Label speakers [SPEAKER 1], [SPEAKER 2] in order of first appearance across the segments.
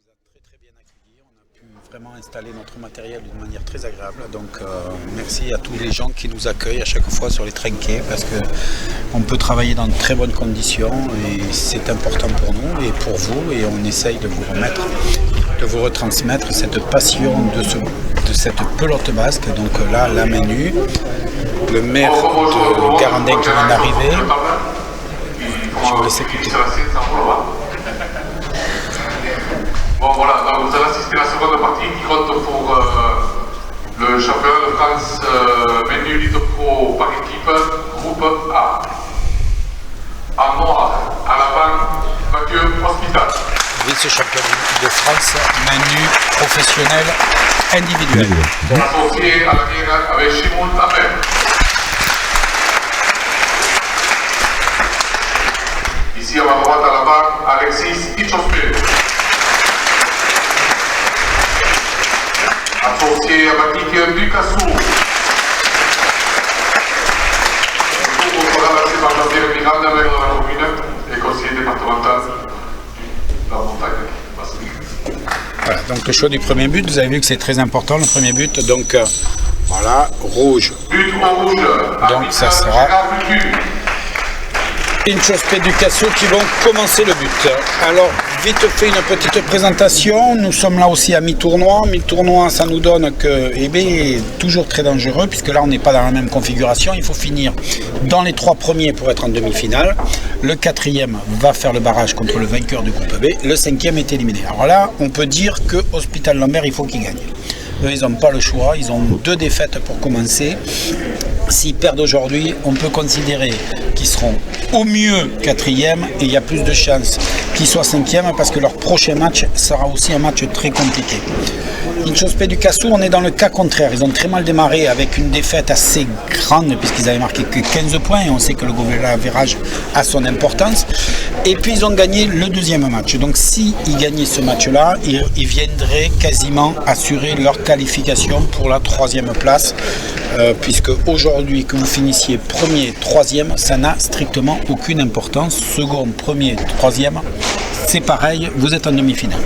[SPEAKER 1] Très bien accueillis, on a pu vraiment installer notre matériel d'une manière très agréable, donc merci à tous les gens qui nous accueillent à chaque fois sur les trinquets parce qu'on peut travailler dans de très bonnes conditions et c'est important pour nous et pour vous, et on essaye de vous remettre, de vous retransmettre cette passion de cette pelote basque. Donc là, la main nue, le maire de Garandin qui vient d'arriver, je vous laisse écouter.
[SPEAKER 2] Bon voilà, donc vous allez assister à la seconde partie qui compte pour le championnat de France menu Ligue Pro par équipe, groupe A. En noir, à l'avant, Mathieu Hospital.
[SPEAKER 1] Vice-champion de France, menu professionnel individuel.
[SPEAKER 2] Associé à l'arrière avec Shimon Tamer. Ici à ma droite, à l'avant, Alexis Ichospe. Associé à Batik Ducassou. On sera lancé par Jean-Pierre Miranda, maire de la commune et conseiller départemental de la montagne.
[SPEAKER 1] Voilà, donc le choix du premier but, vous avez vu que c'est très important le premier but, donc voilà, rouge.
[SPEAKER 2] But au rouge.
[SPEAKER 1] Donc ça sera Inchospe Ducassou qui vont commencer le but. Alors, vite fait une petite présentation. Nous sommes là aussi à mi-tournoi. Mi-tournoi, ça nous donne que est toujours très dangereux, puisque là, on n'est pas dans la même configuration. Il faut finir dans les 3 premiers pour être en demi-finale. Le 4e va faire le barrage contre le vainqueur du groupe B. Le 5e est éliminé. Alors là, on peut dire que Hospital Lambert, il faut qu'il gagne. Eux, ils n'ont pas le choix. Ils ont 2 défaites pour commencer. S'ils perdent aujourd'hui, on peut considérer qu'ils seront au mieux 4e et il y a plus de chances qu'ils soient 5e parce que leur prochain match sera aussi un match très compliqué. Inchospe Ducassou, on est dans le cas contraire. Ils ont très mal démarré avec une défaite assez grande puisqu'ils avaient marqué que 15 points et on sait que le goal average a son importance. Et puis ils ont gagné le 2e match. Donc s'ils gagnaient ce match-là, ils viendraient quasiment assurer leur qualification pour la 3e place. Puisque aujourd'hui que vous finissiez 1er, 3e, ça n'a strictement aucune importance. Second, 1er, 3e, c'est pareil, vous êtes en demi-finale.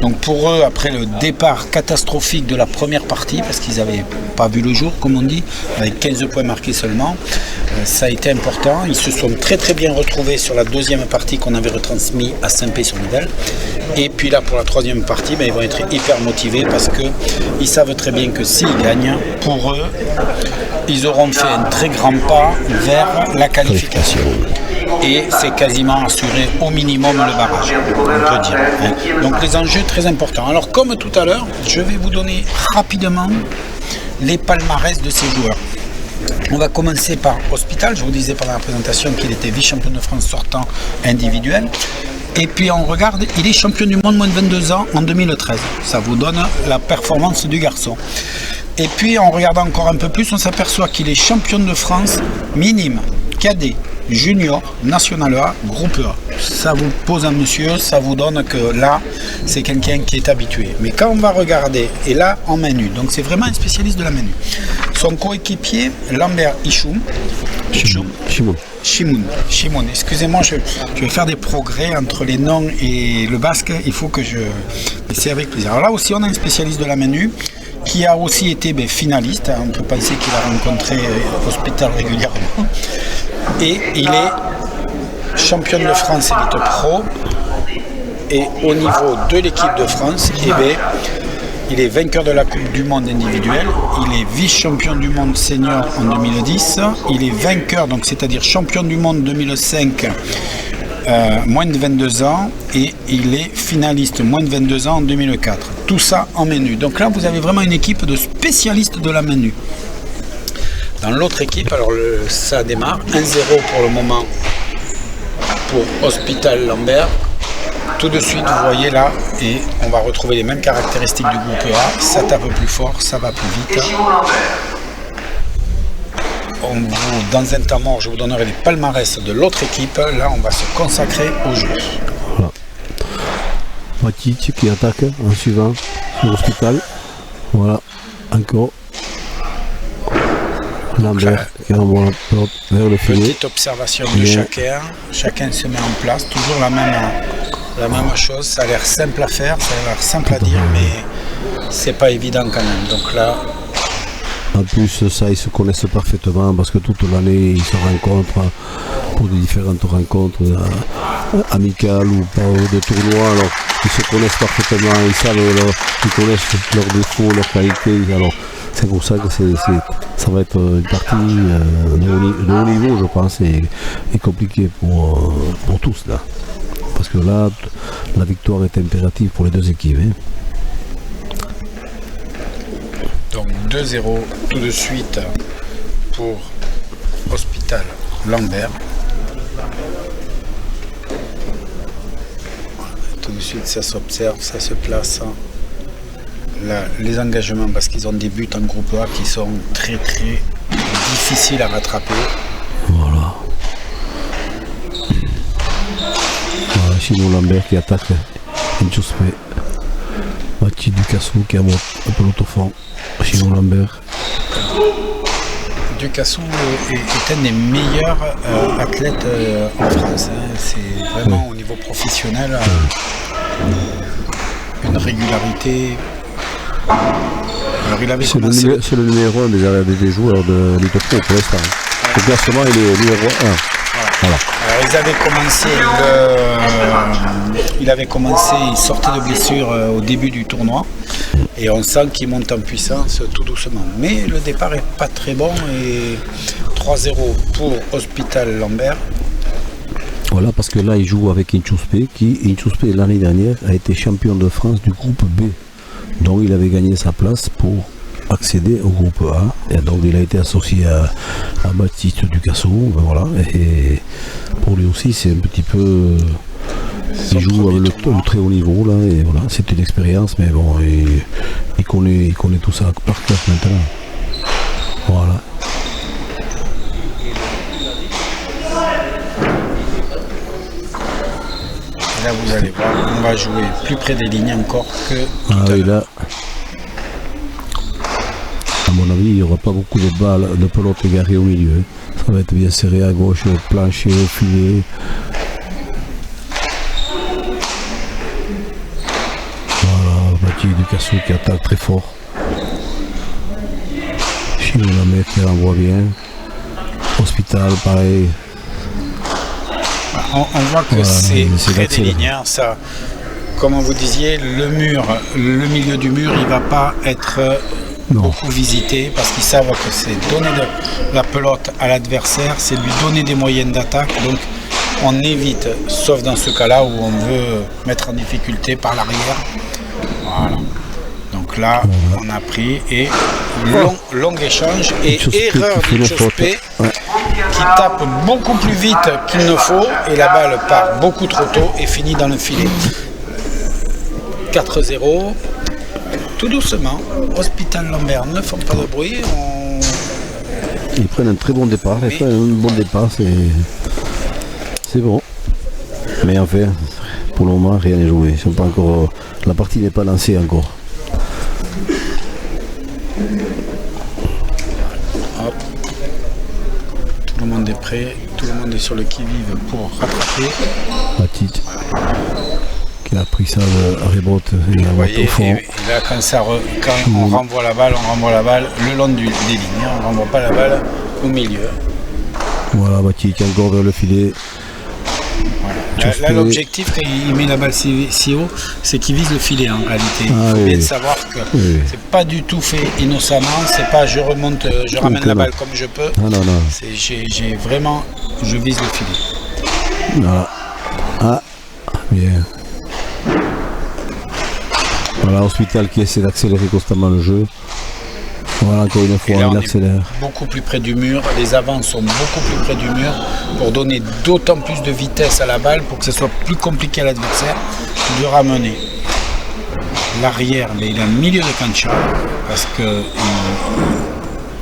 [SPEAKER 1] Donc pour eux, après le départ catastrophique de la première partie, parce qu'ils n'avaient pas vu le jour, comme on dit, avec 15 points marqués seulement, ça a été important. Ils se sont très bien retrouvés sur la 2e partie qu'on avait retransmis à Saint-Pé-sur-Nivelle. Et puis là, pour la 3e partie, ils vont être hyper motivés parce qu'ils savent très bien que s'ils gagnent, pour eux, ils auront fait un très grand pas vers la qualification. Et c'est quasiment assuré au minimum le barrage, on peut dire. Donc les enjeux très importants. Alors comme tout à l'heure, je vais vous donner rapidement les palmarès de ces joueurs. On va commencer par Hospital. Je vous disais pendant la présentation qu'il était vice-champion de France sortant individuel. Et puis on regarde, il est champion du monde moins de 22 ans en 2013. Ça vous donne la performance du garçon. Et puis en regardant encore un peu plus, on s'aperçoit qu'il est champion de France minime, cadet, junior, national A, groupe A. Ça vous pose un monsieur, ça vous donne que là, c'est quelqu'un qui est habitué. Mais quand on va regarder, et là en main nue, donc c'est vraiment un spécialiste de la main nue. Son coéquipier, Lambert Shimon. Excusez-moi, je vais faire des progrès entre les noms et le basque. Il faut que mais c'est avec plaisir. Alors là aussi, on a un spécialiste de la main nue qui a aussi été finaliste. On peut penser qu'il a rencontré Hospital régulièrement. Et il est champion de France Elite Pro. Et au niveau de l'équipe de France, il est vainqueur de la Coupe du Monde individuelle, il est vice-champion du monde senior en 2010, il est vainqueur, donc c'est-à-dire champion du monde 2005, moins de 22 ans, et il est finaliste moins de 22 ans en 2004. Tout ça en main nue. Donc là, vous avez vraiment une équipe de spécialistes de la main nue. Dans l'autre équipe, alors ça démarre 1-0 pour le moment pour Hospital Lambert. Tout de suite, vous voyez là, et on va retrouver les mêmes caractéristiques du groupe A. Ça tape plus fort, ça va plus vite. Dans un temps mort, je vous donnerai les palmarès de l'autre équipe. Là, on va se consacrer au jeu.
[SPEAKER 3] Voilà. Matic qui attaque en suivant sur Hospital. Voilà, encore. Lambert qui envoie la pelote vers le filet.
[SPEAKER 1] Petite observation de chacun. Chacun se met en place. Toujours la même la même chose. Ça a l'air simple à faire, ça a l'air simple à dire, mais c'est pas évident quand même. Donc là,
[SPEAKER 3] en plus, ça, ils se connaissent parfaitement parce que toute l'année, ils se rencontrent pour des différentes rencontres amicales ou pas, de tournois. Alors, ils se connaissent parfaitement, ils savent, ils connaissent leurs défauts, leurs qualités. Alors, c'est pour ça que ça va être une partie de haut niveau, je pense, et compliquée pour tous là. Parce que là, la victoire est impérative pour les deux équipes. Hein.
[SPEAKER 1] donc 2-0 tout de suite pour Hospital Lambert. Tout de suite, ça s'observe, ça se place. Là, les engagements, parce qu'ils ont des buts en groupe A qui sont très très difficiles à rattraper.
[SPEAKER 3] Voilà. Voilà, Chino Lambert qui attaque Inchuspe. Mathieu Ducassou qui a un peu l'autofond. Chino Lambert.
[SPEAKER 1] Ducassou est un des meilleurs athlètes en France. Hein. C'est vraiment au niveau professionnel une régularité. Alors, il avait commencé...
[SPEAKER 3] C'est le numéro 1 des joueurs de l'État pour l'instant. Le classement il est numéro 1. Voilà.
[SPEAKER 1] Alors, il avait commencé, il sortait de blessure au début du tournoi et on sent qu'il monte en puissance tout doucement. Mais le départ n'est pas très bon et 3-0 pour Hospital Lambert.
[SPEAKER 3] Voilà, parce que là il joue avec Inchuspe qui l'année dernière a été champion de France du groupe B. Donc il avait gagné sa place pour accéder au groupe A. Et donc il a été associé à Baptiste Ducassou. Voilà. Et pour lui aussi c'est un petit peu... Il joue le très haut niveau là. Et voilà, c'est une expérience, mais bon, il connaît tout ça par cœur maintenant. Voilà.
[SPEAKER 1] Là vous allez voir, on va jouer plus près des lignes encore que tout
[SPEAKER 3] à l'heure. À mon avis, il n'y aura pas beaucoup de balles, de pelote égarées au milieu. Ça va être bien serré à gauche, au plancher, au filet. Voilà, Mathieu Ducassou qui attaque très fort. Chino Lambert qui renvoie bien. Hospital, pareil.
[SPEAKER 1] On voit que voilà, c'est près des lignes. Ça, comme vous disiez, le milieu du mur, il ne va pas être beaucoup visité parce qu'ils savent que c'est donner de la pelote à l'adversaire, c'est lui donner des moyens d'attaque. Donc on évite, sauf dans ce cas-là où on veut mettre en difficulté par l'arrière. Voilà. Donc là, on a pris et long échange et erreur du Chospe qui tape beaucoup plus vite qu'il ne faut et la balle part beaucoup trop tôt et finit dans le filet. 4-0, tout doucement. Hospital Lambert ne font pas de bruit.
[SPEAKER 3] Ils prennent un très bon départ. Ils prennent un bon départ, c'est bon. Mais en fait, pour le moment, rien n'est joué. Ils sont pas encore, la partie n'est pas lancée encore.
[SPEAKER 1] Hop. Tout le monde est prêt, tout le monde est sur le qui-vive pour rattraper.
[SPEAKER 3] Matite qui a pris ça à rebote et
[SPEAKER 1] voyez,
[SPEAKER 3] au fond.
[SPEAKER 1] Et là, quand on renvoie la balle le long des lignes. On ne renvoie pas la balle au milieu.
[SPEAKER 3] Voilà, Matite qui est encore vers le filet.
[SPEAKER 1] Voilà. Là, l'objectif, quand il met la balle si haut, c'est qu'il vise le filet en réalité. Il faut bien savoir que c'est pas du tout fait innocemment. C'est pas je remonte, je ramène la balle comme je peux.
[SPEAKER 3] Non.
[SPEAKER 1] J'ai vraiment, je vise le filet.
[SPEAKER 3] Voilà. Ah, bien. Voilà, Hospital qui essaie d'accélérer constamment le jeu. Voilà, encore une fois, il accélère.
[SPEAKER 1] Beaucoup plus près du mur, les avants sont beaucoup plus près du mur pour donner d'autant plus de vitesse à la balle pour que ce soit plus compliqué à l'adversaire de ramener. L'arrière, mais il est au milieu de cancha parce que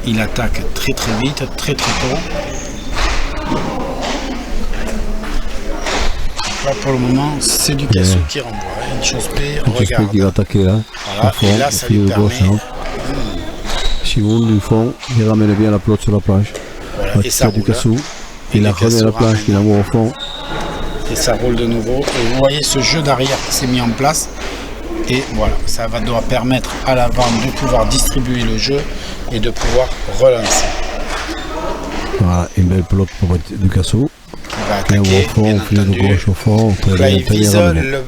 [SPEAKER 1] il attaque très très vite, très très tôt. Là pour le moment, c'est Ducassou qui renvoie. Une chose regarde.
[SPEAKER 3] Qui va attaquer là.
[SPEAKER 1] Voilà, et là ça lui permet.
[SPEAKER 3] Chimon du fond, il ramène bien la pelote sur la planche.
[SPEAKER 1] Voilà, et ça
[SPEAKER 3] Ducassou, il la remet à la planche, il l'envoie au fond.
[SPEAKER 1] Et ça roule de nouveau. Et vous voyez ce jeu d'arrière qui s'est mis en place. Et voilà, ça doit permettre à l'avant de pouvoir distribuer le jeu et de pouvoir relancer.
[SPEAKER 3] Voilà, une belle pelote pour Ducasso.
[SPEAKER 1] Il va attaquer, bien entendu. Là, il vise le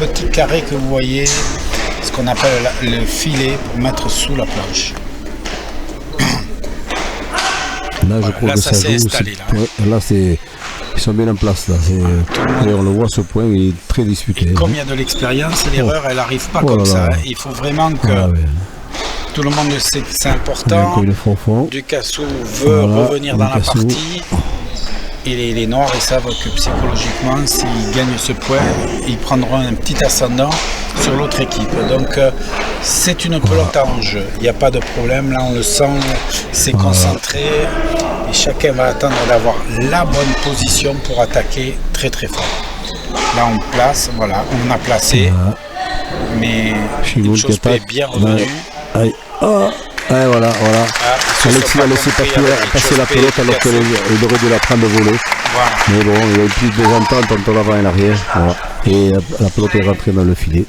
[SPEAKER 1] petit carré que vous voyez, ce qu'on appelle le filet pour mettre sous la planche.
[SPEAKER 3] Là, je crois
[SPEAKER 1] là,
[SPEAKER 3] que
[SPEAKER 1] ça s'est installé.
[SPEAKER 3] Là, ils sont bien en place. Là. Et on le voit, ce point, il est très disputé.
[SPEAKER 1] Et comme il y a de l'expérience, l'erreur, elle n'arrive pas comme ça. Hein. Il faut vraiment que tout le monde sait que c'est important. Ducasso veut revenir dans la partie. Et les Noirs, ils savent que psychologiquement, s'ils gagnent ce point, ils prendront un petit ascendant sur l'autre équipe. Donc, c'est une pelote en jeu. Il n'y a pas de problème. Là, on le sent, c'est concentré. Et chacun va attendre d'avoir la bonne position pour attaquer très très fort. Là, on place. Voilà, on a placé. Mais une chose est bien revenue.
[SPEAKER 3] Ouais, voilà. Alexis a laissé passer la pelote alors qu'il aurait dû la prendre de voler. Voilà. Mais bon, il y a eu plus de entente entre l'avant et l'arrière. Voilà. Et la pelote est rentrée dans le filet.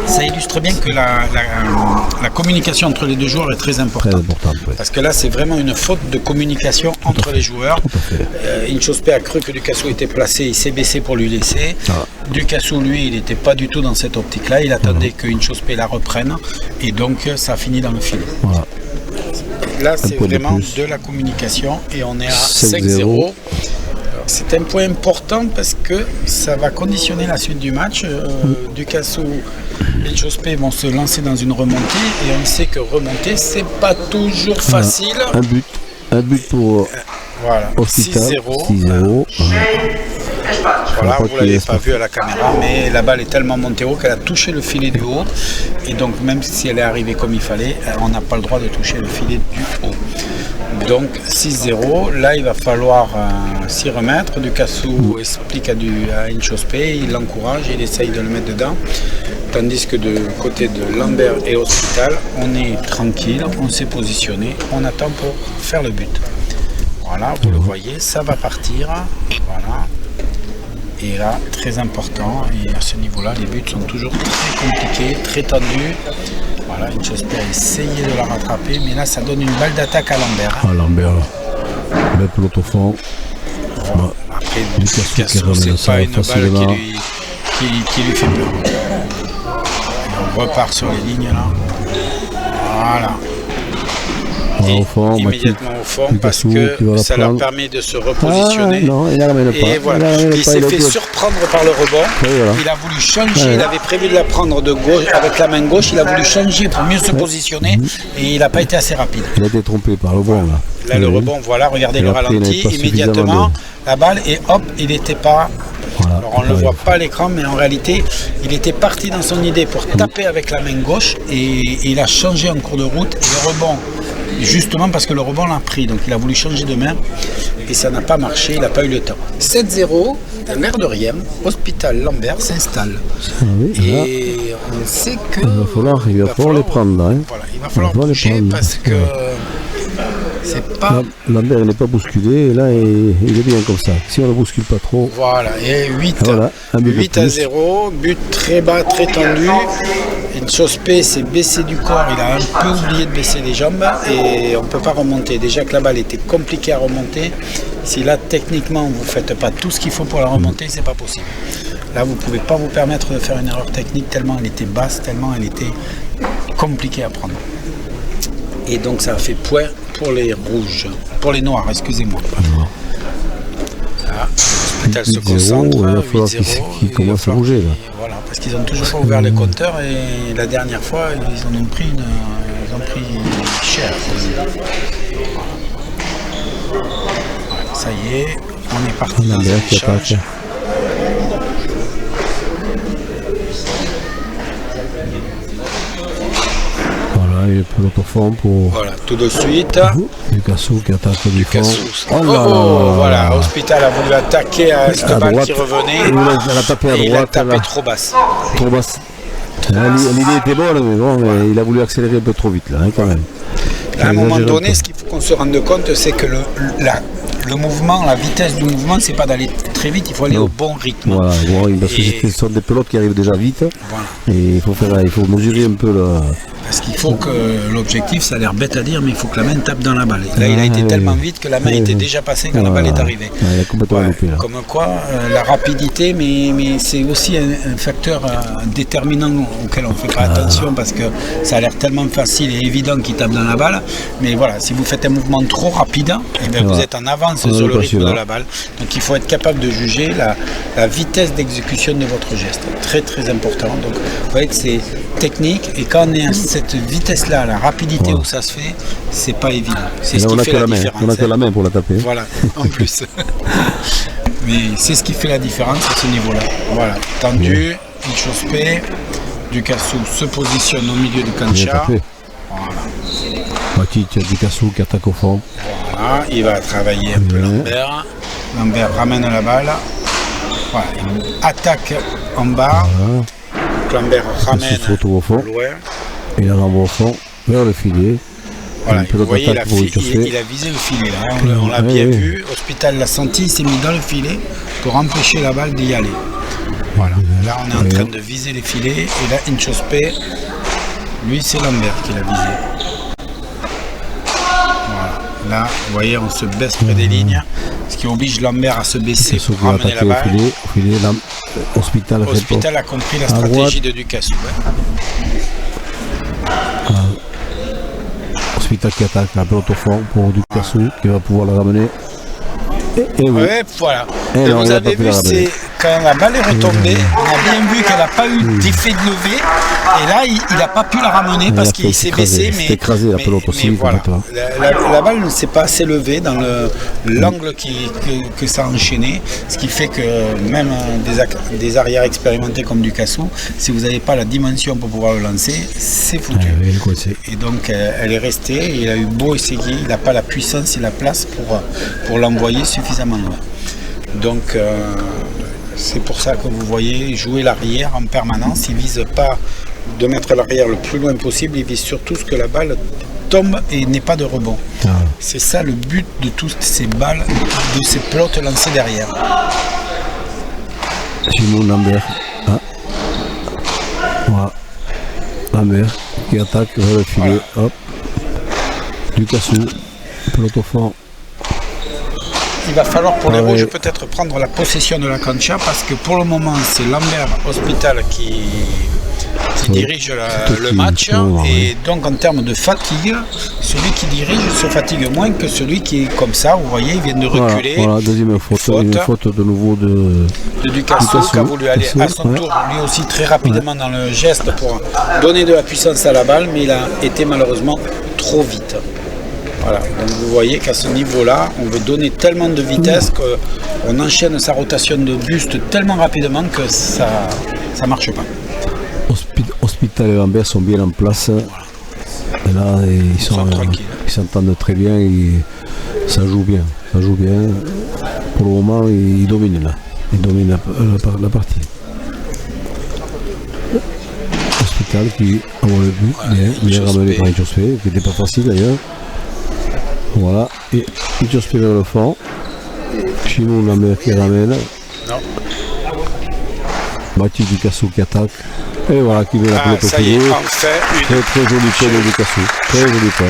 [SPEAKER 1] Ça illustre bien que la communication entre les deux joueurs est très importante. Parce que là, c'est vraiment une faute de communication entre les joueurs. Inchospé a cru que Ducasso était placé, il s'est baissé pour lui laisser. Ducasso, lui, il n'était pas du tout dans cette optique-là. Il attendait que Inchospé la reprenne. Et donc, ça a fini dans le filet. Voilà. Là, c'est vraiment de la communication. Et on est à 5-0. C'est un point important parce que ça va conditionner la suite du match. Ducasso et Inchospé vont se lancer dans une remontée et on sait que remonter, c'est pas toujours facile.
[SPEAKER 3] Un but pour
[SPEAKER 1] voilà, 6-0. Voilà, vous ne l'avez pas vu à la caméra, mais la balle est tellement montée haut qu'elle a touché le filet du haut. Et donc, même si elle est arrivée comme il fallait, on n'a pas le droit de toucher le filet du haut. Donc 6-0, là il va falloir s'y remettre. Ducasso explique à Inchospé, il l'encourage, il essaye de le mettre dedans. Tandis que de côté de Lambert et Hospital, on est tranquille, on s'est positionné, on attend pour faire le but. Voilà, vous le voyez, ça va partir. Voilà. Et là, très important, et à ce niveau-là, les buts sont toujours très compliqués, très tendus. Voilà, Inchospé a essayé de la rattraper, mais là, ça donne une balle d'attaque à Lambert.
[SPEAKER 3] Lambert, belle pelote au fond.
[SPEAKER 1] Voilà. Après, Ducasso, c'est pas une balle qui lui fait peur. Et on repart sur les lignes, là. Voilà. Et immédiatement au fond parce que ça leur permet de se repositionner. Et voilà, il s'est fait surprendre par le rebond. Il a voulu changer, il avait prévu de la prendre de gauche avec la main gauche, il a voulu changer pour mieux se positionner et il n'a pas été assez rapide.
[SPEAKER 3] Il a été trompé par le rebond là.
[SPEAKER 1] Là le rebond, voilà, regardez le ralenti, immédiatement la balle et hop, il n'était pas. Voilà, alors on ne le voit pas à l'écran, mais en réalité, il était parti dans son idée pour taper avec la main gauche et il a changé en cours de route et le rebond. Justement parce que le rebond l'a pris, donc il a voulu changer de main et ça n'a pas marché, il n'a pas eu le temps. 7-0, l'air de rien, Hospital Lambert s'installe. Et on sait que
[SPEAKER 3] il va falloir les prendre là.
[SPEAKER 1] Voilà, il va falloir bouger parce que c'est pas.
[SPEAKER 3] Lambert n'est pas bousculé et là il est bien comme ça. Si on ne le bouscule pas trop.
[SPEAKER 1] Voilà, et 8-0, but très bas, très tendu. Inchospé s'est baissé du corps, il a un peu oublié de baisser les jambes et on ne peut pas remonter. Déjà que la balle était compliquée à remonter, si là techniquement vous ne faites pas tout ce qu'il faut pour la remonter, c'est pas possible. Là vous ne pouvez pas vous permettre de faire une erreur technique tellement elle était basse, tellement elle était compliquée à prendre. Et donc ça a fait point pour les rouges, pour les noirs, excusez-moi. Là, l'hôpital se concentre, 8-0.
[SPEAKER 3] Qui commence à bouger là.
[SPEAKER 1] Voilà, parce qu'ils n'ont toujours pas ouvert les compteurs et la dernière fois ils en ont pris cher. Voilà, ça y est, on est parti dans les échanges.
[SPEAKER 3] Voilà, il est pelote au fond pour.
[SPEAKER 1] Voilà, tout de suite.
[SPEAKER 3] Ducasso qui attaque du fond.
[SPEAKER 1] Voilà, Hospital a voulu attaquer à cette balle qui revenait.
[SPEAKER 3] Il a tapé à droite.
[SPEAKER 1] Il a tapé trop basse.
[SPEAKER 3] Trop basse. L'idée était bonne, mais bon, il a voulu accélérer un peu trop vite là, quand même.
[SPEAKER 1] À un moment donné, ce qu'il faut qu'on se rende compte, c'est que le mouvement, la vitesse du mouvement, c'est pas d'aller très vite, il faut aller au bon rythme.
[SPEAKER 3] Voilà, oui, parce que ce sont des pelotes qui arrivent déjà vite.
[SPEAKER 1] Voilà.
[SPEAKER 3] Et il faut mesurer un peu le.
[SPEAKER 1] Parce qu'il faut que l'objectif, ça a l'air bête à dire, mais il faut que la main tape dans la balle. Et là, il a été tellement vite que la main était déjà passée quand la balle est arrivée.
[SPEAKER 3] Il a complètement loupé, là.
[SPEAKER 1] Comme quoi, la rapidité, mais c'est aussi un facteur déterminant auquel on ne fait pas attention parce que ça a l'air tellement facile et évident qu'il tape dans la balle. Mais voilà, si vous faites un mouvement trop rapide, eh bien, vous êtes en avance sur le rythme de la balle. Donc il faut être capable de juger la vitesse d'exécution de votre geste. Très très important. Donc vous voyez que c'est technique et quand on est à cette vitesse-là, la rapidité où ça se fait, c'est pas évident. C'est ce qui fait la différence.
[SPEAKER 3] On a que la main pour la taper.
[SPEAKER 1] Voilà, en plus. Mais c'est ce qui fait la différence à ce niveau-là. Voilà, tendu, une chose paix. Ducassou se positionne au milieu du cancha. Voilà.
[SPEAKER 3] Matic, Ducassou qui attaque au fond.
[SPEAKER 1] Voilà, il va travailler un peu Lambert. Lambert ramène la balle. Voilà, il attaque en bas.
[SPEAKER 3] Voilà.
[SPEAKER 1] Lambert ramène
[SPEAKER 3] se retrouve au fond.
[SPEAKER 1] Loin.
[SPEAKER 3] Et il renvoie au fond, vers le filet.
[SPEAKER 1] Voilà, vous voyez, il a visé le filet. Là. On l'a bien vu. Hospital l'a senti, il s'est mis dans le filet pour empêcher la balle d'y aller. Voilà. Là, on est en train de viser les filets. Et là, Inchospe, lui, c'est Lambert qui l'a visé. Voilà. Là, vous voyez, on se baisse près des lignes. Ce qui oblige Lambert à se baisser pour ramener la balle.
[SPEAKER 3] Au filet,
[SPEAKER 1] Hospital a compris la stratégie de Ducassou.
[SPEAKER 3] Hospital qui attaque la pelote au fond pour Ducassou qui va pouvoir la ramener. Et oui.
[SPEAKER 1] Ouais, voilà. Et vous avez vu, c'est quand la balle est retombée, on a bien vu qu'elle n'a pas eu d'effet de levée. Et là, il n'a pas pu la ramener parce qu'il s'est baissé.
[SPEAKER 3] Mais écrasé la pelote aussi.
[SPEAKER 1] Voilà. La balle ne s'est pas assez levée dans l'angle que ça a enchaîné. Ce qui fait que même des arrières expérimentés comme Ducassou, si vous n'avez pas la dimension pour pouvoir le lancer, c'est foutu. Et donc, elle est restée. Il a eu beau essayer, il n'a pas la puissance et la place pour l'envoyer suffisamment loin. Donc, c'est pour ça que vous voyez jouer l'arrière en permanence. Il ne vise pas de mettre l'arrière le plus loin possible, il vise surtout ce que la balle tombe et n'ait pas de rebond. C'est ça le but de toutes ces balles, de ces pelotes lancées derrière.
[SPEAKER 3] Simon Lambert. Voilà. Lambert qui attaque vers le filet. Voilà. Hop. Ducassou. Pelote au fond.
[SPEAKER 1] Il va falloir pour les rouges peut-être prendre la possession de la cancha parce que pour le moment c'est Lambert Hospital qui dirige le match et donc en termes de fatigue, celui qui dirige se fatigue moins que celui qui est comme ça, vous voyez, il vient de reculer.
[SPEAKER 3] Voilà, deuxième faute de nouveau de
[SPEAKER 1] Ducassou qui a voulu aller à son tour lui aussi très rapidement dans le geste pour donner de la puissance à la balle, mais il a été malheureusement trop vite. Voilà, donc vous voyez qu'à ce niveau-là, on veut donner tellement de vitesse qu'on enchaîne sa rotation de buste tellement rapidement que ça ne marche pas.
[SPEAKER 3] Hospital et Lambert sont bien en place. Voilà. Et là, ils s'entendent très bien et ça joue bien. Ça joue bien. Pour le moment, ils dominent là. Ils dominent la partie. Hospital qui envoie le but, bien ramené par Inchospe, qui n'était pas facile d'ailleurs. Voilà, et Inchospe vers le fond. Simon Lambert qui ramène.
[SPEAKER 1] Non.
[SPEAKER 3] Mathilde Ducassou qui attaque. Et voilà, qui met la pelote au
[SPEAKER 1] ça y est,
[SPEAKER 3] filet.
[SPEAKER 1] enfin
[SPEAKER 3] Très joli point de Ducassou. Très joli point.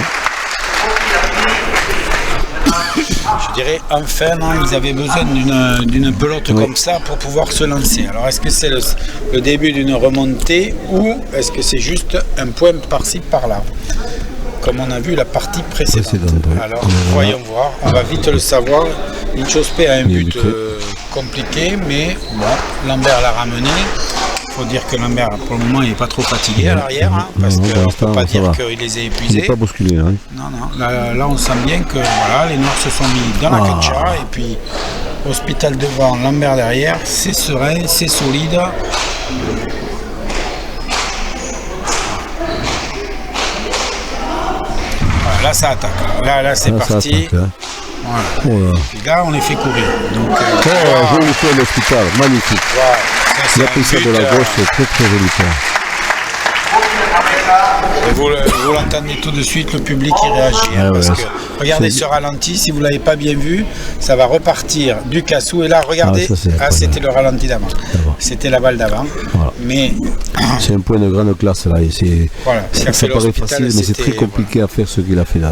[SPEAKER 1] Je dirais enfin, non, ils avaient besoin d'une pelote comme ça pour pouvoir se lancer. Alors est-ce que c'est le début d'une remontée ou est-ce que c'est juste un point par-ci par-là, comme on a vu la partie précédente. Alors voyons voir, on va vite le savoir. Inchospe a un but compliqué, mais bon, Lambert l'a ramené. Il faut dire que Lambert, pour le moment, il n'est pas trop fatigué à l'arrière, parce qu'on ne peut pas dire qu'il les a épuisés.
[SPEAKER 3] Il n'est pas bousculé. Hein.
[SPEAKER 1] Non. Là, on sent bien que voilà, les Noirs se sont mis dans la cancha, et puis Hospital devant, Lambert derrière, c'est serein, c'est solide. Voilà, là, ça attaque. Là c'est parti.
[SPEAKER 3] Attaque, hein.
[SPEAKER 1] Voilà. Et puis là, on les fait courir. Donc,
[SPEAKER 3] joli point de l'Hospital, magnifique.
[SPEAKER 1] Voilà.
[SPEAKER 3] Il a pris ça de la gauche, c'est très joli point.
[SPEAKER 1] Et vous l'entendez tout de suite, le public qui réagit.
[SPEAKER 3] Ah ouais,
[SPEAKER 1] parce que, regardez ce ralenti, si vous ne l'avez pas bien vu, ça va repartir du Cassou. Et là, regardez, c'était le ralenti d'avant. C'était la balle d'avant.
[SPEAKER 3] Voilà.
[SPEAKER 1] Mais
[SPEAKER 3] c'est un point de grande classe là.
[SPEAKER 1] voilà,
[SPEAKER 3] ça paraît facile, mais c'est très compliqué à faire ce qu'il a fait là.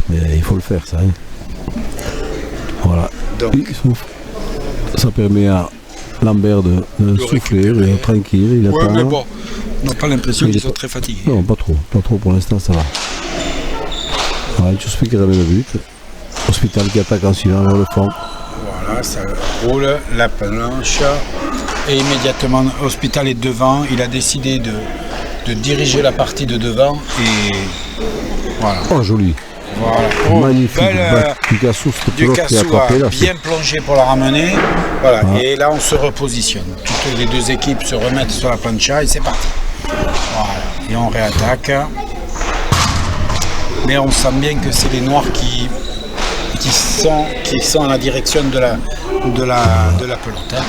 [SPEAKER 3] Mais il faut le faire, ça. Hein. Voilà.
[SPEAKER 1] Donc,
[SPEAKER 3] ça permet à Lambert de souffler, tranquille. Il attend.
[SPEAKER 1] Mais bon, on n'a pas l'impression qu'ils sont très fatigués.
[SPEAKER 3] Non, pas trop. Pas trop pour l'instant, ça va. Voilà, Jospin qui ramène le but. Hospital qui attaque en suivant vers le fond.
[SPEAKER 1] Voilà, ça roule, la planche. Et immédiatement, Hospital est devant. Il a décidé de diriger la partie de devant. Et voilà.
[SPEAKER 3] Oh, joli.
[SPEAKER 1] Voilà.
[SPEAKER 3] Magnifique.
[SPEAKER 1] Ducassou a bien plongé pour la ramener. Voilà. Ah. Et là, on se repositionne. Toutes les deux équipes se remettent sur la plancha et c'est parti. Voilà. Et on réattaque. Mais on sent bien que c'est les Noirs qui sont à la direction de la pelote. Hein.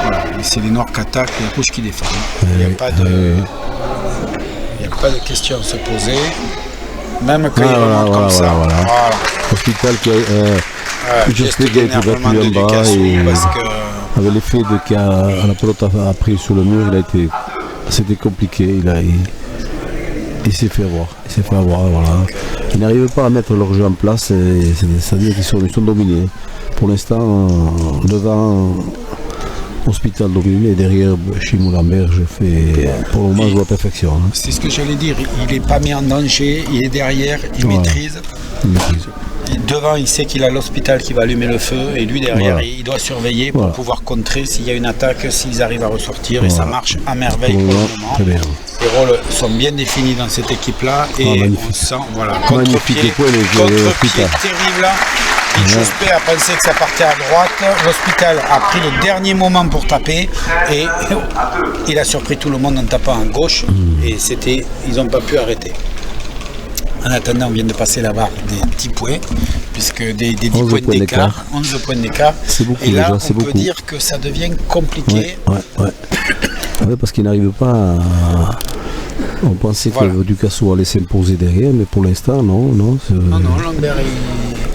[SPEAKER 1] Voilà. Et c'est les Noirs qui attaquent et les Rouges qui défendent. Il n'y a pas de question à se poser, même quand il remonte comme ça. Voilà.
[SPEAKER 3] Hospital qui a été battu en bas et avec l'effet de la pelote a pris sur le mur, c'était compliqué. Il s'est fait avoir. Voilà. Ils n'arrivent pas à mettre leur jeu en place, c'est-à-dire qu'ils sont dominés. Pour l'instant, devant Hospital dominé et derrière Chimou Lambert, pour le moment, je vois perfection. Hein.
[SPEAKER 1] C'est ce que j'allais dire, il n'est pas mis en danger, il est derrière, il maîtrise. Et devant, il sait qu'il a l'Hospital qui va allumer le feu et lui derrière, il doit surveiller pour pouvoir contrer s'il y a une attaque, s'ils arrivent à ressortir et ça marche à merveille pour le moment.
[SPEAKER 3] Très bien.
[SPEAKER 1] Les rôles sont bien définis dans cette équipe-là et on sent, contre-pied terrible. Jospin a pensé que ça partait à droite, l'Hospital a pris le dernier moment pour taper et il a surpris tout le monde en tapant à gauche et ils n'ont pas pu arrêter. En attendant, on vient de passer la barre des 10 points, puisque des 10 points d'écart, 11 points d'écart. Et là, on peut dire que ça devient compliqué.
[SPEAKER 3] Ouais, parce qu'il n'arrive pas à... On pensait que Ducassou allait s'imposer derrière, mais pour l'instant, non. Non,
[SPEAKER 1] Lambert,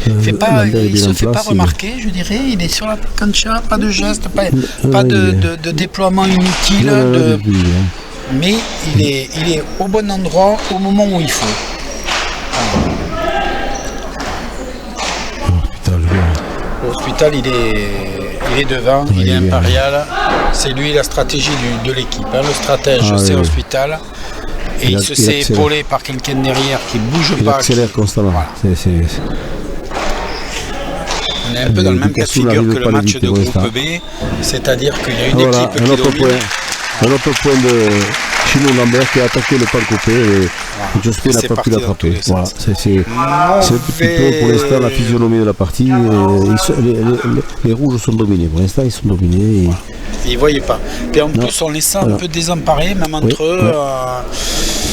[SPEAKER 1] il ne se fait pas remarquer, je dirais. Il est sur la plancha, pas de geste, pas de déploiement inutile. Mais il est au bon endroit, au moment où il faut. L'Hospital, il est devant, il est impérial. C'est lui la stratégie de l'équipe. Le stratège, c'est Hospital. Et il se sait épaulé par quelqu'un derrière qui ne bouge pas.
[SPEAKER 3] Il accélère constamment. Voilà.
[SPEAKER 1] On est un peu dans le même cas de figure que le match de groupe B. C'est-à-dire qu'il y a une équipe qui domine.
[SPEAKER 3] Un autre point de Chimou Lambert qui a attaqué le pan coupé et Jospin n'a pas pu l'attraper. Voilà. C'est un petit peu pour l'instant la physionomie de la partie. Les rouges sont dominés. Pour l'instant, ils sont dominés.
[SPEAKER 1] Voilà. Ils ne voyaient pas. Puis en plus, on les sent un peu désemparés, même entre eux.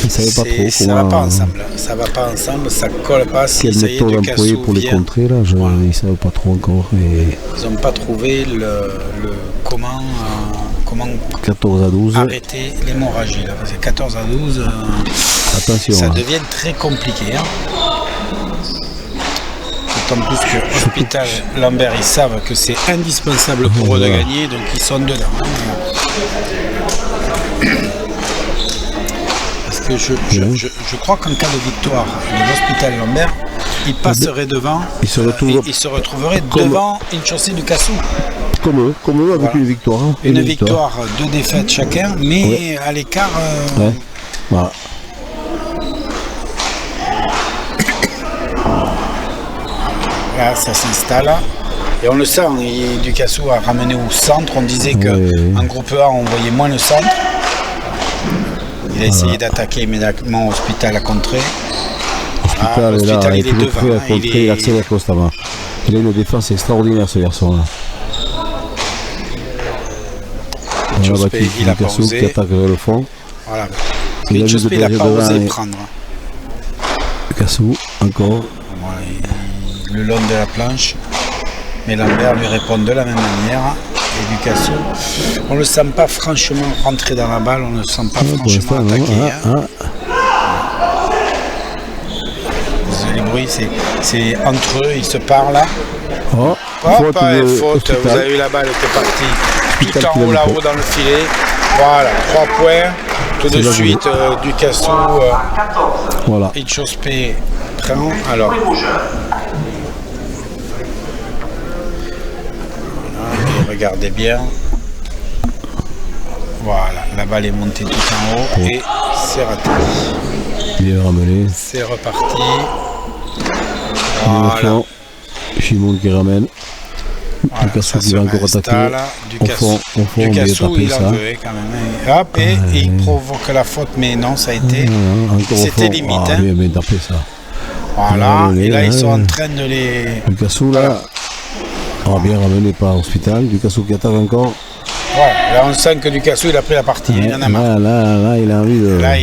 [SPEAKER 3] Ils ne savaient pas trop.
[SPEAKER 1] Ça ne va pas ensemble. Ça ne va pas ensemble, ça ne colle pas.
[SPEAKER 3] Quelle méthode employer pour les contrer là, ils ne savent pas trop encore.
[SPEAKER 1] Ils n'ont pas trouvé comment
[SPEAKER 3] 14 à 12.
[SPEAKER 1] Arrêter l'hémorragie là, parce que 14 à 12,
[SPEAKER 3] attention,
[SPEAKER 1] ça devient très compliqué. D'autant plus que Hospital, Lambert, ils savent que c'est indispensable pour eux de gagner, donc ils sont dedans. Parce que je crois qu'en cas de victoire de l'Hospital Lambert, ils passeraient devant, ils se retrouveraient devant une chaussée du Cassou.
[SPEAKER 3] Comme eux avec une victoire.
[SPEAKER 1] Une victoire, 2 défaites chacun, mais à l'écart.
[SPEAKER 3] Voilà.
[SPEAKER 1] Là, ça s'installe. Et on le sent, Ducassou a ramené au centre. On disait qu'en groupe A, on voyait moins le centre. Il a essayé d'attaquer immédiatement Hospital à contrer.
[SPEAKER 3] Hospital, il est devant. Il accélère constamment. Il a une défense extraordinaire, ce garçon-là.
[SPEAKER 1] Jospin, il a pas osé.
[SPEAKER 3] Qui attaque vers le fond.
[SPEAKER 1] Voilà. Et Jospin, il n'a pas osé prendre.
[SPEAKER 3] Ducassou, encore.
[SPEAKER 1] Voilà, le long de la planche. Mais Lambert lui répond de la même manière. et Ducassou. On ne le sent pas franchement rentrer dans la balle, on ne le sent pas franchement
[SPEAKER 3] non,
[SPEAKER 1] attaquer. Les bruits, c'est entre eux, ils se parlent là.
[SPEAKER 3] Oh,
[SPEAKER 1] Hop, faute, vous avez vu la balle était partie tout en haut là-haut dans le filet. Voilà, 3 points. Tout de suite, Ducassou,
[SPEAKER 3] voilà.
[SPEAKER 1] Inchospé prend. Alors, regardez bien. Voilà, la balle est montée tout en haut et c'est raté.
[SPEAKER 3] Bien ramené.
[SPEAKER 1] C'est reparti. Voilà.
[SPEAKER 3] Chimon qui ramène.
[SPEAKER 1] Voilà,
[SPEAKER 3] Ducassou qui va encore attaquer.
[SPEAKER 1] Ducassou, il en veut quand même. Hop, et il provoque la faute, mais non, ça a été. C'était limite.
[SPEAKER 3] Ah,
[SPEAKER 1] hein.
[SPEAKER 3] bien tapé ça.
[SPEAKER 1] Voilà, et là ils sont en train de les.
[SPEAKER 3] Ducassou là. Bien ramené par Hospital. Ducassou qui attaque encore.
[SPEAKER 1] Ouais, là on sent que Ducassou il a pris la partie, il en a marre.
[SPEAKER 3] Là, il a envie de.
[SPEAKER 1] Là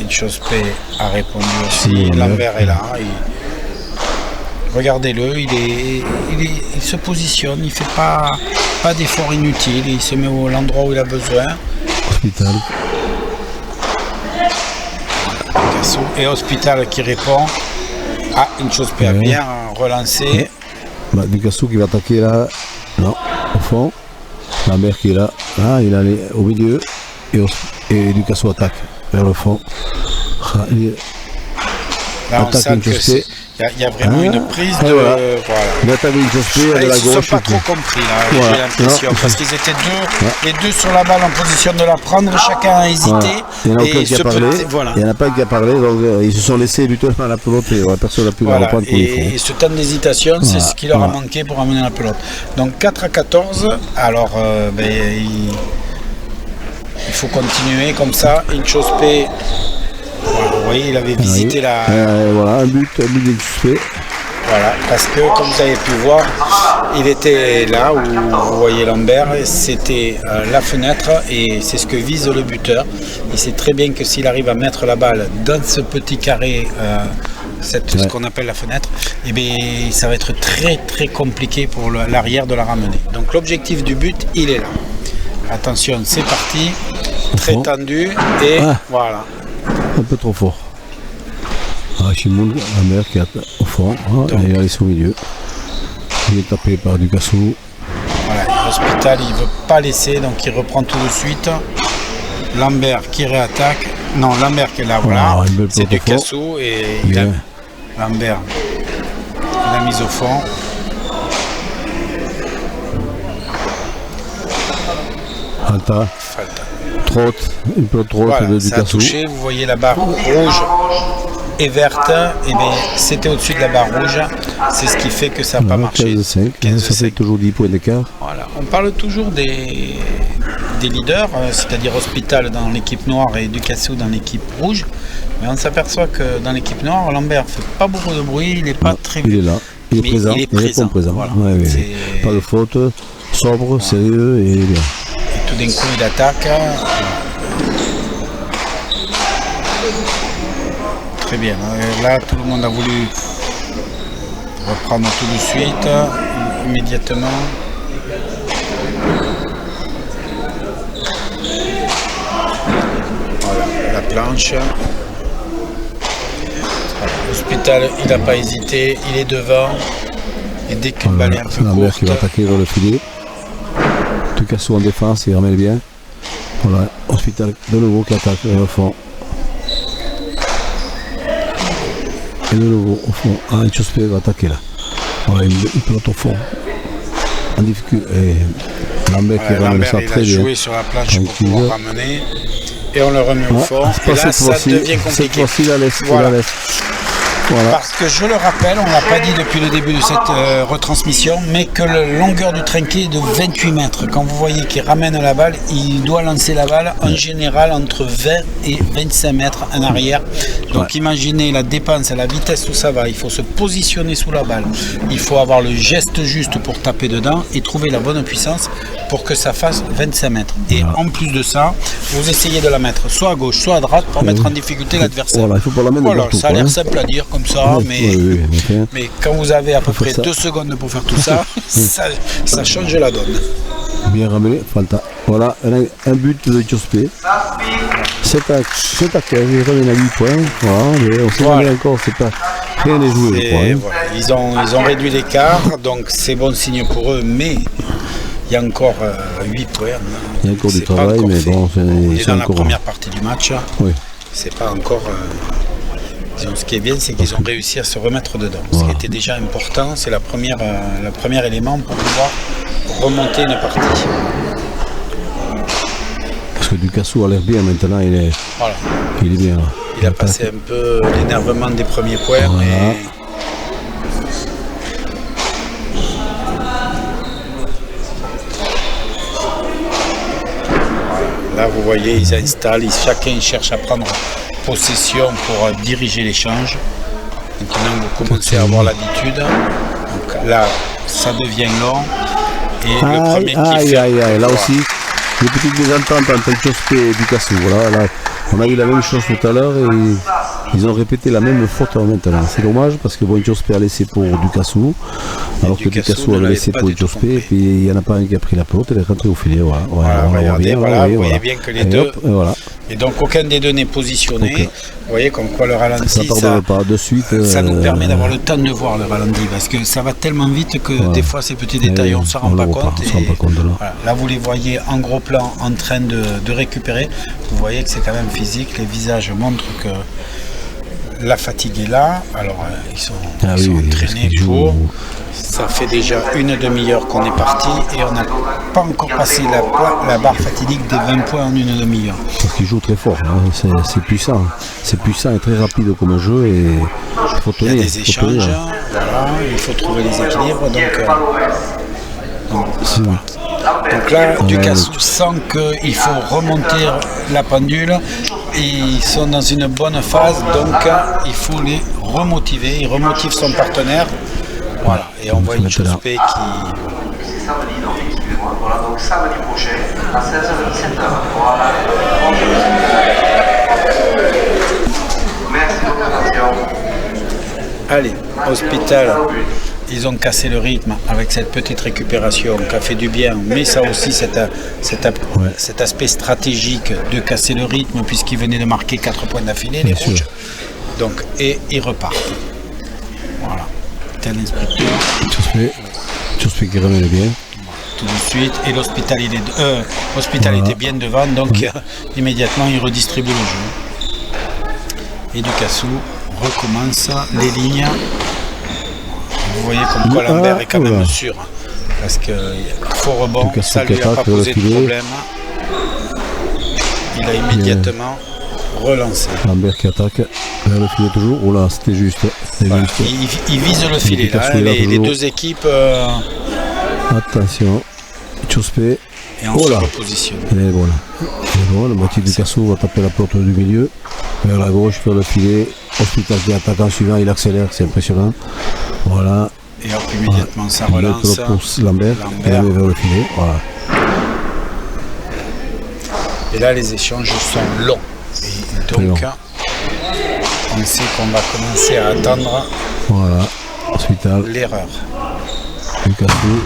[SPEAKER 1] Inchospé a répondu aussi, Lambert est là. Regardez-le, il se positionne, il ne fait pas d'effort inutile, il se met à l'endroit où il a besoin.
[SPEAKER 3] Hospital.
[SPEAKER 1] Et Hospital qui répond. Ah, Inchospé a bien relancé.
[SPEAKER 3] Ducassou qui va attaquer là. Non, au fond. Lambert qui est là. Là, il est au milieu. Et Ducassou attaque vers le fond.
[SPEAKER 1] Là, on sent qu'il y a vraiment une prise de.
[SPEAKER 3] Voilà. Il attaque Inchospé avec la gauche.
[SPEAKER 1] Ils ne sont pas trop compris, là, j'ai l'impression. Parce qu'ils étaient les deux sur la balle en position de la prendre. Chacun a hésité.
[SPEAKER 3] Il y en a aucun qui a parlé. Il n'y en a pas qui a parlé. Donc, ils se sont laissés lutter par la pelote et personne n'a pu la reprendre comme il faut.
[SPEAKER 1] Et ce temps d'hésitation, c'est ce qui leur a manqué pour amener la pelote. Donc 4-14. Alors, il faut continuer comme ça. Inchospé. Voilà, vous voyez, il avait visité la.
[SPEAKER 3] Voilà, un but d'Inchospé.
[SPEAKER 1] Voilà, parce que comme vous avez pu voir, il était là où vous voyez Lambert, c'était la fenêtre et c'est ce que vise le buteur. Il sait très bien que s'il arrive à mettre la balle dans ce petit carré, ce qu'on appelle la fenêtre, et bien, ça va être très très compliqué pour l'arrière de la ramener. Donc l'objectif du but, il est là. Attention, c'est parti, très tendu et voilà.
[SPEAKER 3] Un peu trop fort. Chimoun, la mère qui est au fond, et là ils sont au milieu. Il est tapé par Ducassou.
[SPEAKER 1] Voilà, Hospital il ne veut pas laisser, donc il reprend tout de suite. Lambert qui réattaque. Non, Lambert qui est là, voilà. C'est Ducassou et Lambert l'a mise au fond.
[SPEAKER 3] Falta. Trotte, une peu trop de Ducassou.
[SPEAKER 1] Ça a touché, vous voyez la barre rouge et verte, et bien c'était au-dessus de la barre rouge, c'est ce qui fait que ça n'a pas marché.
[SPEAKER 3] 15-5, ça fait toujours 10 points d'écart.
[SPEAKER 1] Voilà. On parle toujours des leaders, c'est-à-dire Hospital dans l'équipe noire et Ducassou dans l'équipe rouge, mais on s'aperçoit que dans l'équipe noire, Lambert ne fait pas beaucoup de bruit, il n'est pas très...
[SPEAKER 3] Il est là, il est présent, il répond présent. Voilà. Pas de faute, sobre, sérieux et il est bien.
[SPEAKER 1] Et tout d'un coup il attaque. Très bien. Là, tout le monde a voulu reprendre tout de suite, immédiatement. Voilà, la planche. Hospital, il n'a pas hésité, il est devant. Et dès qu'une balle est un peu courte...
[SPEAKER 3] qui va attaquer dans le filet. Ducassou en défense, il ramène bien. Voilà, Hospital de nouveau qui attaque au fond. Et de nouveau au fond, Inchospé va attaquer là. Voilà, une pelote au fond. En difficulté. Lambert qui ramène ça très bien.
[SPEAKER 1] Il a joué sur la planche pour pouvoir ramener. Et on le remet au fond. Et là, ça devient compliqué.
[SPEAKER 3] Cette fois-ci, il la laisse. Voilà.
[SPEAKER 1] Parce que je le rappelle, on ne l'a pas dit depuis le début de cette retransmission, mais que la longueur du trinquet est de 28 mètres. Quand vous voyez qu'il ramène la balle, il doit lancer la balle en général entre 20 et 25 mètres en arrière. Donc imaginez la dépense, la vitesse où ça va. Il faut se positionner sous la balle. Il faut avoir le geste juste pour taper dedans et trouver la bonne puissance pour que ça fasse 25 mètres. Et en plus de ça, vous essayez de la mettre soit à gauche, soit à droite pour mettre en difficulté l'adversaire.
[SPEAKER 3] Voilà, il faut pas la mettre
[SPEAKER 1] ça a l'air simple à dire. comme ça,
[SPEAKER 3] oui,
[SPEAKER 1] mais quand vous avez à peu
[SPEAKER 3] Faut
[SPEAKER 1] près
[SPEAKER 3] faire ça.
[SPEAKER 1] 2 secondes pour faire tout ça, ça change la donne.
[SPEAKER 3] Bien ramené, Falta. Voilà, un but de Giuseppe. 7 à 15, il ramène à 8 points. Voilà, mais on s'est
[SPEAKER 1] Voilà.
[SPEAKER 3] encore, c'est pas rien n'est joué, je crois.
[SPEAKER 1] Et
[SPEAKER 3] Hein.
[SPEAKER 1] voilà, ils ont réduit l'écart, donc c'est bon signe pour eux, mais il y a encore 8 points.
[SPEAKER 3] Il y a encore du
[SPEAKER 1] C'est pas
[SPEAKER 3] travail,
[SPEAKER 1] encore
[SPEAKER 3] mais
[SPEAKER 1] fait.
[SPEAKER 3] bon,
[SPEAKER 1] On est
[SPEAKER 3] c'est
[SPEAKER 1] dans la
[SPEAKER 3] encore.
[SPEAKER 1] première partie du match.
[SPEAKER 3] Oui.
[SPEAKER 1] C'est pas encore. Disons, ce qui est bien, c'est qu'ils ont réussi à se remettre dedans. Ce
[SPEAKER 3] Voilà.
[SPEAKER 1] qui était déjà important, c'est le premier élément pour pouvoir remonter une partie.
[SPEAKER 3] Parce que Ducassou a l'air bien maintenant, il est bien là.
[SPEAKER 1] Il a passé un peu l'énervement des premiers points.
[SPEAKER 3] Voilà.
[SPEAKER 1] Mais là, vous voyez, ils installent, chacun cherche à prendre possession pour diriger l'échange. Maintenant, vous commencez à avoir l'habitude. Donc là, ça devient long. Et le premier qui fait...
[SPEAKER 3] Là aussi, une petite mésentente entre Giuseppe et Ducassou. Voilà, là, on a eu la même chose tout à l'heure et ils ont répété la même faute maintenant. C'est dommage parce que bon, Giuseppe a laissé pour Ducassou, alors que Ducassou avait laissé pour Giuseppe, et puis il n'y en a pas un qui a pris la pelote, elle est rentrée au filet. Voilà,
[SPEAKER 1] regardez, voilà, vous voyez
[SPEAKER 3] voilà.
[SPEAKER 1] bien que les
[SPEAKER 3] Et
[SPEAKER 1] deux...
[SPEAKER 3] hop, et voilà.
[SPEAKER 1] Et donc aucun des deux n'est positionné.
[SPEAKER 3] Ok.
[SPEAKER 1] Vous voyez comme quoi le ralenti,
[SPEAKER 3] Ça pardonne pas de suite.
[SPEAKER 1] ça nous permet d'avoir le temps de voir le ralenti parce que ça va tellement vite que des fois ces petits détails on ne s'en rend pas compte.
[SPEAKER 3] On s'en rend pas compte de là.
[SPEAKER 1] Voilà. Là vous les voyez en gros plan en train de récupérer. Vous voyez que c'est quand même physique. Les visages montrent que la fatigue est là. Alors ils sont entraînés pour. Ça fait déjà une demi-heure qu'on est parti et on n'a pas encore passé la barre fatidique des 20 points en une demi-heure.
[SPEAKER 3] Parce qu'il joue très fort, hein. C'est puissant. C'est puissant et très rapide comme jeu et il faut tenir.
[SPEAKER 1] Il y a des échanges, voilà, il faut trouver les équilibres. Donc là, Ducassou sent qu'il faut remonter la pendule. Ils sont dans une bonne phase, donc il faut les remotiver. Il remotive son partenaire. Voilà, et on voit une Giuseppe qui...
[SPEAKER 4] C'est samedi, donc excusez-moi. Voilà, donc samedi prochain à 16h-17h. Voilà. Merci de votre attention.
[SPEAKER 1] Allez, Hospital, ils ont cassé le rythme avec cette petite récupération qui a fait du bien, mais ça aussi cet aspect stratégique de casser le rythme puisqu'ils venaient de marquer 4 points d'affilée, les rouges. Donc, et ils repartent. Voilà. Tel inspecteur.
[SPEAKER 3] Giuseppe qui ramène bien.
[SPEAKER 1] Tout de suite. Et l'Hospital était bien devant, donc immédiatement il redistribue le jeu. Et Ducassou recommence les lignes. Vous voyez comme quoi Lambert est quand même sûr. Parce que faux rebond,
[SPEAKER 3] Ducassou
[SPEAKER 1] ça ne lui a pas posé de problème. Il a immédiatement relancé.
[SPEAKER 3] Lambert qui attaque vers le filet toujours. Oh là, c'était juste.
[SPEAKER 1] Voilà. Il vise le filet là, les deux équipes.
[SPEAKER 3] Attention, Giuseppe.
[SPEAKER 1] Et on se repositionne.
[SPEAKER 3] Elle est bonne. La moitié du Ducassou va taper la porte du milieu. Vers la gauche, vers le filet. Hospital qui attaque en suivant, il accélère, c'est impressionnant. Voilà.
[SPEAKER 1] Et hop, immédiatement ça relance.
[SPEAKER 3] Pour Lambert. Vers le filet. Voilà.
[SPEAKER 1] Et là, les échanges sont longs. Et donc, on sait qu'on va commencer à attendre l'erreur.
[SPEAKER 3] Ducassou.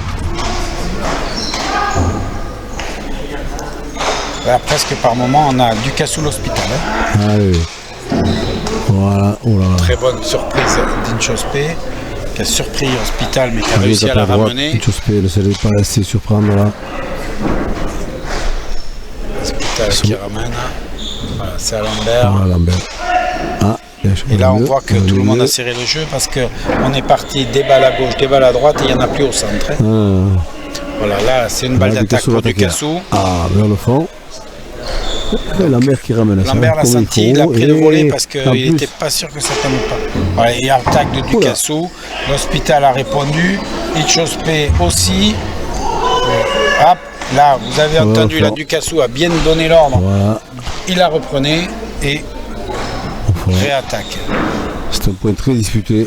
[SPEAKER 1] Là, presque par moment, on a Ducassou l'Hospital.
[SPEAKER 3] Ah oui. Voilà. Oh là là.
[SPEAKER 1] Très bonne surprise d'Inchospé, qui a surpris Hospital, mais qui a réussi à la ramener.
[SPEAKER 3] Inchospé ne s'est pas laissé surprendre là.
[SPEAKER 1] Hospital qui ramène. Voilà, c'est à Lambert.
[SPEAKER 3] Voilà, Lambert.
[SPEAKER 1] Et là, on voit que tout le monde a serré le jeu parce qu'on est parti des balles à gauche, des balles à droite et il n'y en a plus au centre. Voilà, là, c'est une balle d'attaque pour Ducassou.
[SPEAKER 3] Vers le fond. Et Lambert qui ramène ça.
[SPEAKER 1] Lambert l'a senti, il a pris le volet parce qu'il n'était pas sûr que ça tombe pas. Voilà, et attaque de Ducassou. L'Hospital a répondu. Inchospé aussi. Hop, là, vous avez entendu, la Ducassou a bien donné l'ordre.
[SPEAKER 3] Voilà.
[SPEAKER 1] Il la reprenait et réattaque.
[SPEAKER 3] C'est un point très disputé.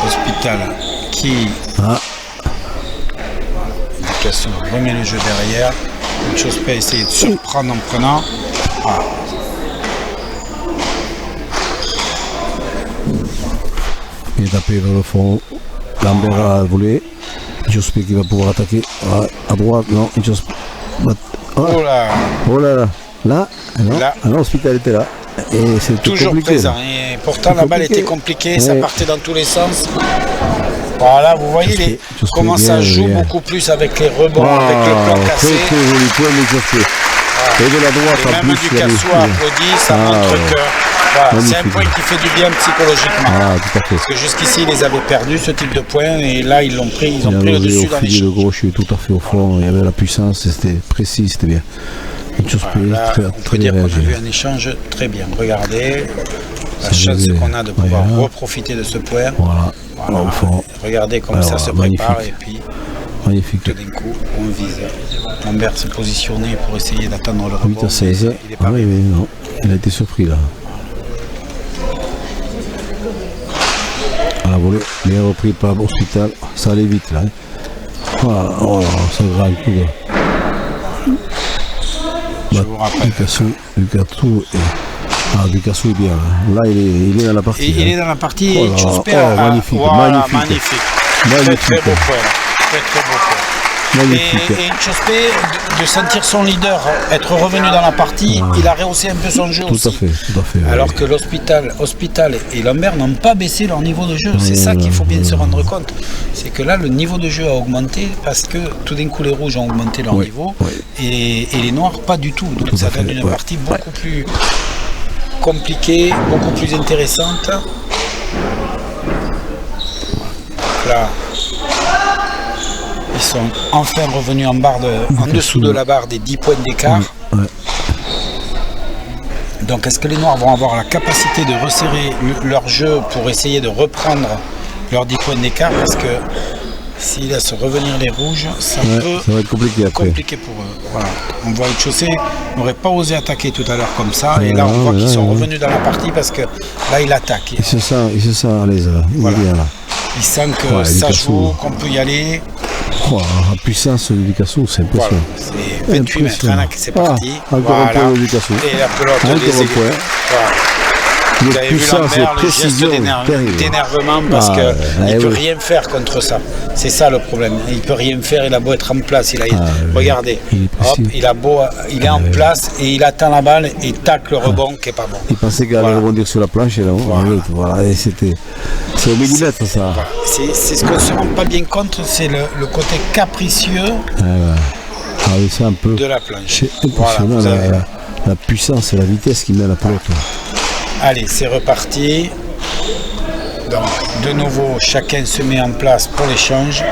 [SPEAKER 1] Hospital qui... Ducassou remet le jeu derrière. Une chose peut essayer de surprendre en prenant.
[SPEAKER 3] Il est tapé vers le fond. Lambert a volé. Jospé qui va pouvoir attaquer. À droite, non. Jospé.
[SPEAKER 1] Oh là.
[SPEAKER 3] Oh là là. Là, non.
[SPEAKER 1] Là.
[SPEAKER 3] Ah non, l'hospital était là. Et c'est
[SPEAKER 1] Toujours
[SPEAKER 3] compliqué,
[SPEAKER 1] présent.
[SPEAKER 3] là.
[SPEAKER 1] Et pourtant, la balle était compliquée, ça
[SPEAKER 3] Ouais.
[SPEAKER 1] partait dans tous les sens. Voilà, vous voyez comment ça joue beaucoup plus avec les rebonds, avec le plan
[SPEAKER 3] Très
[SPEAKER 1] cassé.
[SPEAKER 3] très joli point de Jospé. Et de la droite
[SPEAKER 1] Et
[SPEAKER 3] en
[SPEAKER 1] même
[SPEAKER 3] plus.
[SPEAKER 1] Ducassou applaudit, ça montre
[SPEAKER 3] ouais.
[SPEAKER 1] que voilà, c'est un
[SPEAKER 3] Magnifique.
[SPEAKER 1] point qui fait du bien psychologiquement.
[SPEAKER 3] Ah, tout à fait.
[SPEAKER 1] Parce que jusqu'ici, ils les avaient perdus, ce type de points, et là, ils l'ont pris, ils ont pris le
[SPEAKER 3] osé
[SPEAKER 1] dessus
[SPEAKER 3] au
[SPEAKER 1] dans les
[SPEAKER 3] fil de
[SPEAKER 1] choses.
[SPEAKER 3] gauche, il est tout à fait au fond. Il y avait la puissance, c'était précis, c'était bien. Jospé,
[SPEAKER 1] Là,
[SPEAKER 3] très,
[SPEAKER 1] on peut
[SPEAKER 3] très
[SPEAKER 1] dire qu'on a
[SPEAKER 3] réagi.
[SPEAKER 1] vu un échange très bien. Regardez la
[SPEAKER 3] Ça
[SPEAKER 1] chance
[SPEAKER 3] faisait-
[SPEAKER 1] qu'on a de pouvoir
[SPEAKER 3] voilà.
[SPEAKER 1] reprofiter de ce point.
[SPEAKER 3] Voilà,
[SPEAKER 1] Voilà.
[SPEAKER 3] au fond.
[SPEAKER 1] Regardez comme
[SPEAKER 3] Alors,
[SPEAKER 1] ça se
[SPEAKER 3] magnifique.
[SPEAKER 1] prépare et puis
[SPEAKER 3] Magnifique.
[SPEAKER 1] tout d'un coup on vise. Lambert se positionnait pour essayer d'attendre le
[SPEAKER 3] 8
[SPEAKER 1] rebond.
[SPEAKER 3] à 16.
[SPEAKER 1] mais il est pas
[SPEAKER 3] Ah oui,
[SPEAKER 1] arrivé.
[SPEAKER 3] oui, non. Il a été surpris là. À la volée, bien repris par l'hôpital. Ça allait vite là. Voilà, oh, ça grand coup de.
[SPEAKER 1] Je vous rappelle.
[SPEAKER 3] Ducassou est. Ah, Ducassou est bien. Là, il est dans la partie.
[SPEAKER 1] Et il
[SPEAKER 3] hein.
[SPEAKER 1] est dans la partie
[SPEAKER 3] Oh là là,
[SPEAKER 1] Jospé
[SPEAKER 3] oh,
[SPEAKER 1] a-
[SPEAKER 3] magnifique,
[SPEAKER 1] voilà,
[SPEAKER 3] magnifique.
[SPEAKER 1] magnifique.
[SPEAKER 3] Magnifique.
[SPEAKER 1] Très beau point. Très très beau point.
[SPEAKER 3] Magnifique.
[SPEAKER 1] Et Jospé, de sentir son leader être revenu dans la partie, il a rehaussé un peu son jeu
[SPEAKER 3] Tout
[SPEAKER 1] aussi.
[SPEAKER 3] à fait, tout à fait.
[SPEAKER 1] Alors
[SPEAKER 3] oui.
[SPEAKER 1] que l'Hospital et Lambert n'ont pas baissé leur niveau de jeu. C'est ça qu'il faut bien se rendre compte. C'est que là, le niveau de jeu a augmenté parce que tout d'un coup, les rouges ont augmenté leur
[SPEAKER 3] Oui,
[SPEAKER 1] niveau
[SPEAKER 3] oui.
[SPEAKER 1] et les noirs pas du tout. Donc
[SPEAKER 3] Tout
[SPEAKER 1] ça
[SPEAKER 3] à fait,
[SPEAKER 1] donne une
[SPEAKER 3] ouais.
[SPEAKER 1] partie beaucoup plus compliquée, beaucoup plus intéressante. Là, ils sont enfin revenus en dessous de la barre des 10 points d'écart.
[SPEAKER 3] Ouais.
[SPEAKER 1] Donc est-ce que les Noirs vont avoir la capacité de resserrer leur jeu pour essayer de reprendre leurs 10 points d'écart? Parce que s'ils laissent revenir les rouges, ça
[SPEAKER 3] Ouais,
[SPEAKER 1] peut
[SPEAKER 3] ça va être compliqué après.
[SPEAKER 1] compliqué pour eux. Voilà. On voit Chaussé n'aurait pas osé attaquer tout à l'heure comme ça. Et
[SPEAKER 3] Ouais,
[SPEAKER 1] là, on voit
[SPEAKER 3] ouais,
[SPEAKER 1] qu'ils sont
[SPEAKER 3] ouais.
[SPEAKER 1] revenus dans la partie parce que là, il attaque.
[SPEAKER 3] Il se sent à l'aise là. Il
[SPEAKER 1] Voilà.
[SPEAKER 3] est bien là.
[SPEAKER 1] Il sent que
[SPEAKER 3] Ouais,
[SPEAKER 1] ça
[SPEAKER 3] Ducassou.
[SPEAKER 1] joue, qu'on peut y aller.
[SPEAKER 3] Oh, la puissance de Ducassou, c'est
[SPEAKER 1] Voilà.
[SPEAKER 3] impressionnant.
[SPEAKER 1] C'est 28 mètres,
[SPEAKER 3] Impressionnant.
[SPEAKER 1] hein, c'est parti.
[SPEAKER 3] Encore un point de Ducassou.
[SPEAKER 1] Et la pelote
[SPEAKER 3] Encore
[SPEAKER 1] des
[SPEAKER 3] un point.
[SPEAKER 1] Voilà.
[SPEAKER 3] Une
[SPEAKER 1] Vous avez vu
[SPEAKER 3] puissance et
[SPEAKER 1] Lambert, le geste
[SPEAKER 3] précision terrible.
[SPEAKER 1] d'énervement parce
[SPEAKER 3] Ah,
[SPEAKER 1] qu'il
[SPEAKER 3] ouais,
[SPEAKER 1] ne peut
[SPEAKER 3] oui.
[SPEAKER 1] rien faire contre ça. C'est ça le problème. Il ne peut rien faire, il a beau être en place. Regardez,
[SPEAKER 3] il est précis.
[SPEAKER 1] hop, il est en place et il attend la balle et tac le rebond qui n'est pas bon.
[SPEAKER 3] Il pensait qu'elle allait
[SPEAKER 1] Voilà.
[SPEAKER 3] rebondir sur la planche et là, voilà. Et c'est au millimètre ça.
[SPEAKER 1] Voilà. C'est ce qu'on ne se rend pas bien compte, c'est le côté capricieux
[SPEAKER 3] Ah oui, c'est un peu.
[SPEAKER 1] de la planche.
[SPEAKER 3] C'est
[SPEAKER 1] Voilà,
[SPEAKER 3] impressionnant
[SPEAKER 1] vous avez-
[SPEAKER 3] la puissance et la vitesse qu'il met à la pelote.
[SPEAKER 1] Allez, c'est reparti. Donc, de nouveau, chacun se met en place pour l'échange.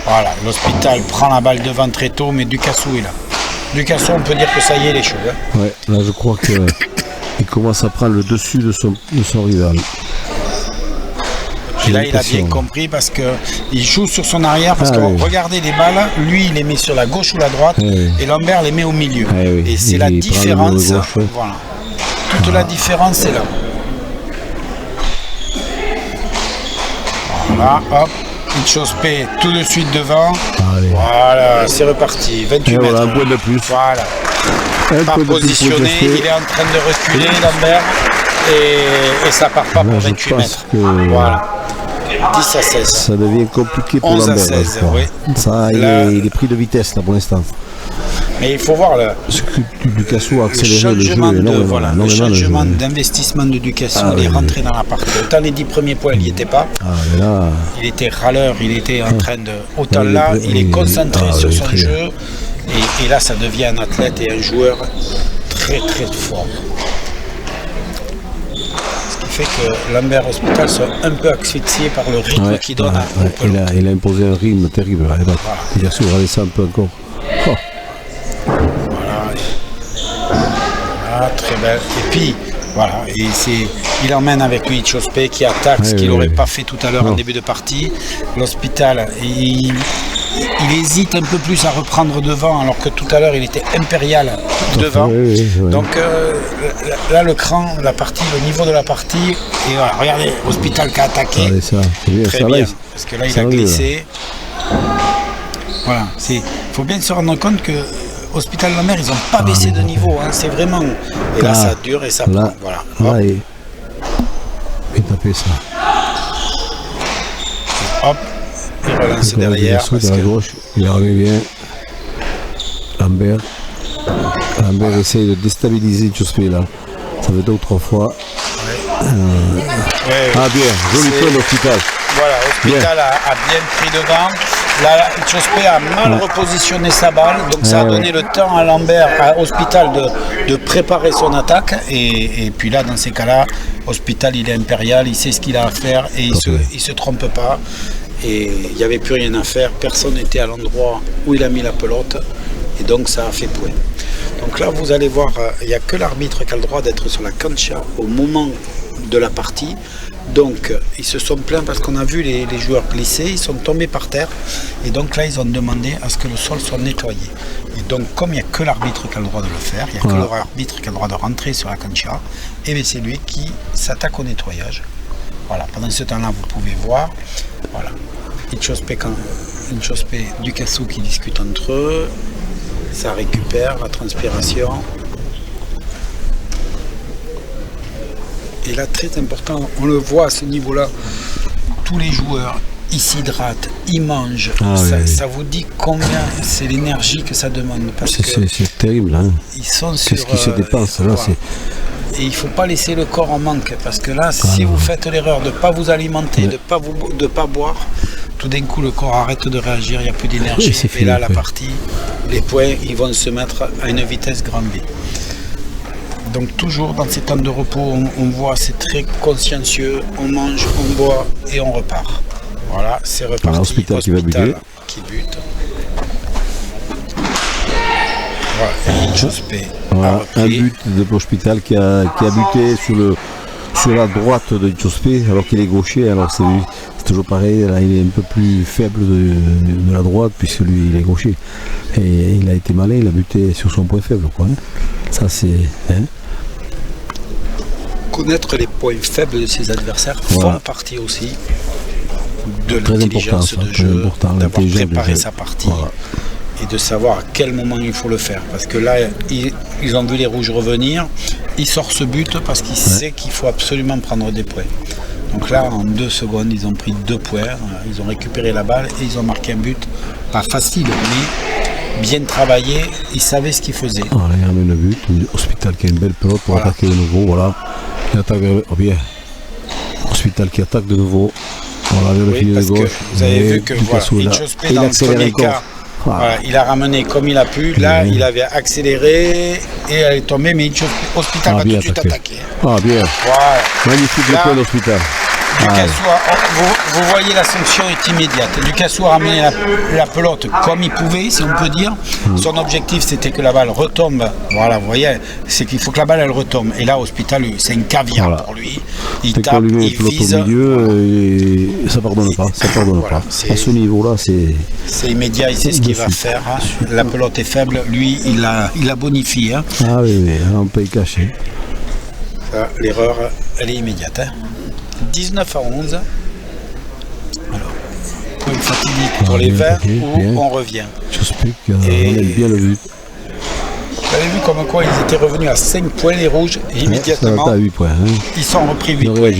[SPEAKER 1] Voilà, l'Hospital prend la balle devant très tôt, mais Ducassou est là. Ducassou, on peut dire que ça y est, les choses. Hein.
[SPEAKER 3] Ouais, là je crois qu'il commence à prendre le dessus de son rival.
[SPEAKER 1] Et là, il a
[SPEAKER 3] l'impression.
[SPEAKER 1] bien compris parce qu'il joue sur son arrière. Parce
[SPEAKER 3] Ah
[SPEAKER 1] que
[SPEAKER 3] oui.
[SPEAKER 1] regardez les balles, lui, il les met sur la gauche ou la droite,
[SPEAKER 3] oui.
[SPEAKER 1] et Lambert les met au milieu.
[SPEAKER 3] Oui.
[SPEAKER 1] Et c'est
[SPEAKER 3] Il
[SPEAKER 1] la
[SPEAKER 3] prend le
[SPEAKER 1] différence.
[SPEAKER 3] mur de gauche, ouais.
[SPEAKER 1] Voilà. Toute la différence, c'est là. Voilà, hop. Une chose P tout de suite devant.
[SPEAKER 3] Allez.
[SPEAKER 1] Voilà, c'est reparti. 28
[SPEAKER 3] Et
[SPEAKER 1] mètres.
[SPEAKER 3] voilà, un point de plus.
[SPEAKER 1] Voilà.
[SPEAKER 3] Un
[SPEAKER 1] Pas
[SPEAKER 3] point de plus pour
[SPEAKER 1] positionné,
[SPEAKER 3] Jospé.
[SPEAKER 1] il est en train de reculer, Lambert. Et ça part pas
[SPEAKER 3] Là,
[SPEAKER 1] pour
[SPEAKER 3] je
[SPEAKER 1] 28
[SPEAKER 3] pense
[SPEAKER 1] mètres.
[SPEAKER 3] que-
[SPEAKER 1] Voilà. 10 à 16.
[SPEAKER 3] Ça devient compliqué pour
[SPEAKER 1] 11 à
[SPEAKER 3] Lambert.
[SPEAKER 1] 16,
[SPEAKER 3] je crois.
[SPEAKER 1] oui.
[SPEAKER 3] Ça,
[SPEAKER 1] Là-
[SPEAKER 3] il est pris de vitesse là pour l'instant.
[SPEAKER 1] Mais il faut voir
[SPEAKER 3] Parce que Ducassou a
[SPEAKER 1] le
[SPEAKER 3] accéléré le jeu
[SPEAKER 1] changement
[SPEAKER 3] énormément.
[SPEAKER 1] le changement
[SPEAKER 3] jeu.
[SPEAKER 1] d'investissement de Ducassou.
[SPEAKER 3] Ah
[SPEAKER 1] il est
[SPEAKER 3] oui,
[SPEAKER 1] rentré dans la partie. Autant les 10 premiers points, il n'y était pas.
[SPEAKER 3] Ah, mais là,
[SPEAKER 1] Il était râleur, il était en train de. Autant
[SPEAKER 3] Oui,
[SPEAKER 1] là,
[SPEAKER 3] oui,
[SPEAKER 1] il est
[SPEAKER 3] oui,
[SPEAKER 1] concentré
[SPEAKER 3] ah,
[SPEAKER 1] sur
[SPEAKER 3] oui,
[SPEAKER 1] son
[SPEAKER 3] très
[SPEAKER 1] jeu. Et là, ça devient un athlète et un joueur très très fort. Ce qui fait que Lambert Hospital sont un peu asphyxiés par le rythme
[SPEAKER 3] ouais,
[SPEAKER 1] qu'il donne
[SPEAKER 3] ouais,
[SPEAKER 1] au
[SPEAKER 3] ouais.
[SPEAKER 1] peloton.
[SPEAKER 3] Il a imposé un rythme terrible. Ducassou, regardez ça un peu encore. Oh.
[SPEAKER 1] Voilà, très belle. Et puis, voilà, il emmène avec lui Chospé qui attaque, ce
[SPEAKER 3] Oui,
[SPEAKER 1] qu'il
[SPEAKER 3] oui,
[SPEAKER 1] n'aurait
[SPEAKER 3] oui.
[SPEAKER 1] pas fait tout à l'heure en
[SPEAKER 3] Non.
[SPEAKER 1] début de partie. L'Hospital, il hésite un peu plus à reprendre devant, alors que tout à l'heure, il était impérial devant.
[SPEAKER 3] Oui, oui, oui.
[SPEAKER 1] Donc là, le cran, la partie, le niveau de la partie, et voilà, regardez, Hospital qui a attaqué.
[SPEAKER 3] Regardez ça. C'est bien,
[SPEAKER 1] Très
[SPEAKER 3] ça
[SPEAKER 1] bien,
[SPEAKER 3] va,
[SPEAKER 1] parce que là, il
[SPEAKER 3] ça
[SPEAKER 1] a
[SPEAKER 3] va,
[SPEAKER 1] glissé. Voilà, il faut bien se rendre compte que Hospital Lambert, ils n'ont pas baissé de niveau, hein, c'est vraiment. Et là, ça dure et ça prend.
[SPEAKER 3] Là,
[SPEAKER 1] Voilà.
[SPEAKER 3] là,
[SPEAKER 1] Hop.
[SPEAKER 3] il tapé ça.
[SPEAKER 1] Hop, il relance derrière.
[SPEAKER 3] À la gauche, il arrive bien. Lambert essaye de déstabiliser Jospé là. Ça fait 2 ou 3 fois. Ah bien, joli point d'Hospital.
[SPEAKER 1] Voilà, Hospital a bien pris devant. Là, Jospé a mal repositionné sa balle, donc ça a donné le temps à Lambert, à Hospital de préparer son attaque. Et puis là, dans ces cas-là, Hospital, il est impérial, il sait ce qu'il a à faire et il se trompe pas. Et il n'y avait plus rien à faire, personne n'était à l'endroit où il a mis la pelote. Et donc ça a fait point. Donc là, vous allez voir, il n'y a que l'arbitre qui a le droit d'être sur la cancha au moment de la partie. Donc ils se sont plaints parce qu'on a vu les joueurs glisser, ils sont tombés par terre. Et donc là, ils ont demandé à ce que le sol soit nettoyé. Et donc comme il n'y a que l'arbitre qui a le droit de le faire, il n'y a que l'arbitre qui a le droit de rentrer sur la cancha, et bien c'est lui qui s'attaque au nettoyage. Voilà, pendant ce temps-là, vous pouvez voir, voilà, Itchospé, Ducassou qui discutent entre eux. Ça récupère la transpiration. Et là, très important, on le voit à ce niveau-là, tous les joueurs, ils s'hydratent, ils mangent. Ça vous dit combien c'est l'énergie que ça demande.
[SPEAKER 3] C'est terrible. Hein.
[SPEAKER 1] Ils sont sur...
[SPEAKER 3] Qu'est-ce qui se dépense là,
[SPEAKER 1] Et il ne faut pas laisser le corps en manque, parce que là, si vous faites l'erreur de ne pas vous alimenter, de ne pas boire, tout d'un coup, le corps arrête de réagir, il n'y a plus d'énergie. Et là, la partie, les points, ils vont se mettre à une vitesse grand V. Donc toujours dans ces temps de repos, on voit, c'est très consciencieux, on mange, on boit et on repart. Voilà, c'est reparti.
[SPEAKER 3] Hospital qui va buter.
[SPEAKER 1] Qui bute. Voilà, Jospé.
[SPEAKER 3] Voilà, un but de Hospital qui a buté sur la droite de Jospé alors qu'il est gaucher. Alors c'est toujours pareil, là, il est un peu plus faible de la droite puisque lui il est gaucher. Et il a été malin, il a buté sur son point faible, quoi. Hein. Ça c'est. Hein.
[SPEAKER 1] Connaître les points faibles de ses adversaires font partie aussi de l'intelligence de jeu, d'avoir préparé sa partie et de savoir à quel moment il faut le faire. Parce que là, ils ont vu les rouges revenir, il sort ce but parce qu'il sait qu'il faut absolument prendre des points. Donc là, en 2 secondes, ils ont pris 2 points, ils ont récupéré la balle et ils ont marqué un but, pas facile, mais bien travaillé, ils savaient ce qu'ils faisaient.
[SPEAKER 3] Voilà, il ramène le but, Hospital qui a une belle pelote pour attaquer de nouveau, voilà. Il attaque bien. Hospital qui attaque de nouveau. Voilà, le fil de gauche.
[SPEAKER 1] Vous avez vu que Itchospé dans le premier cas, il a ramené comme il a pu. Là, il avait accéléré et elle est tombée, mais Hospital va tout de suite attaquer.
[SPEAKER 3] Ah bien.
[SPEAKER 1] Voilà.
[SPEAKER 3] Magnifique le point d'Hospital.
[SPEAKER 1] Ducassou, vous voyez, la sanction est immédiate. Ducassou a ramené la pelote comme il pouvait, si on peut dire. Son objectif, c'était que la balle retombe. Voilà, vous voyez, c'est qu'il faut que la balle, elle retombe. Et là, Hospital, c'est un caviar pour lui. Il tape, il vise.
[SPEAKER 3] Au milieu, et ça pardonne pas. Ça pardonne pas. À ce niveau-là,
[SPEAKER 1] c'est immédiat, il sait ce qu'il va faire. Hein. La pelote est faible. Lui, il la bonifie. Hein.
[SPEAKER 3] Ah oui, on peut y cacher.
[SPEAKER 1] L'erreur, elle est immédiate. Hein. 19 à 11. Alors, point fatidique pour les 20 où on revient.
[SPEAKER 3] J'espère qu'on aime bien le but.
[SPEAKER 1] Vous avez vu comme quoi ils étaient revenus à 5 points les rouges et immédiatement
[SPEAKER 3] à 8 points, hein.
[SPEAKER 1] Ils sont repris 8 points.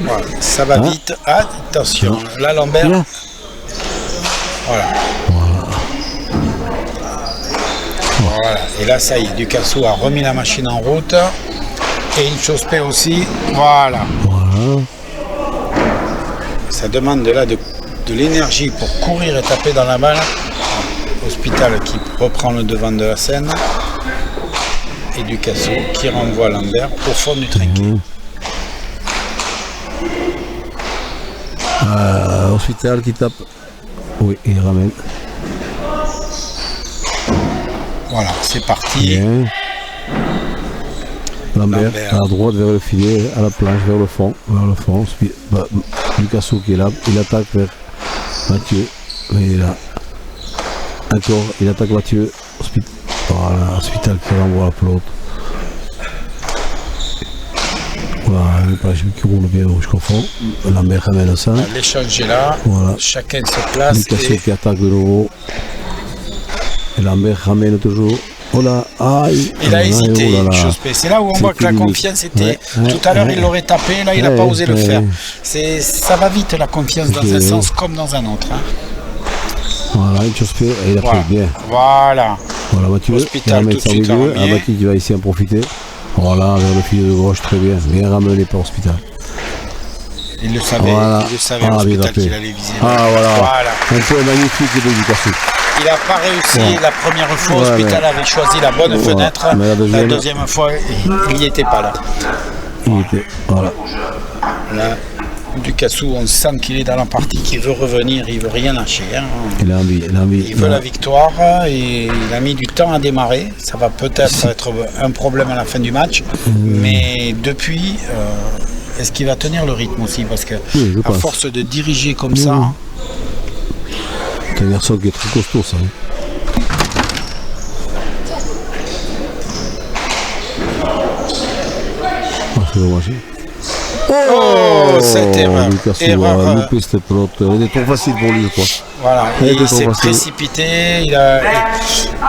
[SPEAKER 1] Voilà, ça va vite. Attention, là Lambert. Voilà. Et là ça y est, Ducassou a remis la machine en route. Et Itchospé aussi. Voilà. Ça demande de l'énergie pour courir et taper dans la balle. Hospital qui reprend le devant de la scène. Et Ducassou qui renvoie Lambert au fond du trinquet.
[SPEAKER 3] Hospital qui tape. Oui, il ramène.
[SPEAKER 1] Voilà, c'est parti.
[SPEAKER 3] Bien. Lambert à la droite vers le filet, à la planche, vers le fond. Ducassou qui est là, il attaque vers Mathieu. Et là, encore, il attaque Mathieu. Voilà, Hospital qui renvoie la pelote. Voilà, le page qui roule bien jusqu'au fond. Lambert ramène ça.
[SPEAKER 1] L'échange est là, voilà. Chacun se place.
[SPEAKER 3] Ducassou qui attaque de nouveau. Et Lambert ramène toujours. Oh là,
[SPEAKER 1] il a hésité, Chospé. C'est là où on voit que la confiance était. Tout à l'heure, il l'aurait tapé, là, il n'a pas osé le faire. Ça va vite, la confiance, dans un sens comme dans un autre.
[SPEAKER 3] Voilà, Chospé, il a pris bien.
[SPEAKER 1] Voilà.
[SPEAKER 3] Voilà, Mathieu,
[SPEAKER 1] Hospital tout de suite.
[SPEAKER 3] Mathieu qui va ici en profiter. Voilà, vers le fil de gauche, très bien. Bien ramené par Hospital.
[SPEAKER 1] Il le savait, Hospital qu'il allait viser.
[SPEAKER 3] Voilà. Un point magnifique de Ducassou.
[SPEAKER 1] Il n'a pas réussi la première fois, Hospital avait choisi la bonne fenêtre. La deuxième fois, il n'y était pas là.
[SPEAKER 3] Il était, voilà.
[SPEAKER 1] Là, Ducassou, on sent qu'il est dans la partie, qu'il veut revenir, il ne veut rien lâcher.
[SPEAKER 3] Il a envie.
[SPEAKER 1] Il veut la victoire et il a mis du temps à démarrer. Ça va peut-être être un problème à la fin du match. Mais depuis, est-ce qu'il va tenir le rythme aussi? Parce que à force de diriger comme ça...
[SPEAKER 3] C'est un garçon qui est très costaud, ça. C'est dommage.
[SPEAKER 1] Oh, cette erreur.
[SPEAKER 3] Erreur. Loupé cette pelote. Elle était trop facile pour lui, je crois.
[SPEAKER 1] Voilà, il s'est précipité.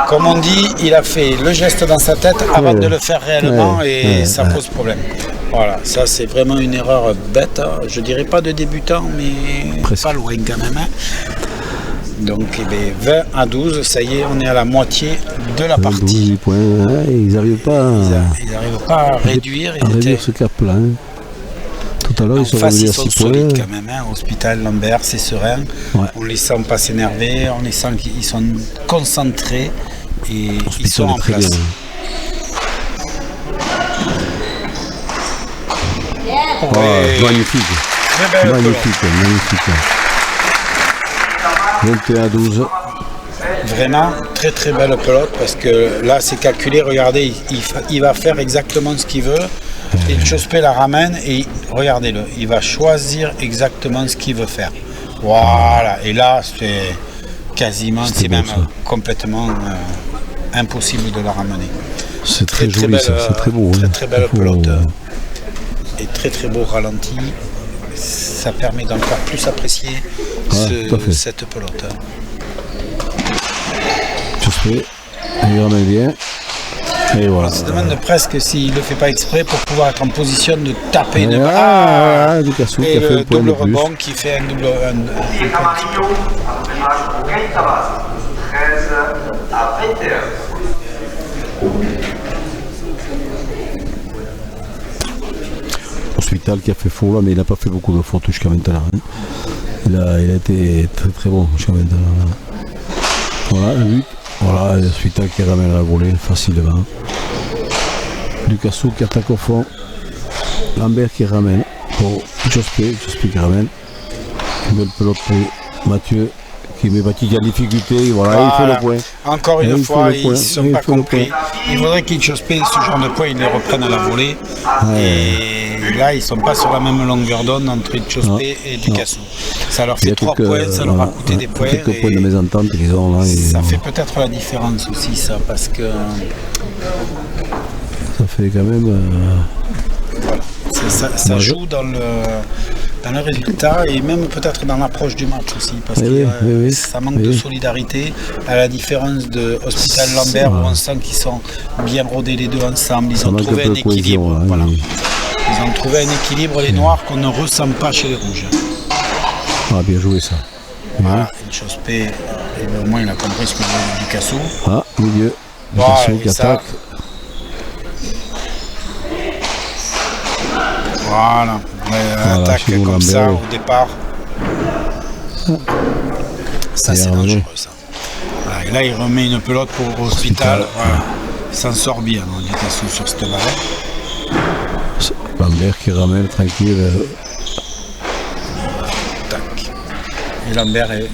[SPEAKER 1] Comme on dit, il a fait le geste dans sa tête avant de le faire réellement et ça pose problème. Voilà, ça c'est vraiment une erreur bête. Je dirais pas de débutant, mais pas loin quand même. Donc 20-12, ça y est, on est à la moitié de la partie.
[SPEAKER 3] 12 points, ils n'arrivent pas,
[SPEAKER 1] à réduire.
[SPEAKER 3] Ce cap-là. Tout à l'heure, ils sont revenus à 6 points.
[SPEAKER 1] Solides quand même. Hospital, Lambert, c'est serein. On les sent pas s'énerver, on les sent qu'ils sont concentrés et ils sont en place.
[SPEAKER 3] Magnifique. Magnifique. 21-12.
[SPEAKER 1] Vraiment très très belle pelote parce que là c'est calculé, regardez, il va faire exactement ce qu'il veut. Et Chospé la ramène et regardez-le, il va choisir exactement ce qu'il veut faire. Voilà, et là c'est quasiment, c'est même complètement impossible de la ramener.
[SPEAKER 3] C'est très joli, belle, ça, c'est très beau.
[SPEAKER 1] Très belle pelote et très beau ralenti. Ça permet d'encore plus apprécier cette pelote.
[SPEAKER 3] Chospé, il ramène bien. Et voilà.
[SPEAKER 1] On se demande presque s'il ne le fait pas exprès pour pouvoir être en position de taper une
[SPEAKER 3] Ducassou
[SPEAKER 1] et le double rebond qui fait un double.
[SPEAKER 3] Hospital qui a fait faux là, mais il n'a pas fait beaucoup de fautes jusqu'à maintenant. Il a été très bon jusqu'à maintenant. Voilà, le but. Voilà, Hospital qui ramène la volée facilement. Ducassou qui attaque au fond. Lambert qui ramène pour Chospé qui ramène. Une belle pelote pour Mathieu qui met Baptiste en difficulté. Voilà, il fait le point.
[SPEAKER 1] Encore une fois, ils ne sont pas compris. Il faudrait qu'il Chospé ce genre de points, ils les reprennent à la volée. Et là, ils ne sont pas sur la même longueur d'onde entre Chospé et Ducassou. Ça leur fait 3 points, ça leur a coûté des points.
[SPEAKER 3] Quelques points de mésentente qu'ils ont là.
[SPEAKER 1] Ça fait peut-être la différence aussi, ça, parce que.
[SPEAKER 3] Ça fait quand même.
[SPEAKER 1] Ça joue dans le résultat et même peut-être dans l'approche du match aussi, parce que ça manque de solidarité, à la différence de Hospital Lambert où on sent qu'ils sont bien rodés les deux ensemble, ils ont trouvé un équilibre. Voilà. Ils ont trouvé un équilibre, les noirs, qu'on ne ressent pas chez les rouges.
[SPEAKER 3] Ah, bien joué ça.
[SPEAKER 1] Voilà, Chospé, au moins il a compris ce que veut Ducassou.
[SPEAKER 3] Ah, milieu. Ducassou qui attaque.
[SPEAKER 1] Voilà, attaque comme ça au départ. Ça c'est dangereux ça. Voilà, et là il remet une pelote pour Hospital. Voilà. Il s'en sort bien, Ducassou sur cette balle.
[SPEAKER 3] Lambert qui ramène tranquille.
[SPEAKER 1] Tac. Et Lambert est.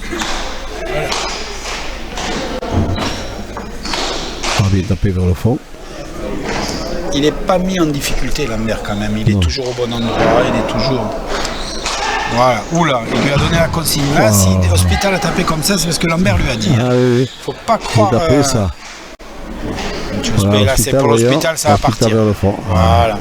[SPEAKER 1] Voilà.
[SPEAKER 3] Bien tapé vers le fond.
[SPEAKER 1] Il n'est pas mis en difficulté Lambert quand même, il est toujours au bon endroit, il est toujours... Voilà, oula, il lui a donné la consigne. Là, si Hospital a tapé comme ça, c'est parce que Lambert lui a dit. Faut pas croire...
[SPEAKER 3] Il a tapé ça.
[SPEAKER 1] Voilà, là, c'est pour l'Hospital, ça va partir.
[SPEAKER 3] Vers le fond.
[SPEAKER 1] Voilà.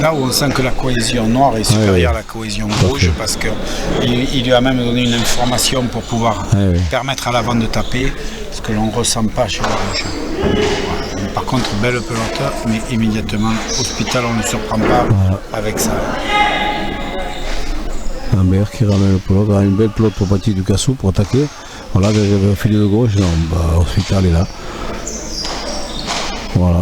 [SPEAKER 1] là où on sent que la cohésion noire est supérieure à la cohésion rouge, parce qu'il lui a même donné une information pour pouvoir permettre à l'avant de taper, ce que l'on ne ressent pas chez le rouge. Voilà. Par contre, belle pelote, mais immédiatement, Hospital, on ne surprend pas avec ça.
[SPEAKER 3] Lambert qui ramène le pelote, une belle pelote pour partir du Ducassou pour attaquer. Voilà, le filet de gauche, Hospital est là. Voilà.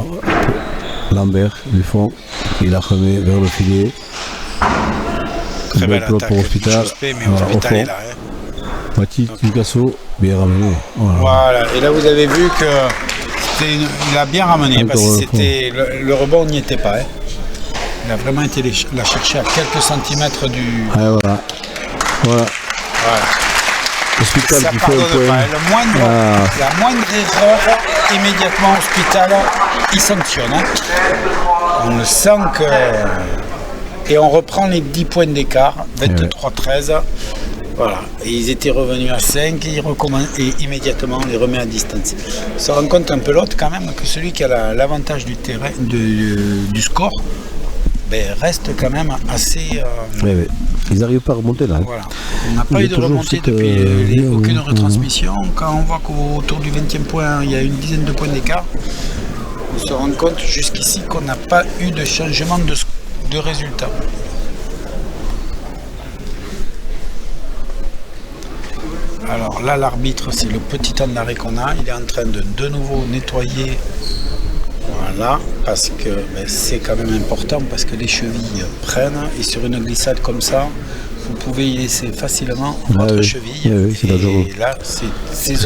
[SPEAKER 3] Lambert du fond, il la remet vers le filet.
[SPEAKER 1] Très belle
[SPEAKER 3] pelote
[SPEAKER 1] attaque
[SPEAKER 3] pour Hospital.
[SPEAKER 1] Mais Hospital est là.
[SPEAKER 3] Petit Ducassou, bien ramené.
[SPEAKER 1] Voilà, et là vous avez vu qu'il a bien ramené, parce que c'était le rebond n'y était pas. Il a vraiment été la chercher à quelques centimètres du.
[SPEAKER 3] Voilà. Hospital
[SPEAKER 1] ça
[SPEAKER 3] qui fait un point.
[SPEAKER 1] La moindre erreur, immédiatement Hospital, il sanctionne. On le sent que. Et on reprend les 10 points d'écart, 23-13. Voilà. Et ils étaient revenus à 5 et immédiatement on les remet à distance. On se rend compte un peu l'autre quand même que celui qui a l'avantage du terrain, du score, reste quand même assez.
[SPEAKER 3] Ils n'arrivent pas à remonter là.
[SPEAKER 1] Voilà. On n'a pas eu de remontée depuis aucune retransmission. Quand on voit qu'autour du 20e point, il y a une dizaine de points d'écart, on se rend compte jusqu'ici qu'on n'a pas eu de changement de résultat. Alors là, l'arbitre, c'est le petit temps d'arrêt qu'on a. Il est en train de nouveau nettoyer. Voilà, parce que c'est quand même important, parce que les chevilles prennent, et sur une glissade comme ça, vous pouvez y laisser facilement votre cheville. Et là, c'est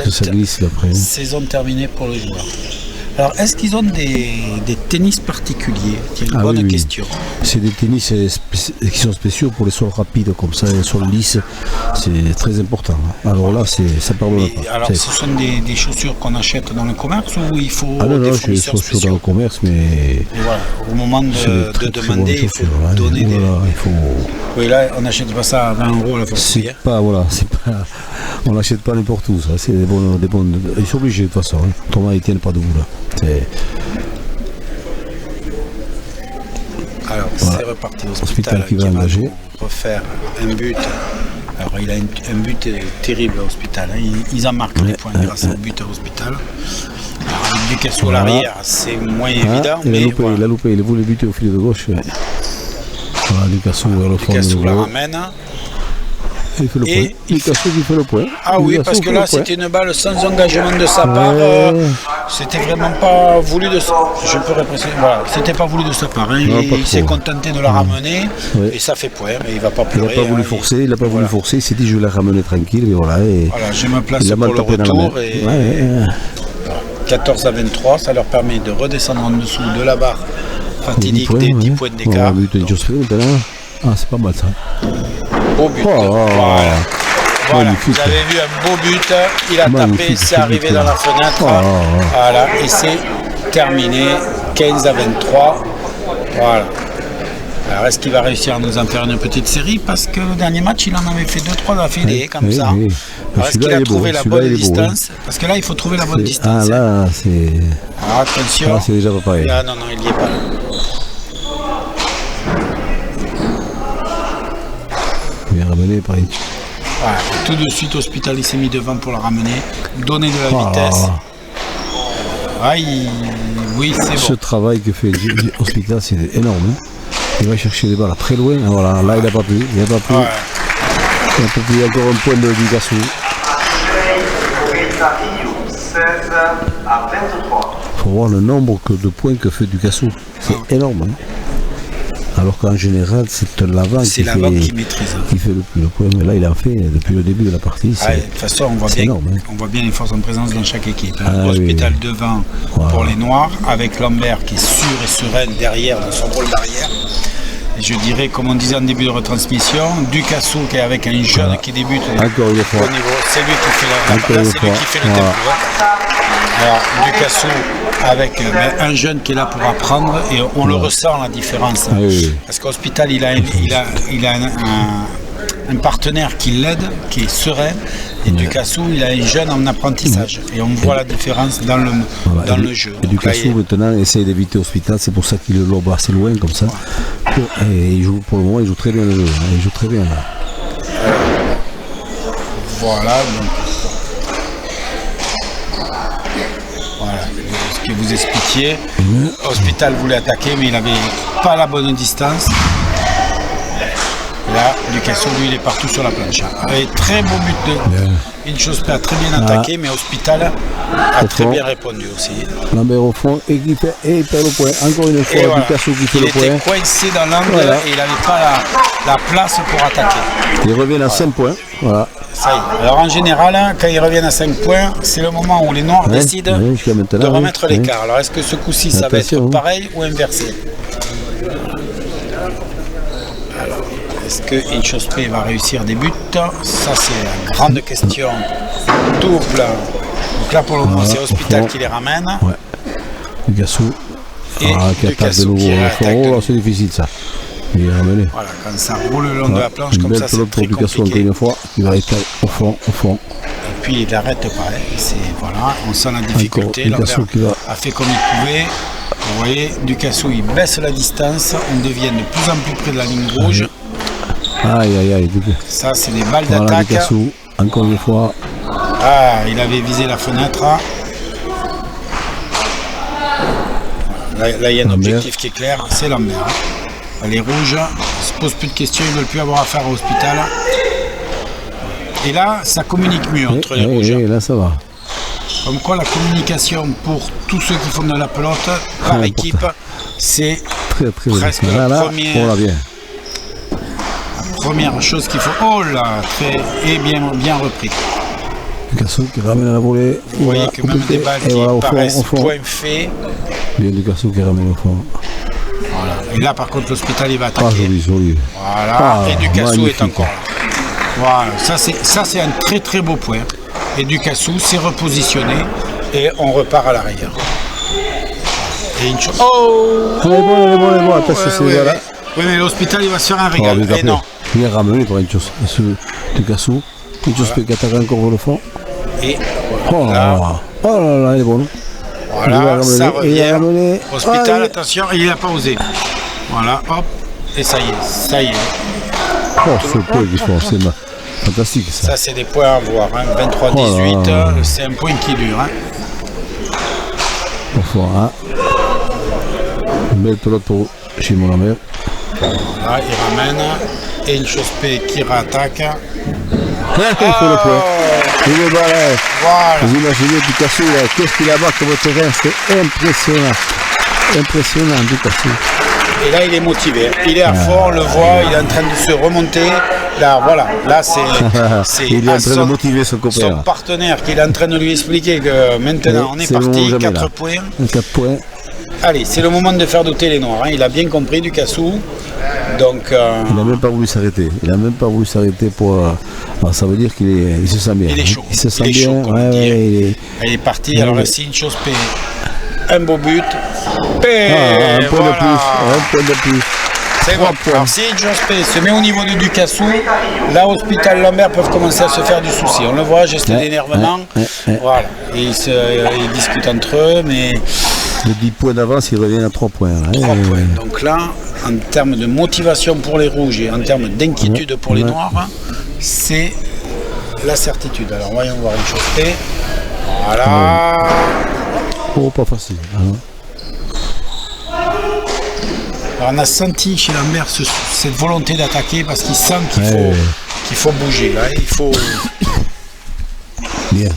[SPEAKER 1] saison terminée pour les joueurs. Alors, est-ce qu'ils ont des tennis particuliers? C'est une bonne question.
[SPEAKER 3] C'est des tennis qui sont spéciaux pour les sols rapides, comme ça, les sols lisses. C'est très important. Alors là, ça pardonne pas.
[SPEAKER 1] Alors, ce sont des chaussures qu'on achète dans le commerce ou il faut
[SPEAKER 3] des fournisseurs spéciaux dans le commerce, mais
[SPEAKER 1] et voilà, au moment de demander, il faut donner des. Oui, là, on n'achète pas ça à 20 € la fois.
[SPEAKER 3] On n'achète pas n'importe où, ça. C'est des bons. Ils sont obligés de toute façon. Thomas, ils ne tiennent pas debout là.
[SPEAKER 1] Alors, c'est reparti. Hospital qui va refaire un but. Alors, il a un but terrible à Hospital. Ils en marquent des points grâce au but à Hospital. Alors, avec Ducassou à l'arrière, c'est moins évident.
[SPEAKER 3] Il a loupé, il voulait buter au filet de gauche. Voilà, Ducassou vers le fond.
[SPEAKER 1] Ducassou la ramène.
[SPEAKER 3] Il fait le point. Ducassou qui fait le point.
[SPEAKER 1] Ah oui, parce que là, c'était une balle sans engagement de sa part. C'était vraiment pas voulu de sa part. Je peux répéter. Voilà, c'était pas voulu de sa part. Il s'est contenté de la ramener et ça fait point. Mais il va pas pleurer.
[SPEAKER 3] Il n'a pas voulu forcer. Il n'a pas voulu forcer. Il s'est dit je vais la ramener tranquille. Et voilà.
[SPEAKER 1] Voilà, je me place pour le retour. 14 à 23, ça leur permet de redescendre en dessous de la barre fatidique des 10 points d'écart.
[SPEAKER 3] C'est pas mal ça.
[SPEAKER 1] Beau but. Voilà. Vous avez vu un beau but. Il a tapé, c'est arrivé dans la fenêtre. Voilà, et c'est terminé. 15 à 23. Voilà. Alors est-ce qu'il va réussir à nous en faire une petite série? Parce que le dernier match, il en avait fait 2-3 d'affilée comme ça. Alors est-ce qu'il a trouvé la bonne distance? Parce que là, il faut trouver la bonne distance.
[SPEAKER 3] Ah là, c'est.
[SPEAKER 1] Alors attention.
[SPEAKER 3] Là, c'est déjà pas pareil.
[SPEAKER 1] Là, non, il n'y est pas.
[SPEAKER 3] Bien ramené par une.
[SPEAKER 1] Voilà, tout de suite, Hospital il s'est mis devant pour la ramener, donner de la vitesse. Oui, c'est bon.
[SPEAKER 3] Ce travail que fait Hospital, c'est énorme. Il va chercher les balles très loin. Voilà, là, il n'a pas pu. Il n'a pas pu. Il n'a pas pu. Encore un point de Ducassou.
[SPEAKER 4] 16 à 23.
[SPEAKER 3] Il faut voir le nombre de points que fait Ducassou. C'est énorme. Alors qu'en général, c'est l'avant qui
[SPEAKER 1] maîtrise.
[SPEAKER 3] Qui fait le plus de points. Mais là, il en fait depuis le début de la partie.
[SPEAKER 1] De toute façon, on voit bien les forces en présence dans chaque équipe. Hospital devant pour les Noirs, avec Lambert qui est sûr et serein derrière dans son rôle d'arrière. Et je dirais, comme on disait en début de retransmission, Ducassou qui est avec un jeune qui débute au niveau. C'est lui qui fait le tempo. Alors, Ducassou avec un jeune qui est là pour apprendre et on le ressent la différence. Parce qu'Hospital, il a un partenaire qui l'aide, qui est serein, et Ducassou, il a un jeune en apprentissage. Et on voit la différence dans le jeu.
[SPEAKER 3] Et Ducassou maintenant essaie d'éviter Hospital, c'est pour ça qu'il le lobe assez loin comme ça. Et il joue, pour le moment, il joue très bien le jeu. Hein, il joue très bien là.
[SPEAKER 1] Voilà, donc. Voilà, ce que vous expliquiez. Hospital voulait attaquer, mais il n'avait pas la bonne distance. Là, Ducasso, lui, il est partout sur la planche. Et très beau but de Inchauspé a très bien attaqué, mais Hospital a très bien répondu aussi.
[SPEAKER 3] Lambert au fond, et il perd le point. Encore une fois,
[SPEAKER 1] Voilà.
[SPEAKER 3] Ducasso qui fait le point.
[SPEAKER 1] Il était coincé dans l'angle
[SPEAKER 3] Voilà.
[SPEAKER 1] et il n'avait pas la place pour attaquer.
[SPEAKER 3] Ils reviennent à 5 points. Voilà.
[SPEAKER 1] Ça y est. Alors en général, quand ils reviennent à 5 points, c'est le moment où les Noirs décident
[SPEAKER 3] jusqu'à maintenant,
[SPEAKER 1] de remettre
[SPEAKER 3] oui.
[SPEAKER 1] l'écart. Alors est-ce que ce coup-ci, ça va
[SPEAKER 3] Attention.
[SPEAKER 1] être pareil ou inversé? Alors, est-ce que Inchauspé va réussir des buts? Ça, c'est la grande question. Double. Donc là, pour le moment, c'est Hospital qui les ramène.
[SPEAKER 3] Ouais. Ducasso
[SPEAKER 1] Et
[SPEAKER 3] qui attaque de
[SPEAKER 1] Ducasso
[SPEAKER 3] nouveau
[SPEAKER 1] qui
[SPEAKER 3] au
[SPEAKER 1] attaque
[SPEAKER 3] fond.
[SPEAKER 1] de
[SPEAKER 3] Oh,
[SPEAKER 1] nouveau.
[SPEAKER 3] c'est difficile ça. Il est ramené.
[SPEAKER 1] Voilà, quand ça roule le long de la planche,
[SPEAKER 3] Une
[SPEAKER 1] comme
[SPEAKER 3] belle
[SPEAKER 1] ça, c'est
[SPEAKER 3] pelote
[SPEAKER 1] très
[SPEAKER 3] pour Ducasso encore
[SPEAKER 1] compliqué.
[SPEAKER 3] une fois. Il va être au fond.
[SPEAKER 1] Et puis il n'arrête pas. Hein. Voilà, on sent la difficulté.
[SPEAKER 3] Ducasso
[SPEAKER 1] Lambert
[SPEAKER 3] qui va.
[SPEAKER 1] a fait comme il pouvait. Vous voyez, Ducasso il baisse la distance. On devient de plus en plus près de la ligne rouge.
[SPEAKER 3] Aïe.
[SPEAKER 1] Ça, c'est des balles
[SPEAKER 3] Voilà
[SPEAKER 1] d'attaque.
[SPEAKER 3] Ducasso. Encore une fois.
[SPEAKER 1] Ah, il avait visé la fenêtre. Là, il y a un
[SPEAKER 3] Lambert.
[SPEAKER 1] objectif qui est clair, c'est Lambert. Hein. Les rouges ne se posent plus de questions, ils ne veulent plus avoir affaire à Hospital. Et là, ça communique mieux entre les rouges.
[SPEAKER 3] Là, ça va.
[SPEAKER 1] Comme quoi, la communication pour tous ceux qui font de la pelote par
[SPEAKER 3] Très
[SPEAKER 1] équipe, c'est
[SPEAKER 3] Très
[SPEAKER 1] presque
[SPEAKER 3] bien.
[SPEAKER 1] la
[SPEAKER 3] Là,
[SPEAKER 1] première.
[SPEAKER 3] on l'a bien.
[SPEAKER 1] Première chose qu'il faut. Oh là, très et bien repris.
[SPEAKER 3] Ducasso qui ramène à la volée.
[SPEAKER 1] Vous voyez que même des balles qui paraissent point fait.
[SPEAKER 3] Bien Ducasso qui ramène au fond.
[SPEAKER 1] Voilà. Et là, par contre, l'Hospital il va
[SPEAKER 3] Ah,
[SPEAKER 1] attaquer.
[SPEAKER 3] joli.
[SPEAKER 1] Voilà.
[SPEAKER 3] Ah,
[SPEAKER 1] Et Ducasso est
[SPEAKER 3] magnifique.
[SPEAKER 1] encore là. Voilà. Ça c'est un très beau point. Et Ducasso s'est repositionné et on repart à l'arrière. Et une chose. Oh.
[SPEAKER 3] Elle est bonne. Attention, c'est voilà.
[SPEAKER 1] Oui, mais l'Hospital il va se faire un
[SPEAKER 3] Oh,
[SPEAKER 1] régal.
[SPEAKER 3] bien
[SPEAKER 1] Et non.
[SPEAKER 3] Bien ramené par une chose. Ducasso. Une chose qui attaque encore vers le fond.
[SPEAKER 1] Et
[SPEAKER 3] Oh là là, elle est bonne. Il va
[SPEAKER 1] voilà,
[SPEAKER 3] ramener,
[SPEAKER 1] ça
[SPEAKER 3] il va
[SPEAKER 1] revient.
[SPEAKER 3] ramener.
[SPEAKER 1] Hospital,
[SPEAKER 3] Ah,
[SPEAKER 1] attention, il n'a pas osé. Voilà, hop, et ça y est.
[SPEAKER 3] Oh, ce point qu'il faut, c'est fantastique ça.
[SPEAKER 1] Ça, c'est des points à voir. Hein. 23-18,
[SPEAKER 3] Oh là là.
[SPEAKER 1] c'est un point qui dure. Hein.
[SPEAKER 3] Au fond, hein. Une belle pelote pour Simon Lambert.
[SPEAKER 1] Là, il ramène. Et une Inchauspé qui réattaque.
[SPEAKER 3] Il faut le point. Il est balèze.
[SPEAKER 1] Voilà.
[SPEAKER 3] Vous imaginez Ducasso, là, qu'est-ce qu'il a bas comme terrain, c'est impressionnant. Impressionnant, Ducasso.
[SPEAKER 1] Et là, il est motivé. Il est à fond, on le voit, il est en train de se remonter. Là, voilà. Là, c'est
[SPEAKER 3] Il est
[SPEAKER 1] à
[SPEAKER 3] en train de motiver son copain.
[SPEAKER 1] son partenaire qui est en train de lui expliquer que maintenant, on est
[SPEAKER 3] C'est le moment
[SPEAKER 1] parti,
[SPEAKER 3] jamais,
[SPEAKER 1] 4
[SPEAKER 3] là.
[SPEAKER 1] points.
[SPEAKER 3] 4 points.
[SPEAKER 1] Allez, c'est le moment de faire douter les Noirs. Hein. Il a bien compris, Ducasso. Donc,
[SPEAKER 3] Il n'a même pas voulu s'arrêter pour. Alors, ça veut dire il se sent bien.
[SPEAKER 1] Il est chaud.
[SPEAKER 3] Il se sent
[SPEAKER 1] Il est chaud,
[SPEAKER 3] bien.
[SPEAKER 1] comme on dit.
[SPEAKER 3] Il est...
[SPEAKER 1] il est parti.
[SPEAKER 3] Ouais,
[SPEAKER 1] Alors,
[SPEAKER 3] ouais.
[SPEAKER 1] ici, Inchauspé, un beau but. Et
[SPEAKER 3] un point
[SPEAKER 1] voilà.
[SPEAKER 3] de plus. Un point de plus.
[SPEAKER 1] C'est bon.
[SPEAKER 3] 3 points.
[SPEAKER 1] Alors, si Inchauspé se met au niveau de Ducasso, là, Hospital Lambert peuvent commencer à se faire du souci. On le voit, geste d'énervement.
[SPEAKER 3] ouais.
[SPEAKER 1] Voilà. Et ils discutent entre eux, mais
[SPEAKER 3] De 10 points d'avance, il revient à 3 points.
[SPEAKER 1] 3 points. Donc là, en termes de motivation pour les rouges et en termes d'inquiétude pour les noirs, c'est la certitude. Alors voyons voir Inchauspé. Voilà.
[SPEAKER 3] Oh, pas facile. Hein.
[SPEAKER 1] Alors on a senti chez Lambert cette volonté d'attaquer parce qu'il sent
[SPEAKER 3] Ouais.
[SPEAKER 1] qu'il faut bouger. Là. Il faut
[SPEAKER 3] Bien.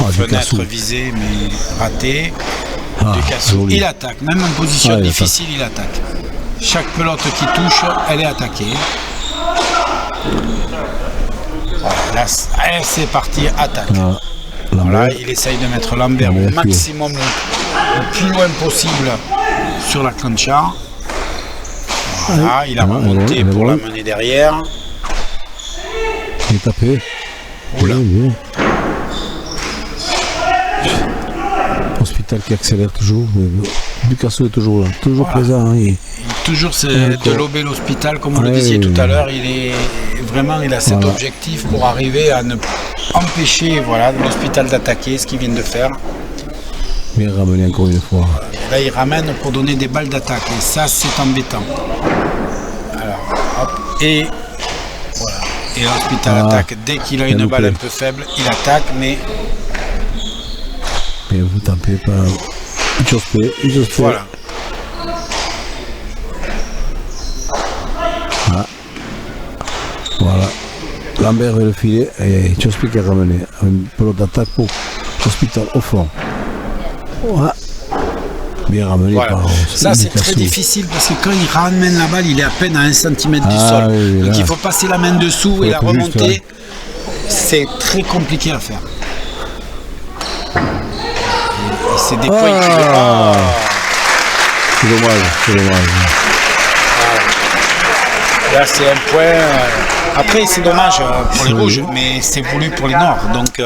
[SPEAKER 3] Oh, Ducasso.
[SPEAKER 1] fenêtre visée mais ratée.
[SPEAKER 3] Ah,
[SPEAKER 1] Ducasso,
[SPEAKER 3] joli.
[SPEAKER 1] il attaque. Même en position
[SPEAKER 3] Ouais, il
[SPEAKER 1] difficile, il attaque. Chaque pelote qui touche, elle est attaquée. Voilà, là, c'est parti, attaque.
[SPEAKER 3] Ah,
[SPEAKER 1] Voilà,
[SPEAKER 3] Lambert.
[SPEAKER 1] il essaye de mettre Lambert
[SPEAKER 3] Lambert
[SPEAKER 1] au
[SPEAKER 3] qui est-
[SPEAKER 1] maximum, le plus loin possible sur la plancha. Voilà, il a remonté
[SPEAKER 3] il est
[SPEAKER 1] pour
[SPEAKER 3] bon.
[SPEAKER 1] la mener derrière.
[SPEAKER 3] Il est tapé.
[SPEAKER 1] Oula.
[SPEAKER 3] Bien. Hospital qui accélère toujours. Ducasso est toujours là, toujours présent. Hein,
[SPEAKER 1] Toujours c'est
[SPEAKER 3] D'accord.
[SPEAKER 1] de lober l'Hospital, comme vous le
[SPEAKER 3] Ouais,
[SPEAKER 1] disiez
[SPEAKER 3] oui,
[SPEAKER 1] tout à
[SPEAKER 3] oui.
[SPEAKER 1] l'heure, il a cet
[SPEAKER 3] Voilà.
[SPEAKER 1] objectif pour arriver à ne empêcher l'Hospital d'attaquer ce qu'ils viennent de faire.
[SPEAKER 3] Bien ramené encore une fois.
[SPEAKER 1] Là, il ramène pour donner des balles d'attaque. Et ça, c'est embêtant. Alors, hop. Et voilà. Et l'Hospital attaque. Dès qu'il a une balle un peu faible, il attaque, mais...
[SPEAKER 3] Mais vous tapez pas.
[SPEAKER 1] Voilà.
[SPEAKER 3] Voilà. Lambert veut le filet et Chospé qui a ramené un pelote d'attaque pour l'Hospital au fond. Voilà. Bien ramené
[SPEAKER 1] Voilà.
[SPEAKER 3] par
[SPEAKER 1] Ça, c'est très difficile parce que quand il ramène la balle, il est à peine à 1 cm du sol.
[SPEAKER 3] Oui,
[SPEAKER 1] donc
[SPEAKER 3] là.
[SPEAKER 1] il faut passer la main dessous et la
[SPEAKER 3] Juste,
[SPEAKER 1] remonter.
[SPEAKER 3] ouais.
[SPEAKER 1] C'est très compliqué à faire. Et c'est des points qui
[SPEAKER 3] C'est dommage, c'est dommage.
[SPEAKER 1] Là, c'est un point. Après, c'est dommage pour les rouges, mais c'est voulu pour les noirs. Donc,
[SPEAKER 3] oui,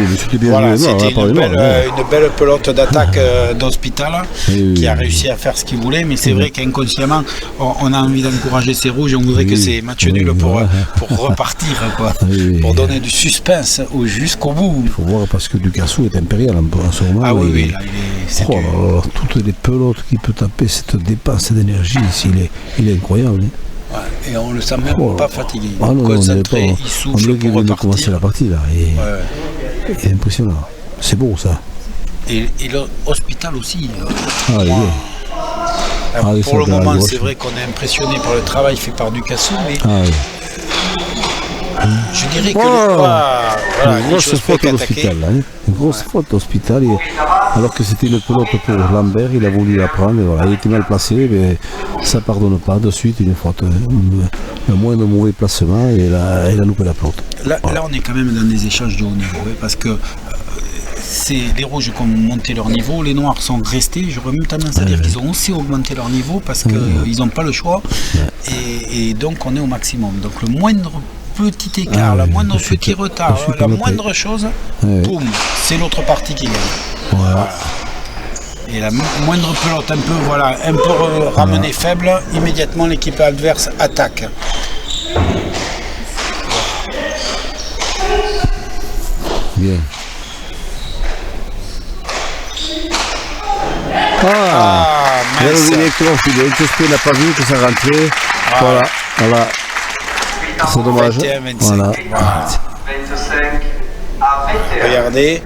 [SPEAKER 3] mais c'était bien
[SPEAKER 1] voilà,
[SPEAKER 3] joué, non,
[SPEAKER 1] c'était
[SPEAKER 3] pas les noirs,
[SPEAKER 1] une belle pelote d'attaque d'Hospital
[SPEAKER 3] Oui,
[SPEAKER 1] qui a
[SPEAKER 3] oui.
[SPEAKER 1] réussi à faire ce qu'il voulait. Mais c'est vrai qu'inconsciemment, on a envie d'encourager ces rouges. On voudrait que ces matchs nuls pour repartir, quoi,
[SPEAKER 3] Oui, oui.
[SPEAKER 1] pour donner du suspense jusqu'au bout.
[SPEAKER 3] Il faut voir parce que Ducassou est impérial en ce moment.
[SPEAKER 1] Ah oui,
[SPEAKER 3] il-
[SPEAKER 1] oui, là, c'est
[SPEAKER 3] Oh là là, toutes les pelotes qu'il peut taper, cette dépense d'énergie, il est incroyable. Hein.
[SPEAKER 1] ouais, et on le sent même
[SPEAKER 3] Oh là
[SPEAKER 1] pas
[SPEAKER 3] là.
[SPEAKER 1] fatigué.
[SPEAKER 3] Ah non,
[SPEAKER 1] Concentré,
[SPEAKER 3] on dirait pas-
[SPEAKER 1] il
[SPEAKER 3] on
[SPEAKER 1] souffle
[SPEAKER 3] dirait qu'il
[SPEAKER 1] pour
[SPEAKER 3] vient de commencer
[SPEAKER 1] repartir.
[SPEAKER 3] la partie là.
[SPEAKER 1] Ouais.
[SPEAKER 3] Il est impressionnant. C'est beau ça.
[SPEAKER 1] Et l'Hospital aussi.
[SPEAKER 3] Ah, il est. oui,
[SPEAKER 1] Pour
[SPEAKER 3] ça,
[SPEAKER 1] le
[SPEAKER 3] dans la
[SPEAKER 1] moment,
[SPEAKER 3] gauche.
[SPEAKER 1] c'est vrai qu'on est impressionné par le travail fait par Ducassou, mais
[SPEAKER 3] Ah oui.
[SPEAKER 1] je dirais que
[SPEAKER 3] Oh.
[SPEAKER 1] voilà,
[SPEAKER 3] Une grosse
[SPEAKER 1] chose
[SPEAKER 3] faute
[SPEAKER 1] fait
[SPEAKER 3] à
[SPEAKER 1] qu'attaquer.
[SPEAKER 3] l'hôpital. Hein. Une grosse faute à l'hôpital. Alors que c'était une pelote pour Lambert, il a voulu la prendre. Et voilà, il était mal placé, mais ça pardonne pas de suite une faute. Le moindre mauvais placement et il a loupé la pelote.
[SPEAKER 1] Là, on est quand même dans des échanges de haut niveau, hein, parce que c'est les rouges qui ont monté leur niveau, les noirs sont restés. J'aurais même tendance à dire qu'ils ont aussi augmenté leur niveau parce qu'ils n'ont pas le choix. Et donc on est au maximum. Donc le moindre petit écart, la moindre petit retard, la moindre chose, boum, c'est l'autre partie qui gagne.
[SPEAKER 3] Voilà.
[SPEAKER 1] Et la moindre pelote un peu ramenée faible, immédiatement l'équipe adverse attaque.
[SPEAKER 3] Bien. Il a
[SPEAKER 1] mince.
[SPEAKER 3] levé directement au filet. Chospé n'a pas vu que ça rentrait. Voilà. C'est dommage.
[SPEAKER 1] 21-25.
[SPEAKER 3] Voilà.
[SPEAKER 4] 25 à 21.
[SPEAKER 1] Regardez.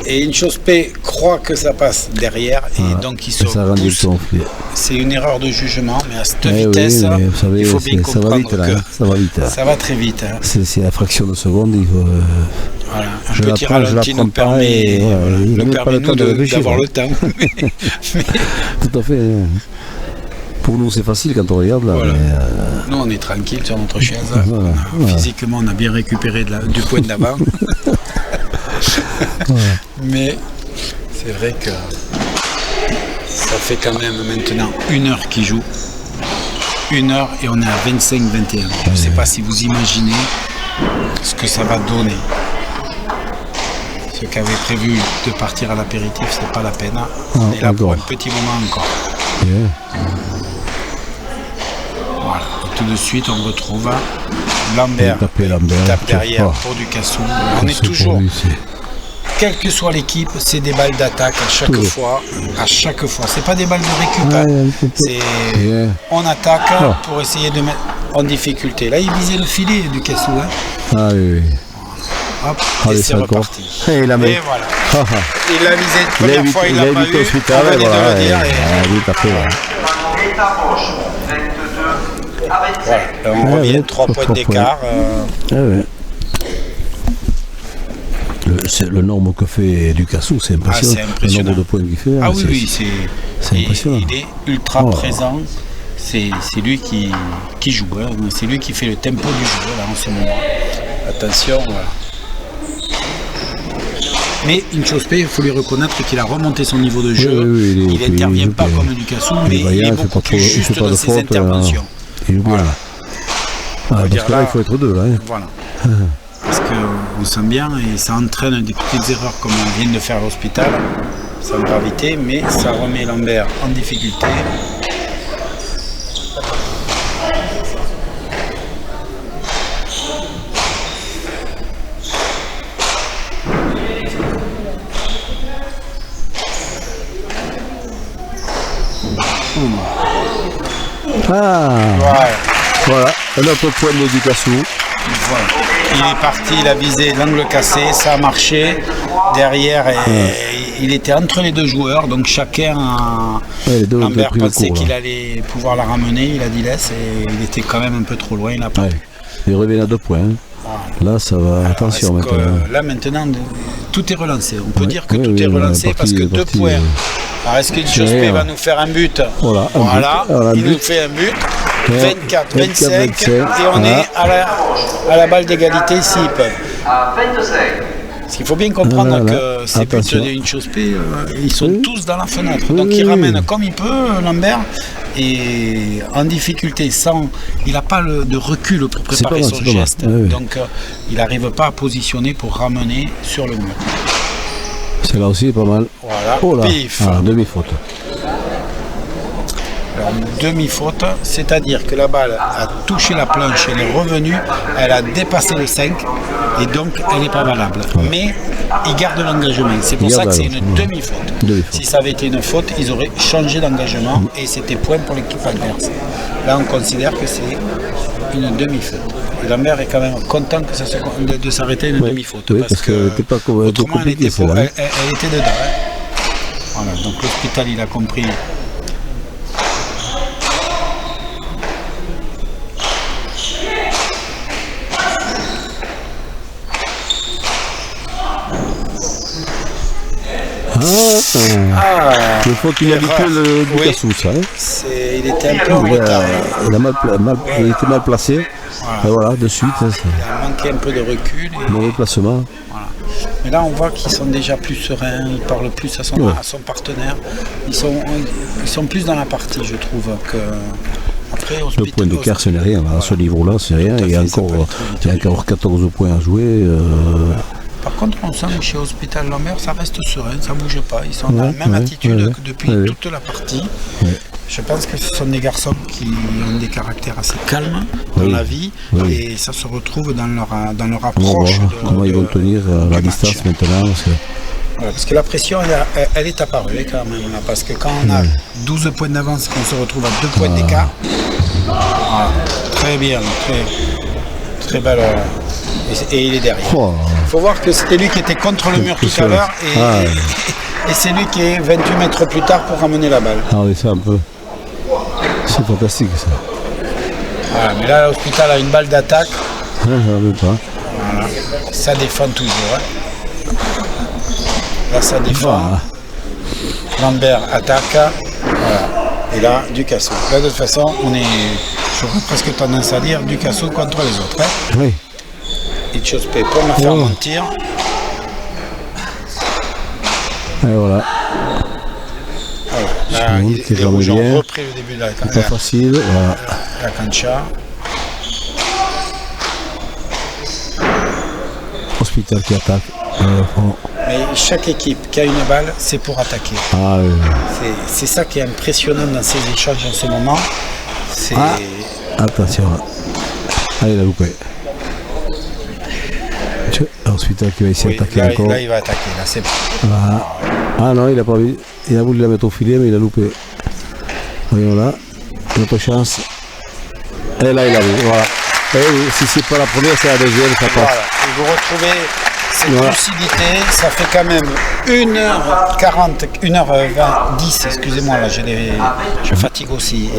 [SPEAKER 1] Et Inchospé croit que ça passe derrière et donc il se
[SPEAKER 3] Et ça rend
[SPEAKER 1] pousse.
[SPEAKER 3] directement au filet.
[SPEAKER 1] C'est une erreur de jugement, mais à cette
[SPEAKER 3] Eh
[SPEAKER 1] vitesse,
[SPEAKER 3] oui, mais vous savez,
[SPEAKER 1] il faut bien
[SPEAKER 3] ça va
[SPEAKER 1] comprendre
[SPEAKER 3] vite là.
[SPEAKER 1] que
[SPEAKER 3] Hein. Ça va vite. Là.
[SPEAKER 1] ça va très vite. Hein.
[SPEAKER 3] C'est la fraction de seconde. Il faut,
[SPEAKER 1] Voilà. Un
[SPEAKER 3] je
[SPEAKER 1] petit
[SPEAKER 3] l'apprends, je
[SPEAKER 1] ralenti
[SPEAKER 3] l'apprends
[SPEAKER 1] nous
[SPEAKER 3] pas
[SPEAKER 1] permet,
[SPEAKER 3] et voilà, il n'a
[SPEAKER 1] nous
[SPEAKER 3] même pas le
[SPEAKER 1] permet
[SPEAKER 3] temps de
[SPEAKER 1] nous
[SPEAKER 3] réfléchir,
[SPEAKER 1] d'avoir
[SPEAKER 3] hein.
[SPEAKER 1] le temps. Mais
[SPEAKER 3] Tout à fait. Hein. Pour nous, c'est facile quand on regarde là.
[SPEAKER 1] Voilà.
[SPEAKER 3] Mais,
[SPEAKER 1] nous, on est tranquille sur notre chaise.
[SPEAKER 3] Voilà.
[SPEAKER 1] Physiquement, on a bien récupéré du point d'avant. Mais c'est vrai que ça fait quand même maintenant 1 heure qu'il joue. 1 heure et on est à 25-21. Je ne sais pas si vous imaginez ce que ça va donner. Ceux qui avaient prévu de partir à l'apéritif, c'est pas la peine. On est là pour un
[SPEAKER 3] encore.
[SPEAKER 1] petit moment encore.
[SPEAKER 3] bien.
[SPEAKER 1] Voilà. Et tout de suite, on retrouve Lambert.
[SPEAKER 3] Lambert.
[SPEAKER 1] Tape derrière
[SPEAKER 3] Oh.
[SPEAKER 1] pour Ducassou. On est
[SPEAKER 3] C'est pour
[SPEAKER 1] toujours,
[SPEAKER 3] lui, c'est-
[SPEAKER 1] quelle que soit l'équipe, c'est des balles d'attaque à chaque
[SPEAKER 3] Toujours.
[SPEAKER 1] fois. À chaque fois. C'est pas des balles de récup.
[SPEAKER 3] Ah,
[SPEAKER 1] hein.
[SPEAKER 3] il faut pas-
[SPEAKER 1] C'est
[SPEAKER 3] Bien.
[SPEAKER 1] on attaque
[SPEAKER 3] Oh.
[SPEAKER 1] pour essayer de mettre en difficulté. Là, il visait le filet Ducassou. Hein.
[SPEAKER 3] Ah oui.
[SPEAKER 1] Hop,
[SPEAKER 3] Allez,
[SPEAKER 1] et c'est
[SPEAKER 3] c'est encore.
[SPEAKER 1] reparti.
[SPEAKER 3] Et il a mis.
[SPEAKER 1] Et voilà.
[SPEAKER 3] Ah, ah.
[SPEAKER 1] Il l'a visé une
[SPEAKER 3] Il a
[SPEAKER 1] première
[SPEAKER 3] évité,
[SPEAKER 1] fois, il
[SPEAKER 3] il a
[SPEAKER 1] l'a pas
[SPEAKER 3] évité
[SPEAKER 1] eu.
[SPEAKER 3] l'hospital.
[SPEAKER 1] On venait
[SPEAKER 3] Voilà.
[SPEAKER 1] de le dire. Et
[SPEAKER 3] Oui, après, voilà.
[SPEAKER 4] Et à gauche, 22 à 25.
[SPEAKER 1] voilà. Là, on
[SPEAKER 3] Ouais,
[SPEAKER 1] revient
[SPEAKER 3] ouais,
[SPEAKER 1] 3 points
[SPEAKER 3] trois
[SPEAKER 1] d'écart.
[SPEAKER 3] Ah ouais. Le nombre que fait Ducassou, c'est impressionnant.
[SPEAKER 1] c'est impressionnant.
[SPEAKER 3] Le nombre de points qu'il fait.
[SPEAKER 1] Ah
[SPEAKER 3] hein,
[SPEAKER 1] oui,
[SPEAKER 3] c'est-
[SPEAKER 1] oui,
[SPEAKER 3] c'est impressionnant.
[SPEAKER 1] Il est ultra
[SPEAKER 3] Oh.
[SPEAKER 1] présent. C'est lui qui joue. Hein. C'est lui qui fait le tempo du jeu là, en ce moment. Attention. Voilà. Mais Inchospé, il faut lui reconnaître qu'il a remonté son niveau de jeu.
[SPEAKER 3] oui,
[SPEAKER 1] il n'intervient
[SPEAKER 3] joue
[SPEAKER 1] pas
[SPEAKER 3] bien.
[SPEAKER 1] comme Ducassou,
[SPEAKER 3] Il
[SPEAKER 1] mais
[SPEAKER 3] est
[SPEAKER 1] il
[SPEAKER 3] vaillant,
[SPEAKER 1] est
[SPEAKER 3] il fait
[SPEAKER 1] beaucoup
[SPEAKER 3] pas
[SPEAKER 1] plus
[SPEAKER 3] trop- il
[SPEAKER 1] juste
[SPEAKER 3] fait pas
[SPEAKER 1] dans
[SPEAKER 3] de
[SPEAKER 1] ses
[SPEAKER 3] faute,
[SPEAKER 1] interventions.
[SPEAKER 3] Il joue bien.
[SPEAKER 1] Voilà.
[SPEAKER 3] Ah, parce
[SPEAKER 1] dire
[SPEAKER 3] que là,
[SPEAKER 1] là-
[SPEAKER 3] il faut être deux. Là, hein.
[SPEAKER 1] Voilà. Parce qu'on sent bien et ça entraîne des petites erreurs comme on vient de faire à l'hôpital, sans gravité, mais ça remet Lambert en difficulté.
[SPEAKER 3] Ah, voilà, un autre point de Ducassou.
[SPEAKER 1] Voilà. Il est parti, il a visé l'angle cassé, ça a marché. Derrière, il était entre les deux joueurs, donc chacun, Lambert pensait qu'il allait pouvoir la ramener, il a dit laisse, et il était quand même un peu trop loin, il n'a pas pu.
[SPEAKER 3] Il revient à 2 points. Là, ça va, alors, attention maintenant.
[SPEAKER 1] Là, maintenant, tout est relancé. On peut dire que tout est relancé parce que 2 points. Alors, est-ce que Jospé va nous faire un but? Voilà, il nous fait un but. 24, 25, et on est à la balle d'égalité s'ils peuvent.
[SPEAKER 4] À 25.
[SPEAKER 1] Parce qu'il faut bien comprendre que ces buts de Jospé, ils sont tous dans la fenêtre. Donc il ramène comme il peut, Lambert, et en difficulté, il n'a pas de recul pour préparer son geste. Donc il n'arrive pas à positionner pour ramener sur le mur.
[SPEAKER 3] C'est là aussi pas mal.
[SPEAKER 1] Voilà,
[SPEAKER 3] oh là,
[SPEAKER 1] pif.
[SPEAKER 3] Demi-faute.
[SPEAKER 1] Alors, demi-faute, c'est-à-dire que la balle a touché la planche, elle est revenue, elle a dépassé le 5 et donc elle n'est pas valable. Mais il garde l'engagement. C'est pour ça que c'est une demi-faute. Si ça avait été une faute, ils auraient changé d'engagement et c'était point pour l'équipe adverse. Là, on considère que c'est une demi-faute. Et Lambert est quand même content que de s'arrêter une demi-faute.
[SPEAKER 3] Oui, parce que
[SPEAKER 1] autrement, elle était dedans. Hein. Voilà, donc l'hôpital, il a compris.
[SPEAKER 3] Il faut qu'il habitue le Ducassou, ça. Hein.
[SPEAKER 1] Il était un peu en retard.
[SPEAKER 3] Il était mal placé. Voilà, de suite.
[SPEAKER 1] Il a manqué un peu de recul.
[SPEAKER 3] Mauvais placement.
[SPEAKER 1] Voilà. Mais là, on voit qu'ils sont déjà plus sereins, ils parlent plus à son partenaire. Ils sont plus dans la partie, je trouve. Après,
[SPEAKER 3] le point d'écart, ce n'est rien. À ce niveau-là, c'est rien. Il y a encore 14 points à jouer.
[SPEAKER 1] Par contre, on sent que chez Hospital Lambert, ça reste serein, ça ne bouge pas. Ils sont dans la même attitude que depuis toute la partie. Je pense que ce sont des garçons qui ont des caractères assez calmes dans la vie et ça se retrouve dans leur approche.
[SPEAKER 3] Comment ils vont tenir la distance maintenant
[SPEAKER 1] parce que la pression, elle est apparue quand même. Là, parce que quand on a 12 points d'avance, qu'on se retrouve à 2 points d'écart, très bien, très belle. Et il est derrière. Il faut voir que c'était lui qui était contre le mur tout à l'heure et c'est lui qui est 28 mètres plus tard pour ramener la balle.
[SPEAKER 3] Ah oui, c'est un peu. C'est fantastique ça.
[SPEAKER 1] Voilà, mais là, l'hôpital a une balle d'attaque.
[SPEAKER 3] Je ne veux pas.
[SPEAKER 1] Voilà. Ça défend toujours. Hein. Là, ça défend. Lambert attaque. Voilà. Et là, Ducassou. Là, de toute façon, j'aurais presque tendance à dire Ducassou contre les autres. Hein.
[SPEAKER 3] Oui.
[SPEAKER 1] Et Jospé pour me faire mentir.
[SPEAKER 3] Et voilà.
[SPEAKER 1] Là, les rouges ont repris le début de la cancha.
[SPEAKER 3] Pas facile. Voilà.
[SPEAKER 1] La cancha.
[SPEAKER 3] Hospital qui attaque.
[SPEAKER 1] Mais chaque équipe qui a une balle, c'est pour attaquer. C'est ça qui est impressionnant dans ces échanges en ce moment.
[SPEAKER 3] Attention. Allez, il a loupé. Hospital qui va essayer d'attaquer encore.
[SPEAKER 1] Là, il va attaquer. Là, c'est bon.
[SPEAKER 3] Ah non, il a pas vu. Il a voulu la mettre au filet, mais il a loupé. Voyons là. Une autre chance. Et là, il a vu. Voilà. Et si c'est pas la première, c'est la deuxième, ça passe.
[SPEAKER 1] Voilà. Et vous retrouvez cette lucidité. Ça fait quand même 1h40, 1h10, excusez-moi, là, je fatigue aussi.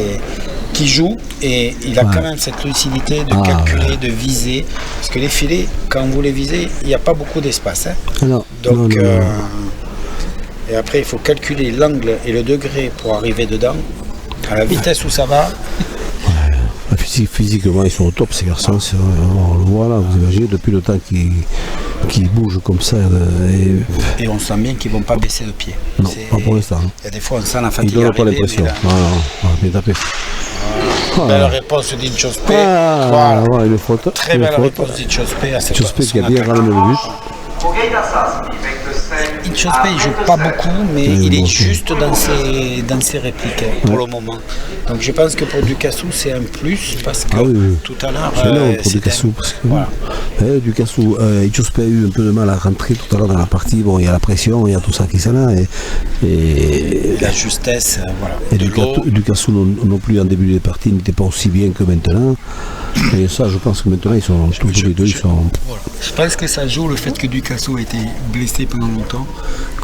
[SPEAKER 1] Qui joue et il a quand même cette lucidité de calculer, de viser, parce que les filets, quand vous les visez, il n'y a pas beaucoup d'espace. Hein. Donc, et après il faut calculer l'angle et le degré pour arriver dedans, à la vitesse où ça va.
[SPEAKER 3] Physiquement, ils sont au top ces garçons, on le voit là, vous imaginez, depuis le temps qu'ils bougent comme ça.
[SPEAKER 1] Et on sent bien qu'ils ne vont pas baisser de pied.
[SPEAKER 3] Non, pas pour l'instant.
[SPEAKER 1] Il y a des fois on sent la fatigue.
[SPEAKER 3] Ils n'ont pas l'impression. Mais tapé.
[SPEAKER 1] Belle réponse d'Inchospé.
[SPEAKER 3] Une faute.
[SPEAKER 1] Très belle réponse d'Inchospé à cette
[SPEAKER 3] Inchospé qui a bien ramené le but.
[SPEAKER 1] Inchospé il joue pas beaucoup, mais il est juste dans ses répliques pour le moment. Donc je pense que pour Ducassou c'est un plus parce que tout à l'heure
[SPEAKER 3] pour Ducassou parce que Ducassou, Inchospé a eu un peu de mal à rentrer tout à l'heure dans la partie. Bon, il y a la pression, il y a tout ça qui est là et
[SPEAKER 1] la justesse, voilà.
[SPEAKER 3] Et Ducassou non plus en début de partie n'était pas aussi bien que maintenant. Et ça, je pense que maintenant ils sont tous les deux.
[SPEAKER 1] Voilà. Je pense que ça joue le fait que Ducassou a été blessé pendant longtemps.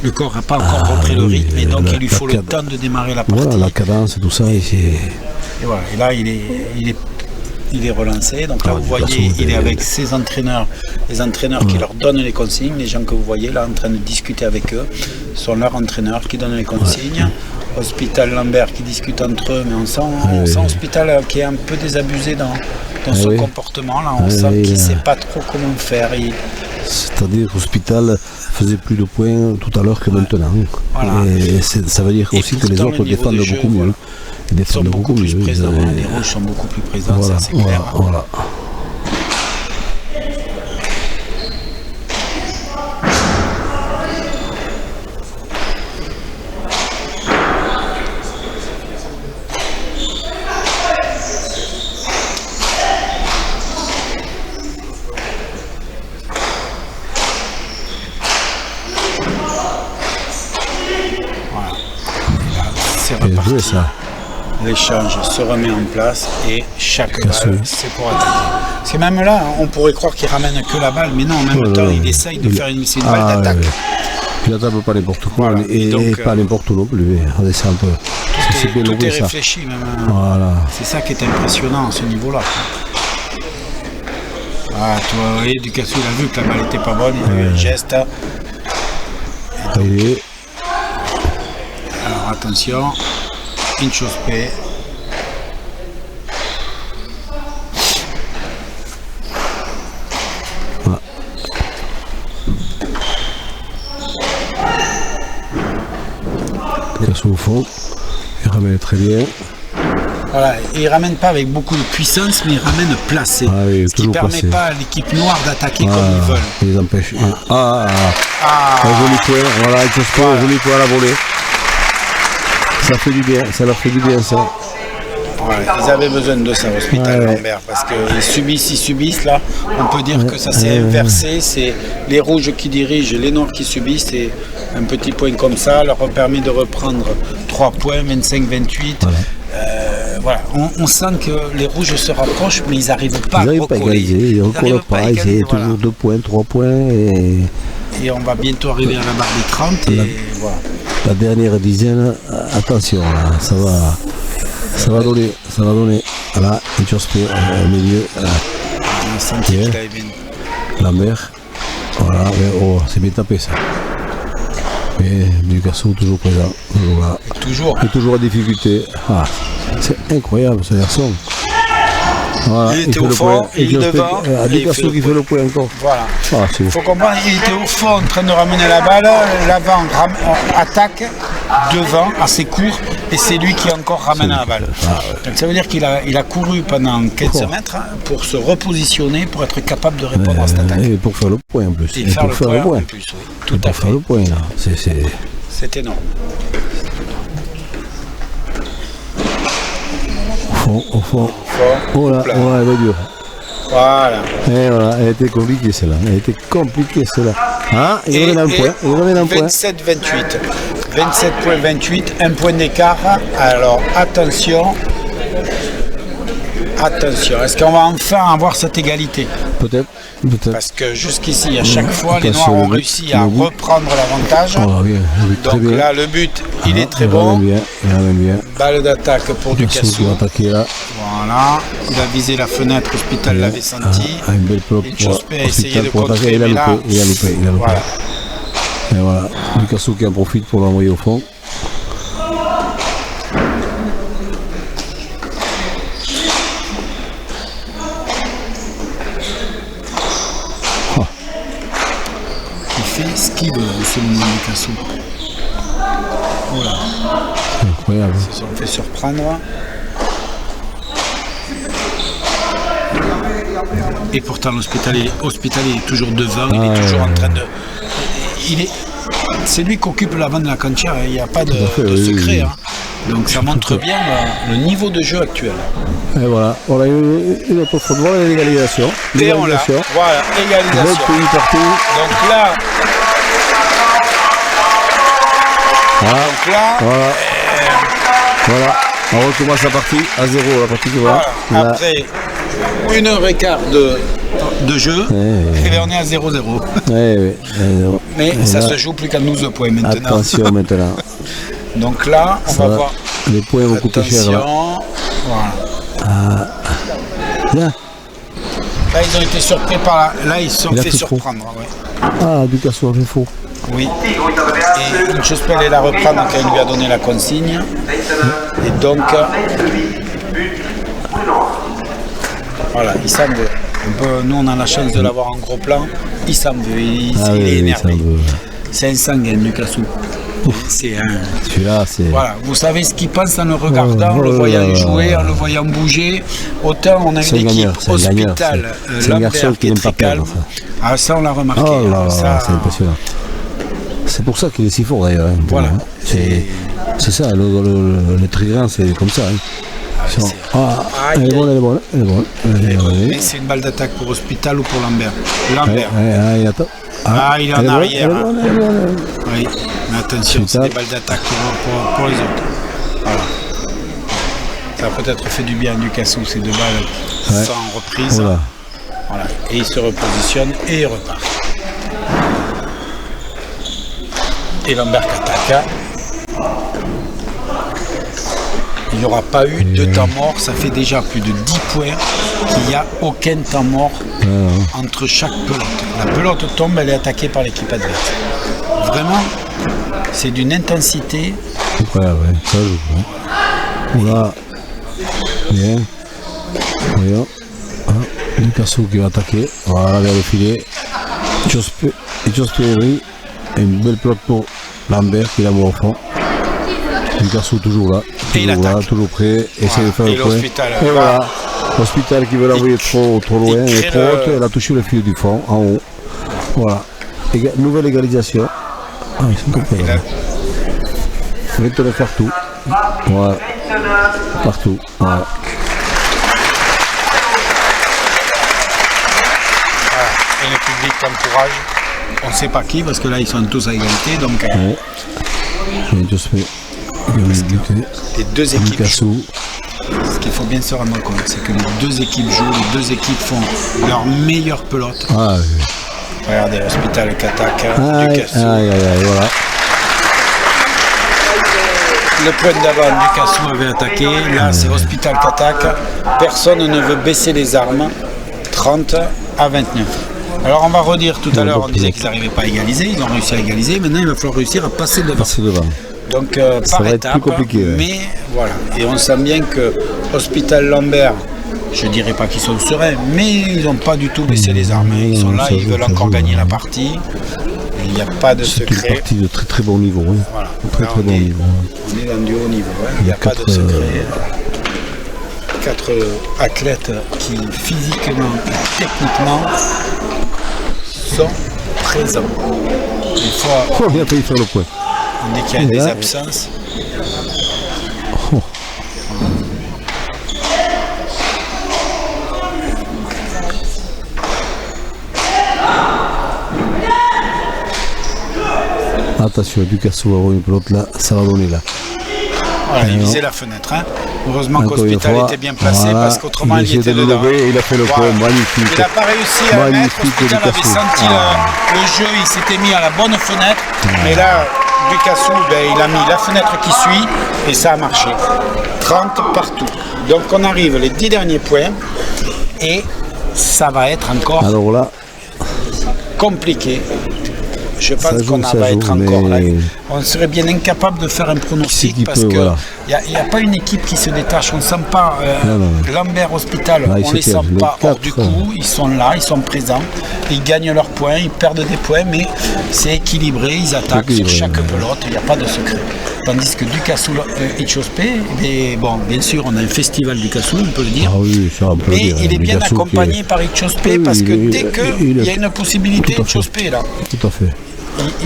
[SPEAKER 1] Le corps n'a pas encore repris le rythme et donc il lui faut le temps de démarrer la partie.
[SPEAKER 3] Voilà, la cadence et tout ça. Et
[SPEAKER 1] voilà. Et là, il est relancé. Donc là, vous voyez, il est avec ses entraîneurs, les entraîneurs qui leur donnent les consignes. Les gens que vous voyez là en train de discuter avec eux sont leurs entraîneurs qui donnent les consignes. Hospital Lambert qui discute entre eux, mais on sent Hospital qui est un peu désabusé dans son comportement. Là, on sent qu'il ne sait pas trop comment faire.
[SPEAKER 3] C'est-à-dire qu'Hospital faisait plus de points tout à l'heure que maintenant.
[SPEAKER 1] Voilà.
[SPEAKER 3] Et ça veut dire aussi que les autres défendent beaucoup mieux.
[SPEAKER 1] Ils sont beaucoup plus présents. Les rouges sont beaucoup plus présents, ça c'est clair.
[SPEAKER 3] Voilà.
[SPEAKER 1] C'est reparti. Ça. L'échange se remet en place et chaque balle, c'est pour attaquer. Parce que même là, on pourrait croire qu'il ramène que la balle, mais non, en même temps, il essaye de faire une balle d'attaque.
[SPEAKER 3] Il n'attaque pas n'importe quoi, voilà. et donc, pas n'importe où non plus. C'est un peu.
[SPEAKER 1] Tout est réfléchi, même.
[SPEAKER 3] Voilà.
[SPEAKER 1] C'est ça qui est impressionnant à ce niveau-là. Ah, tu vois, Ducassou, il a vu que la balle n'était pas bonne, il a eu un geste.
[SPEAKER 3] Donc,
[SPEAKER 1] alors attention. Inchospé.
[SPEAKER 3] Ducassou au fond, il ramène très bien.
[SPEAKER 1] Voilà, et il ramène pas avec beaucoup de puissance, mais il ramène placé. Ce qui ne permet pas à l'équipe noire d'attaquer comme ils veulent.
[SPEAKER 3] Il les empêche. Un joli point, voilà, Inchospé, un joli point à la volée. Ça fait du bien, ça leur fait du bien ça.
[SPEAKER 1] Ouais, ils avaient besoin de ça, Hospital Lambert, parce qu'ils subissent là. On peut dire que ça s'est inversé, c'est les rouges qui dirigent, les noirs qui subissent, et un petit point comme ça leur a permis de reprendre 3 points, 25-28. Voilà. On sent que les rouges se rapprochent, mais ils n'arrivent pas à recoller.
[SPEAKER 3] Ils ne recollent pas, ils ont toujours 2 points, 3 points.
[SPEAKER 1] Et on va bientôt arriver à la barre des 30. Et voilà.
[SPEAKER 3] La dernière dizaine, attention, là, ça va donner. Voilà, Inchospé au milieu.
[SPEAKER 1] On a senti qu'il avait bien.
[SPEAKER 3] Lambert, voilà, c'est bien tapé ça. Mais Ducassou toujours présent, toujours en difficulté. C'est incroyable ce garçon.
[SPEAKER 1] Voilà, il était au fond, il est devant.
[SPEAKER 3] Ducassou qui fait le point encore.
[SPEAKER 1] Voilà. Il faut comprendre, il était au fond en train de ramener la balle, l'avant attaque devant, assez court, et c'est lui qui encore ramène la balle. Donc ça veut dire qu'il a couru pendant 15 mètres pour se repositionner, pour être capable de répondre à cette attaque.
[SPEAKER 3] Et pour faire le point en plus.
[SPEAKER 1] Et faire le point en plus, oui. Tout à fait.
[SPEAKER 3] Faire le point là,
[SPEAKER 1] c'est énorme.
[SPEAKER 3] Au fond. Oh là, elle est dure.
[SPEAKER 1] Voilà.
[SPEAKER 3] Et voilà, elle était compliquée celle-là. Il revient un point.
[SPEAKER 1] 27-28. 27,28, un point d'écart. Alors attention. Est-ce qu'on va enfin avoir cette égalité?
[SPEAKER 3] Peut-être.
[SPEAKER 1] Parce que jusqu'ici, à chaque fois, les Noirs ont réussi à reprendre l'avantage. Donc là, le but, il est très bon.
[SPEAKER 3] Il ramène bien.
[SPEAKER 1] Balle d'attaque pour Ducassou.
[SPEAKER 3] Voilà.
[SPEAKER 1] Il a visé la fenêtre, Hospital l'avait senti.
[SPEAKER 3] Une belle plop.
[SPEAKER 1] Inchospé a essayé de contrer,
[SPEAKER 3] il a loupé.
[SPEAKER 1] Voilà.
[SPEAKER 3] Et voilà, Ducassou qui en profite pour l'envoyer au fond.
[SPEAKER 1] Il fait ce qu'il veut en ce moment, Ducassou. Voilà.
[SPEAKER 3] C'est incroyable.
[SPEAKER 1] Ils se sont fait surprendre. Et pourtant l'Hospitalier est toujours devant, il est toujours en train de... c'est lui qui occupe l'avant de la cantière, il n'y a pas de,
[SPEAKER 3] Tout à fait,
[SPEAKER 1] de
[SPEAKER 3] oui,
[SPEAKER 1] secret.
[SPEAKER 3] oui.
[SPEAKER 1] Hein. Donc ça montre bien le niveau de jeu actuel.
[SPEAKER 3] Et voilà, on a une autre faute, voilà l'égalisation.
[SPEAKER 1] Et on l'a, voilà, égalisation.
[SPEAKER 3] Pays partout.
[SPEAKER 1] Donc là,
[SPEAKER 3] Voilà,
[SPEAKER 1] donc là
[SPEAKER 3] voilà. On recommence la partie à 0, la partie qui va.
[SPEAKER 1] voilà, après 1h15 de jeu, et on est à 0-0. Mais ça se joue plus qu'à 12 points maintenant.
[SPEAKER 3] Attention maintenant.
[SPEAKER 1] Donc là, on va voir.
[SPEAKER 3] Les points vont coûter cher. Là.
[SPEAKER 1] Voilà.
[SPEAKER 3] Bien.
[SPEAKER 1] Là, ils ont été surpris par là, ils se sont fait surprendre. Ouais.
[SPEAKER 3] Ah, Ducasso a fait faux.
[SPEAKER 1] Oui. Et Inchospel est la reprendre quand il lui a donné la consigne. Et donc, voilà, il s'en veut. Nous, on a la chance de l'avoir en gros plan. Il s'en veut, il est énervé. C'est un sanguin, Ducasso. C'est un...
[SPEAKER 3] Celui-là, c'est...
[SPEAKER 1] Voilà, vous savez ce qu'il pense en le regardant, en le voyant jouer, en le voyant bouger. Autant on a une équipe Hospital, Lambert qui est très calme. Ah, ça, on l'a remarqué.
[SPEAKER 3] Oh là là,
[SPEAKER 1] ça...
[SPEAKER 3] c'est impressionnant. C'est pour ça qu'il est si fort d'ailleurs. Hein,
[SPEAKER 1] voilà.
[SPEAKER 3] C'est ça, le trigrain, c'est comme ça. Hein. Elle est bonne.
[SPEAKER 1] Mais c'est une balle d'attaque pour Hospital ou pour Lambert. Lambert.
[SPEAKER 3] Il attend.
[SPEAKER 1] Il est en arrière.
[SPEAKER 3] Elle est bonne.
[SPEAKER 1] Oui, mais attention, c'est des balles d'attaque pour les autres. Voilà. Ça a peut-être fait du bien à Ducasso, ces deux balles sans reprise. Voilà. Et il se repositionne et il repart. Et Lambert qui attaque. Il n'y aura pas eu de temps mort, ça fait déjà plus de 10 points qu'il n'y a aucun temps mort entre chaque pelote. La pelote tombe, elle est attaquée par l'équipe adverse. Vraiment, c'est d'une intensité.
[SPEAKER 3] Ouais, ça joue. Voilà. Bien. Voyons. Ducasso qui va attaquer. Voilà, vers le filet. Etchosperi. Une belle pelote pour Lambert qui l'a mis au fond. Ducasso toujours là. Toujours prêt. Essaye de faire le point. Et voilà. Hospital qui veut l'envoyer trop loin. Elle est trop haute. Elle a touché le fil du fond, en haut. Voilà. Nouvelle égalisation. Ils sont complets là. Maintenant faire tout. Voilà. Partout. Voilà.
[SPEAKER 1] Et le public encourage. On ne sait pas qui, parce que là ils sont tous à égalité. Donc, les deux équipes jouent. Ce qu'il faut bien se rendre compte, c'est que les deux équipes jouent, les deux équipes font leur meilleure pelote. Regardez l'Hospital qui attaque, Ducasso.
[SPEAKER 3] Voilà.
[SPEAKER 1] Le point d'avant, Ducasso avait attaqué. Là, c'est Hospital qui attaque. Personne ne veut baisser les armes. 30 à 29. Alors on va redire tout à l'heure, on disait qu'ils n'arrivaient pas à égaliser, ils ont réussi à égaliser, maintenant il va falloir réussir à passer devant. Donc par étapes, mais voilà. Et on sent bien que Hospital Lambert, je ne dirais pas qu'ils sont sereins, mais ils n'ont pas du tout baissé les armes. Ils sont là, ils veulent encore gagner la partie. Il n'y a pas de secret.
[SPEAKER 3] C'est une partie de très très bon niveau. Hein.
[SPEAKER 1] Voilà.
[SPEAKER 3] Très bon niveau.
[SPEAKER 1] On est dans du haut niveau. Hein. Il n'y a pas de secret. 4 athlètes qui physiquement et techniquement sont présents. Il faut
[SPEAKER 3] bien failli faire le point.
[SPEAKER 1] Dès qu'il y a des absences.
[SPEAKER 3] Attention, Ducasso va avoir une pelote là, ça va donner là.
[SPEAKER 1] Voilà, il visait la fenêtre. Hein. Heureusement qu'Hospital était bien placé parce qu'autrement il était dedans.
[SPEAKER 3] Il a fait le point, magnifique.
[SPEAKER 1] Il n'a pas réussi à mettre. Hospital avait senti le jeu, il s'était mis à la bonne fenêtre. Mais là, Ducasso, il a mis la fenêtre qui suit et ça a marché. 30 partout. Donc on arrive les 10 derniers points et ça va être encore compliqué. Je pense qu'on va être encore là. On serait bien incapable de faire un pronostic parce qu'il n'y a pas une équipe qui se détache. On ne sent pas Lambert Hospital, on ne les sent pas hors du coup. Ils sont là, ils sont présents. Ils gagnent leurs points, ils perdent des points, mais c'est équilibré. Ils attaquent sur chaque pelote, il n'y a pas de secret. Tandis que Ducasso et Etchospé, bon, bien sûr, on a un festival Ducasso, on peut le dire. Mais il est bien accompagné par Etchospé parce que dès qu'il y a une possibilité, Etchospé est là.
[SPEAKER 3] Tout à fait.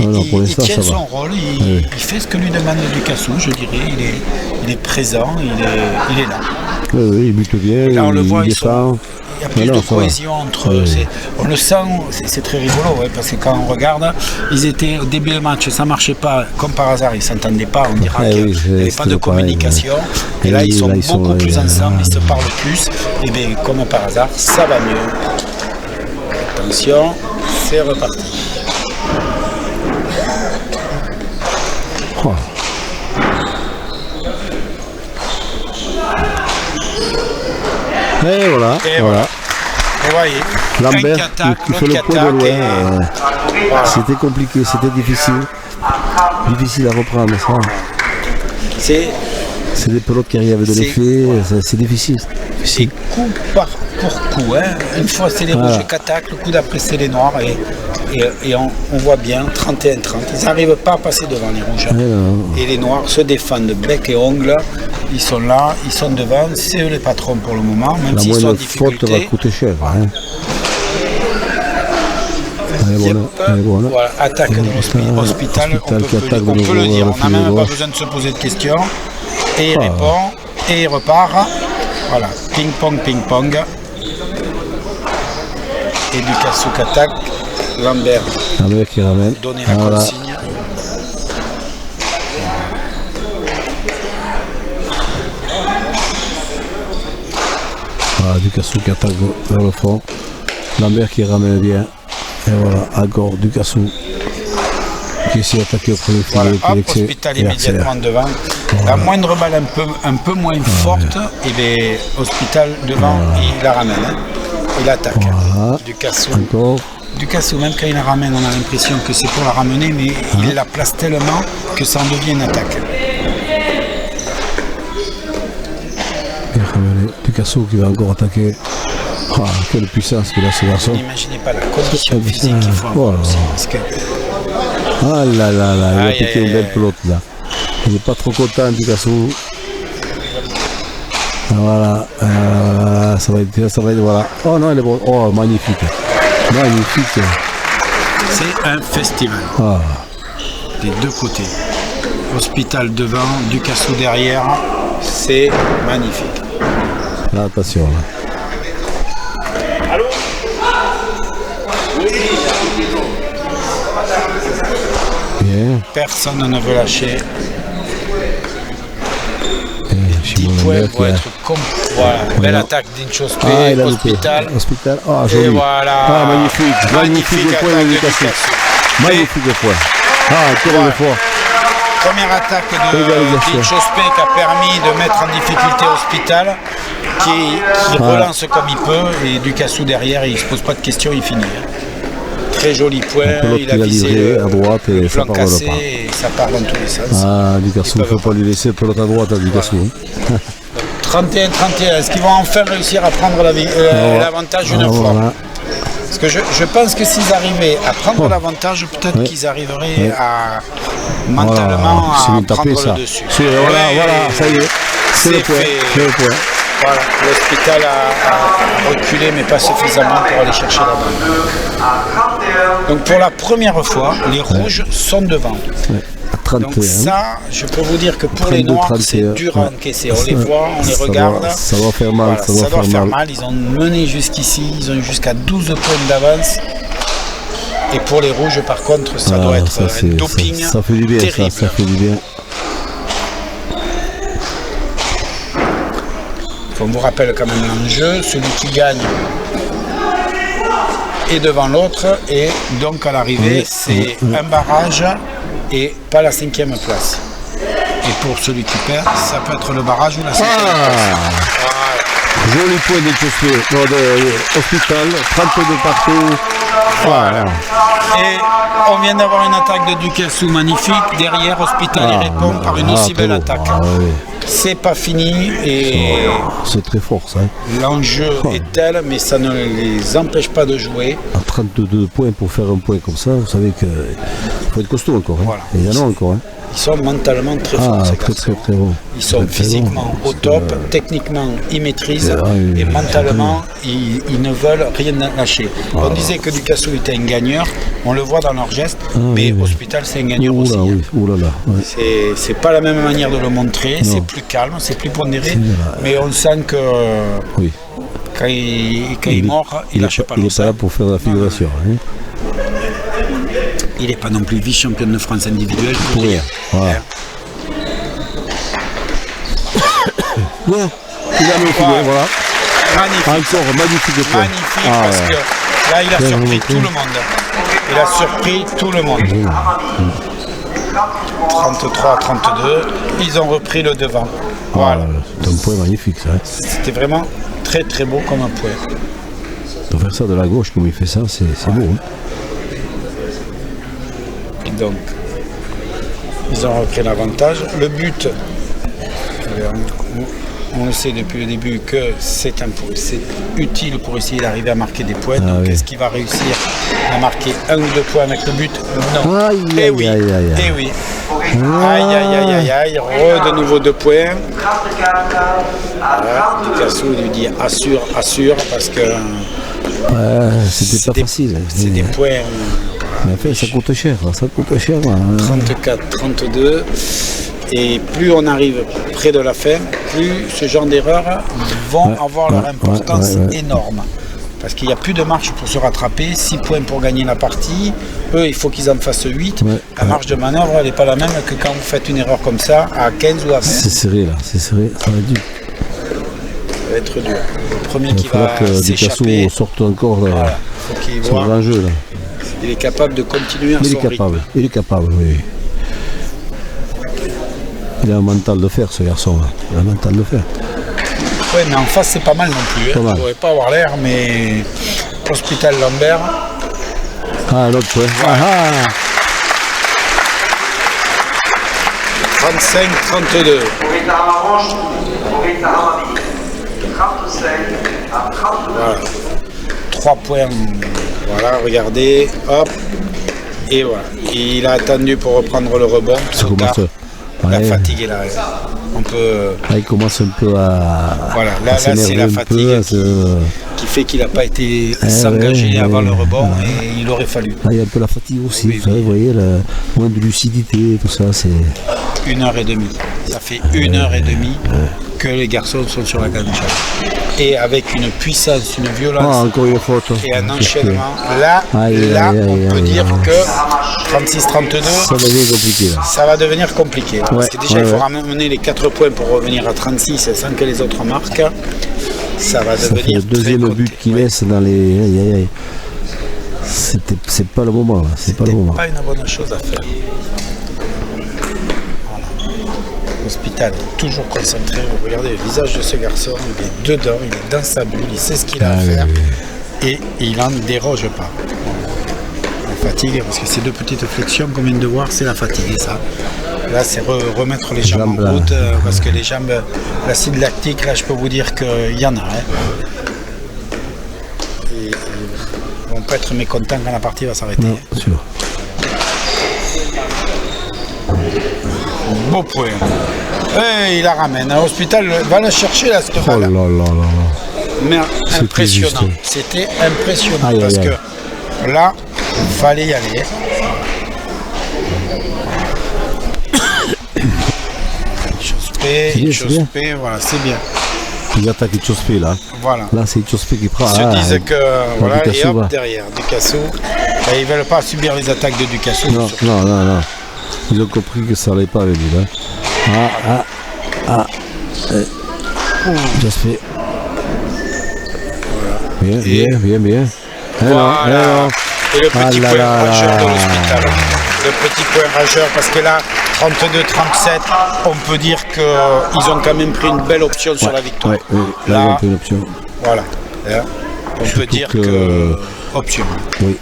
[SPEAKER 1] il tient son rôle, il fait ce que lui demande Ducassou, je dirais. Il est présent, il est là.
[SPEAKER 3] Oui, il bute bien,
[SPEAKER 1] là, on le voit,
[SPEAKER 3] il défend.
[SPEAKER 1] Il y a plus de cohésion entre eux. On le sent, c'est très rigolo, parce que quand on regarde, ils étaient au début du match, ça ne marchait pas, comme par hasard, ils ne s'entendaient pas, on dirait qu'il n'y avait pas de communication. Et là, ils sont beaucoup plus ensemble, ils se parlent plus. Et bien, comme par hasard, ça va mieux. Attention, c'est reparti.
[SPEAKER 3] Oh. Et voilà.
[SPEAKER 1] Et voyez,
[SPEAKER 3] Lambert qui fait le point de loin. C'était compliqué, c'était difficile. Difficile à reprendre ça. C'est des pelotes qui arrivent avec de l'effet, c'est difficile.
[SPEAKER 1] C'est coup pour coup. Une fois c'est les rouges qui attaquent, le coup d'après c'est les noirs et on voit bien 31-30. Ils n'arrivent pas à passer devant les rouges. Et les noirs se défendent bec et ongles. Ils sont là, ils sont devant, c'est eux les patrons pour le moment, même s'ils sont en difficulté.
[SPEAKER 3] La faute va coûter cher. Elle est bonne.
[SPEAKER 1] Voilà, attaque de l'hôpital, on peut le dire. On n'a même pas besoin de se poser de questions. Et il répond, et il repart. Voilà, ping-pong, ping-pong. Et Ducassou qui attaque. Lambert
[SPEAKER 3] qui ramène.
[SPEAKER 1] Donner la consigne.
[SPEAKER 3] Ducassou qui attaque vers le fond. Lambert qui ramène bien. Et voilà, encore Ducassou qui essaie d'attaquer au premier filet.
[SPEAKER 1] Voilà, Hospital immédiatement devant. La moindre balle un peu moins forte, et bien Hospital devant, il la ramène. Il attaque.
[SPEAKER 3] Voilà.
[SPEAKER 1] Ducassou.
[SPEAKER 3] Encore.
[SPEAKER 1] Ducassou, même quand il la ramène, on a l'impression que c'est pour la ramener, mais il la place tellement que ça en devient une attaque.
[SPEAKER 3] Ducassou qui va encore attaquer. Quelle puissance qu'il a ce garçon.
[SPEAKER 1] Vous n'imaginez pas la condition physique qu'il faut avoir aussi. Parce que...
[SPEAKER 3] Ah là là là, il a piqué une belle pelote là. Il n'est pas trop content Ducassou. Voilà, ça va être, voilà. Oh non, il est bon. Oh, magnifique. Magnifique.
[SPEAKER 1] C'est un festival. Des deux côtés. Hospital devant, Ducassou derrière. C'est magnifique.
[SPEAKER 3] Là, attention. Là.
[SPEAKER 1] Allô?
[SPEAKER 3] Bien.
[SPEAKER 1] Personne ne veut lâcher. 10 points vont être voilà. Belle attaque d'Inchospé, Hospital.
[SPEAKER 3] Joli.
[SPEAKER 1] Et voilà.
[SPEAKER 3] Magnifique point de Ducassou. Magnifique point. Encore une fois.
[SPEAKER 1] Première attaque d'Inchospé qui a permis de mettre en difficulté Hospital, qui relance comme il peut, et Ducassou derrière, il ne se pose pas de questions, il finit. Très joli point, il a visé
[SPEAKER 3] à droite et
[SPEAKER 1] le
[SPEAKER 3] ça
[SPEAKER 1] flanc
[SPEAKER 3] part
[SPEAKER 1] cassé et ça part dans tous les sens.
[SPEAKER 3] Ducassou, il ne faut pas lui laisser le pelote à droite à Ducassou.
[SPEAKER 1] 31-31, est-ce qu'ils vont enfin réussir à prendre l'avantage une fois? Parce que je pense que s'ils arrivaient à prendre l'avantage, peut-être qu'ils arriveraient à mentalement à prendre le dessus.
[SPEAKER 3] Voilà, ça y est, c'est le point.
[SPEAKER 1] Voilà, l'Hospital a reculé, mais pas suffisamment pour aller chercher la balle. Donc pour la première fois, les rouges sont devant. Donc ça, je peux vous dire que pour les noirs, c'est dur à encaisser. On les voit, on les regarde.
[SPEAKER 3] Ça va faire mal.
[SPEAKER 1] Voilà, ça va faire mal. Ils ont mené jusqu'ici, ils ont eu jusqu'à 12 points d'avance. Et pour les rouges, par contre, ça doit être un doping
[SPEAKER 3] ça fait du bien,
[SPEAKER 1] terrible.
[SPEAKER 3] Ça fait du bien.
[SPEAKER 1] On vous rappelle quand même l'enjeu, celui qui gagne est devant l'autre, et donc à l'arrivée, c'est un barrage et pas la 5e place. Et pour celui qui perd, ça peut être le barrage ou la 5e place.
[SPEAKER 3] Joli point de Hospital, 32 partout.
[SPEAKER 1] Voilà. Et on vient d'avoir une attaque de Ducassou magnifique. Derrière, Hospital il répond par une aussi belle attaque. c'est pas fini et
[SPEAKER 3] C'est très fort ça. Hein.
[SPEAKER 1] l'enjeu est tel, mais ça ne les empêche pas de jouer.
[SPEAKER 3] À 32 points pour faire un point comme ça, vous savez qu'il faut être costaud encore. Hein.
[SPEAKER 1] Voilà.
[SPEAKER 3] Et il y en a encore. Hein.
[SPEAKER 1] Ils sont mentalement très forts, ces
[SPEAKER 3] très,
[SPEAKER 1] garçons.
[SPEAKER 3] très bon.
[SPEAKER 1] Ils sont
[SPEAKER 3] Très
[SPEAKER 1] physiquement
[SPEAKER 3] bon.
[SPEAKER 1] au top, techniquement ils maîtrisent
[SPEAKER 3] oui,
[SPEAKER 1] et mentalement ils ne veulent rien lâcher. On disait que Ducassou était un gagneur, on le voit dans leurs gestes, mais Hospital c'est un gagneur aussi.
[SPEAKER 3] Oui,
[SPEAKER 1] hein.
[SPEAKER 3] oulala. Ouais.
[SPEAKER 1] C'est pas la même manière de le montrer, c'est plus calme, c'est plus pondéré, mais on sent que
[SPEAKER 3] Oui.
[SPEAKER 1] quand il mord, il lâche pas
[SPEAKER 3] Il n'est
[SPEAKER 1] l'eau.
[SPEAKER 3] pas là pour faire la figuration. Hein.
[SPEAKER 1] Il n'est pas non plus vice-champion de France individuel
[SPEAKER 3] Pour rien. Voilà. Ouais, il a mis au filet, voilà.
[SPEAKER 1] Magnifique.
[SPEAKER 3] Encore magnifique point.
[SPEAKER 1] Magnifique
[SPEAKER 3] Ah,
[SPEAKER 1] parce
[SPEAKER 3] ouais.
[SPEAKER 1] que là il a surpris
[SPEAKER 3] remonté.
[SPEAKER 1] tout le monde. Il a surpris tout le monde. 33-32, ils ont repris le devant. Voilà.
[SPEAKER 3] C'est un point magnifique ça. Hein.
[SPEAKER 1] C'était vraiment très très beau comme un point.
[SPEAKER 3] De faire ça de la gauche comme il fait ça, c'est beau. Hein.
[SPEAKER 1] Donc, ils ont repris l'avantage. Le but, on le sait depuis le début que c'est utile pour essayer d'arriver à marquer des points. Donc,
[SPEAKER 3] oui.
[SPEAKER 1] est-ce qu'il va réussir à marquer 1 ou 2 points avec le but? Non.
[SPEAKER 3] Aïe,
[SPEAKER 1] Eh
[SPEAKER 3] aïe,
[SPEAKER 1] oui,
[SPEAKER 3] aïe, aïe, aïe.
[SPEAKER 1] eh oui. Aïe, aïe, aïe, aïe, aïe. De nouveau 2 points.
[SPEAKER 4] 34 à 32.
[SPEAKER 1] Ducassou lui dit assure, assure, parce que
[SPEAKER 3] Ouais, c'était pas facile.
[SPEAKER 1] c'est des points.
[SPEAKER 3] Mais en fait, ça coûte cher. Ça coûte cher. Hein.
[SPEAKER 1] 34-32. Et plus on arrive près de la fin, plus ce genre d'erreurs vont avoir leur importance énorme. Parce qu'il n'y a plus de marge pour se rattraper, 6 points pour gagner la partie. Eux, il faut qu'ils en fassent 8. La marge de manœuvre, elle n'est pas la même que quand vous faites une erreur comme ça à 15 ou à 20.
[SPEAKER 3] C'est serré là, c'est serré. Ça va être dur.
[SPEAKER 1] Ça va être dur. Le premier
[SPEAKER 3] Il
[SPEAKER 1] qui
[SPEAKER 3] va falloir
[SPEAKER 1] va
[SPEAKER 3] que
[SPEAKER 1] s'échapper,
[SPEAKER 3] Ducassou sorte encore
[SPEAKER 1] voilà, faut qu'il
[SPEAKER 3] sur le
[SPEAKER 1] voit.
[SPEAKER 3] grand jeu. Là.
[SPEAKER 1] Il est capable de continuer à
[SPEAKER 3] Il est
[SPEAKER 1] son rythme.
[SPEAKER 3] capable, il est capable, oui. Il a un mental de fer, ce garçon. Là. Il a un mental de fer.
[SPEAKER 1] Oui, mais en face, c'est pas mal non plus.
[SPEAKER 3] Pas
[SPEAKER 1] Hein.
[SPEAKER 3] mal.
[SPEAKER 1] Il ne pourrait pas avoir l'air, mais Hospital Lambert.
[SPEAKER 3] Ah, l'autre point. Ah,
[SPEAKER 1] 35-32.
[SPEAKER 4] Morita Hamaroche, Morita Hamadi. 35 à 32.
[SPEAKER 1] Voilà. 3 points. Voilà, regardez. Hop. Et voilà. Il a attendu pour reprendre le rebond.
[SPEAKER 3] ça
[SPEAKER 1] Trop tard.
[SPEAKER 3] commence.
[SPEAKER 1] La
[SPEAKER 3] Ouais.
[SPEAKER 1] fatigue est là. On peut.
[SPEAKER 3] Là, il commence un peu à.
[SPEAKER 1] Voilà,
[SPEAKER 3] à
[SPEAKER 1] là, c'est
[SPEAKER 3] s'énerver
[SPEAKER 1] la
[SPEAKER 3] un peu,
[SPEAKER 1] fatigue
[SPEAKER 3] à se-
[SPEAKER 1] qui fait qu'il n'a pas été s'engager avant le rebond et il aurait fallu.
[SPEAKER 3] Ah, il y a un peu la fatigue aussi,
[SPEAKER 1] Oui,
[SPEAKER 3] vous savez, vous voyez, moins de lucidité, tout ça, c'est...
[SPEAKER 1] 1h30. Ça fait 1h30 que les garçons sont sur la gancha. Et avec une puissance, une
[SPEAKER 3] Ah,
[SPEAKER 1] violence
[SPEAKER 3] encore une faute.
[SPEAKER 1] et un enchaînement, là,
[SPEAKER 3] Aïe,
[SPEAKER 1] là
[SPEAKER 3] aïe,
[SPEAKER 1] on
[SPEAKER 3] aïe,
[SPEAKER 1] peut
[SPEAKER 3] aïe,
[SPEAKER 1] dire
[SPEAKER 3] aïe.
[SPEAKER 1] que 36-32,
[SPEAKER 3] Ça devient compliqué, là.
[SPEAKER 1] ça va devenir compliqué. Parce que déjà,
[SPEAKER 3] ouais,
[SPEAKER 1] il faut
[SPEAKER 3] ouais.
[SPEAKER 1] ramener les 4 points pour revenir à 36 sans que les autres marquent. Ça va
[SPEAKER 3] Ça fait
[SPEAKER 1] devenir
[SPEAKER 3] le deuxième
[SPEAKER 1] très
[SPEAKER 3] but qu'il
[SPEAKER 1] ouais.
[SPEAKER 3] laisse dans les... Aïe, aïe, aïe. C'est pas le moment, là. C'est pas le moment.
[SPEAKER 1] Pas une bonne chose à faire. Voilà. Hospital, toujours concentré. Regardez le visage de ce garçon, il est dedans, il est dans sa bulle, il sait ce qu'il a à faire et il n'en déroge pas. Voilà. La fatigue, parce que ces 2 petites flexions qu'on vient de voir, c'est la fatigue, ça. Là, c'est remettre les jambes
[SPEAKER 3] Jambes,
[SPEAKER 1] en
[SPEAKER 3] là.
[SPEAKER 1] route, parce que les jambes, l'acide lactique, là, je peux vous dire qu'il y en a. Hein. Et ils vont pas être mécontents quand la partie va s'arrêter.
[SPEAKER 3] Non, sûr.
[SPEAKER 1] Beau point. Et il la ramène. À l'hôpital, va la chercher là, cette
[SPEAKER 3] Oh
[SPEAKER 1] balle.
[SPEAKER 3] là là là là.
[SPEAKER 1] Mais
[SPEAKER 3] C'était
[SPEAKER 1] impressionnant.
[SPEAKER 3] juste.
[SPEAKER 1] C'était impressionnant
[SPEAKER 3] Aïe,
[SPEAKER 1] parce
[SPEAKER 3] aïe,
[SPEAKER 1] que là, il fallait y aller.
[SPEAKER 3] bien, c'est bien.
[SPEAKER 1] Chospé, voilà, c'est bien.
[SPEAKER 3] Ils attaquent Itchospé, là.
[SPEAKER 1] Voilà.
[SPEAKER 3] Là, c'est Itchospé qui prend.
[SPEAKER 1] Ils se disent que voilà, et
[SPEAKER 3] Ducassou
[SPEAKER 1] hop,
[SPEAKER 3] va.
[SPEAKER 1] derrière, Ducassou. Ils ne veulent pas subir les attaques de Ducassou.
[SPEAKER 3] Non, non, non, non. Ils ont compris que ça n'allait pas avec lui, là. Itchospé. Bien,
[SPEAKER 1] Et-
[SPEAKER 3] bien, bien, bien. Eh non,
[SPEAKER 1] Voilà.
[SPEAKER 3] eh non.
[SPEAKER 1] Et le petit
[SPEAKER 3] Ah là
[SPEAKER 1] point
[SPEAKER 3] là
[SPEAKER 1] rageur
[SPEAKER 3] là.
[SPEAKER 1] de l'hôpital. Le petit point rageur, parce que là, 32-37, on peut dire qu'ils ont quand même pris une belle option sur la victoire.
[SPEAKER 3] Ouais, oui, là, ils ont pris une option.
[SPEAKER 1] Voilà. Là, on peut
[SPEAKER 3] Surtout
[SPEAKER 1] dire que option.
[SPEAKER 3] Oui,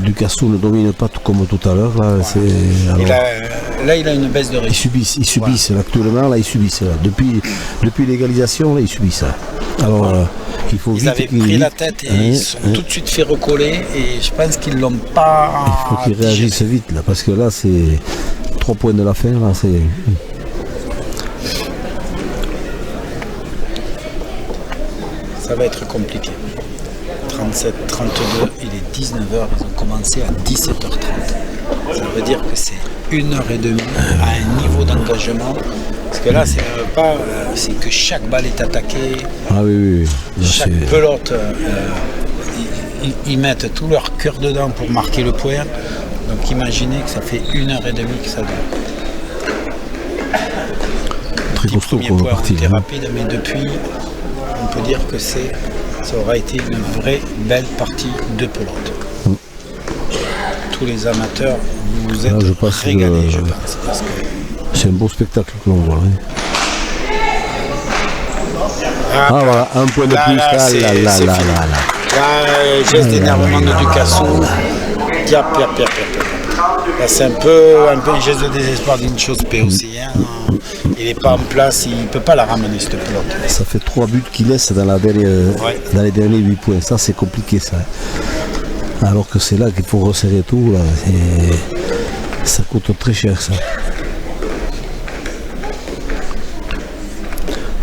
[SPEAKER 3] Ducassou ne domine pas tout comme tout à l'heure. Là,
[SPEAKER 1] Là, il a une baisse de risque.
[SPEAKER 3] Ils subissent là, actuellement, là, ils subissent. Là. Depuis l'égalisation, là, ils subissent. Là. Alors, il faut
[SPEAKER 1] ils avaient pris la tête et ils sont tout de suite fait recoller et je pense qu'ils l'ont pas.
[SPEAKER 3] Il faut qu'ils réagissent vite là, parce que là, c'est 3 points de la fin. Là, c'est...
[SPEAKER 1] Ça va être compliqué. 37, 32, il est 19h, ils ont commencé à 17h30. Ça veut dire que c'est 1h30 à un niveau d'engagement. Parce que là, c'est que chaque balle est attaquée.
[SPEAKER 3] Ah oui. Là,
[SPEAKER 1] chaque pelote, ils mettent tout leur cœur dedans pour marquer le point. Donc imaginez que ça fait 1h30 que ça dure.
[SPEAKER 3] Très costaud
[SPEAKER 1] pour
[SPEAKER 3] partie.
[SPEAKER 1] C'était rapide, mais depuis, on peut dire que ça aura été une vraie belle partie de pelote. Tous les amateurs, vous êtes régalés, je pense. Parce que
[SPEAKER 3] c'est un beau spectacle que l'on voit. Voilà, un point de plus. Là,
[SPEAKER 1] geste d'énervement de Ducassou. Là, c'est un peu un geste de désespoir d'une chose P aussi. Il n'est pas en place, il ne peut pas la ramener cette pelote.
[SPEAKER 3] Ça fait 3 buts qu'il laisse dans les derniers 8 points. Ça, c'est compliqué, ça. Alors que c'est là qu'il faut resserrer tout. Là. Ça coûte très cher, ça.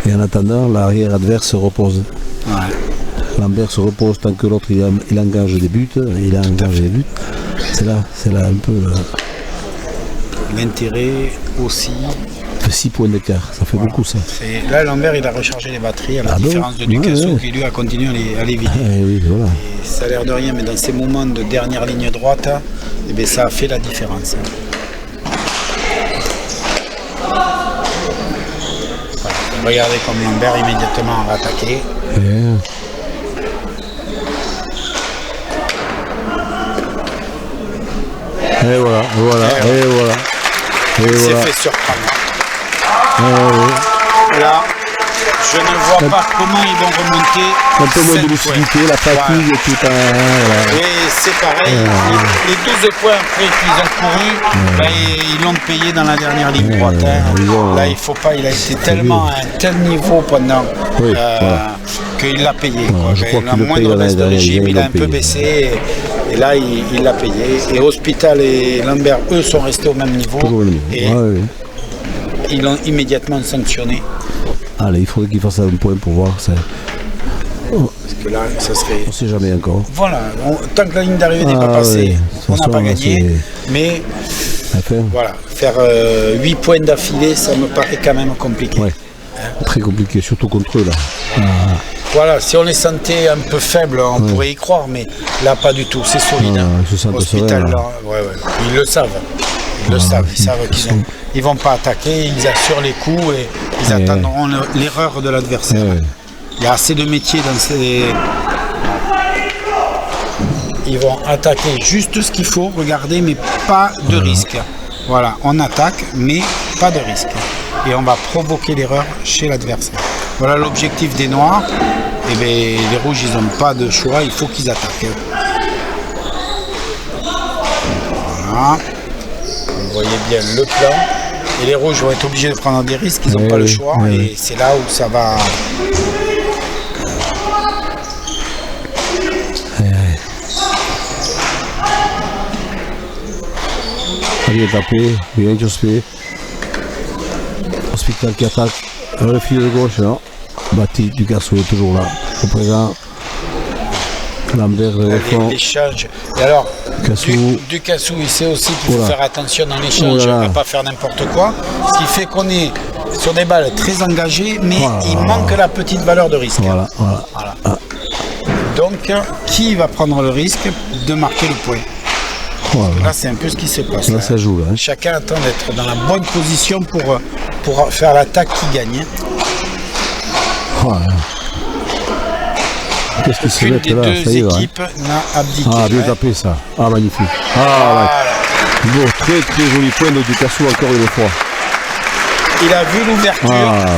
[SPEAKER 3] Et en attendant, l'arrière adverse se repose. Lambert se repose tant que l'autre il engage des buts. C'est là un peu
[SPEAKER 1] l'intérêt aussi.
[SPEAKER 3] Ça fait 6 points d'écart, ça fait beaucoup ça.
[SPEAKER 1] Là, Lambert il a rechargé les batteries à la différence de Ducassou qui lui a continué à les vider.
[SPEAKER 3] Voilà.
[SPEAKER 1] Et ça a l'air de rien, mais dans ces moments de dernière ligne droite, ça a fait la différence. Regardez comme Lambert immédiatement a attaqué.
[SPEAKER 3] Et voilà.
[SPEAKER 1] Il s'est fait surprendre. Là, je ne vois pas comment ils vont remonter.
[SPEAKER 3] Un peu moins de lucidité, la fatigue, tout un.
[SPEAKER 1] Et c'est pareil, les 12 points après qu'ils ont couru, ils l'ont payé dans la dernière ligne droite. Là, il faut pas, il a été tellement à un tel niveau pendant qu'il l'a payé. Il a moindre baisse de régime, il a un peu baissé. Et là, il l'a payé. Et Hospital et Lambert, eux, sont restés au même niveau. Et ils l'ont immédiatement sanctionné.
[SPEAKER 3] Allez, il faudrait qu'il fasse un point pour voir. Ça.
[SPEAKER 1] Parce que là, ça serait.
[SPEAKER 3] On ne sait jamais encore.
[SPEAKER 1] Voilà, tant que la ligne d'arrivée n'est pas passée, on n'a pas gagné. Mais voilà, faire 8 points d'affilée, ça me paraît quand même compliqué.
[SPEAKER 3] Très compliqué, surtout contre eux là.
[SPEAKER 1] Voilà, si on les sentait un peu faibles, on pourrait y croire, mais là pas du tout, c'est solide. Hospital, là, ils le savent. Ils savent qu'ils vont pas attaquer, ils assurent les coups et ils attendront l'erreur de l'adversaire. Il y a assez de métiers dans ces. Ils vont attaquer juste ce qu'il faut, regardez, mais pas de risque. Voilà, on attaque, mais pas de risque. Et on va provoquer l'erreur chez l'adversaire. Voilà l'objectif des Noirs. Et bien, les Rouges, ils n'ont pas de choix, il faut qu'ils attaquent. Voilà. Vous voyez bien le plan. Et les Rouges vont être obligés de prendre des risques, ils n'ont pas le choix. Et c'est là où ça va.
[SPEAKER 3] Bien tapé, bien Jospé. Hospital qui attaque. Le fil de gauche, non. Bati, Ducassou est toujours là. Au présent. Lambert
[SPEAKER 1] l'échange. Et alors, Ducassou, il sait aussi qu'il faut faire attention dans l'échange, à ne pas faire n'importe quoi. Ce qui fait qu'on est sur des balles très engagées, mais il manque la petite valeur de risque. Voilà. Donc, qui va prendre le risque de marquer le point? Là, c'est un peu ce qui se passe.
[SPEAKER 3] Là, ça joue. Là.
[SPEAKER 1] Chacun attend d'être dans la bonne position pour faire l'attaque qui gagne.
[SPEAKER 3] Qu'est-ce qui se met là?
[SPEAKER 1] Aucune des deux équipes n'a abdiqué.
[SPEAKER 3] Bien tapé ça. Magnifique. Bon, très très joli point de Ducassou encore une fois.
[SPEAKER 1] Il a vu l'ouverture,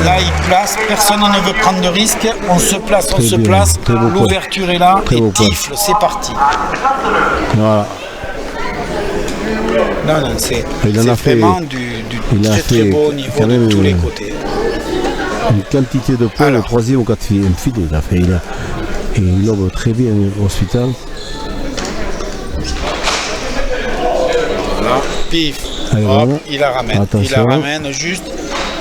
[SPEAKER 1] là il place, personne ne veut prendre de risque, on se place, l'ouverture est là, et tifle, c'est parti.
[SPEAKER 3] Voilà.
[SPEAKER 1] Non, c'est vraiment du très beau niveau de tous les côtés.
[SPEAKER 3] Une quantité de points, le troisième au quatrième fil, il a fait. Et il lobe très bien Hospital.
[SPEAKER 1] Voilà, pif,
[SPEAKER 3] allez,
[SPEAKER 1] hop,
[SPEAKER 3] voilà.
[SPEAKER 1] Il la ramène.
[SPEAKER 3] Attention.
[SPEAKER 1] Il la ramène juste.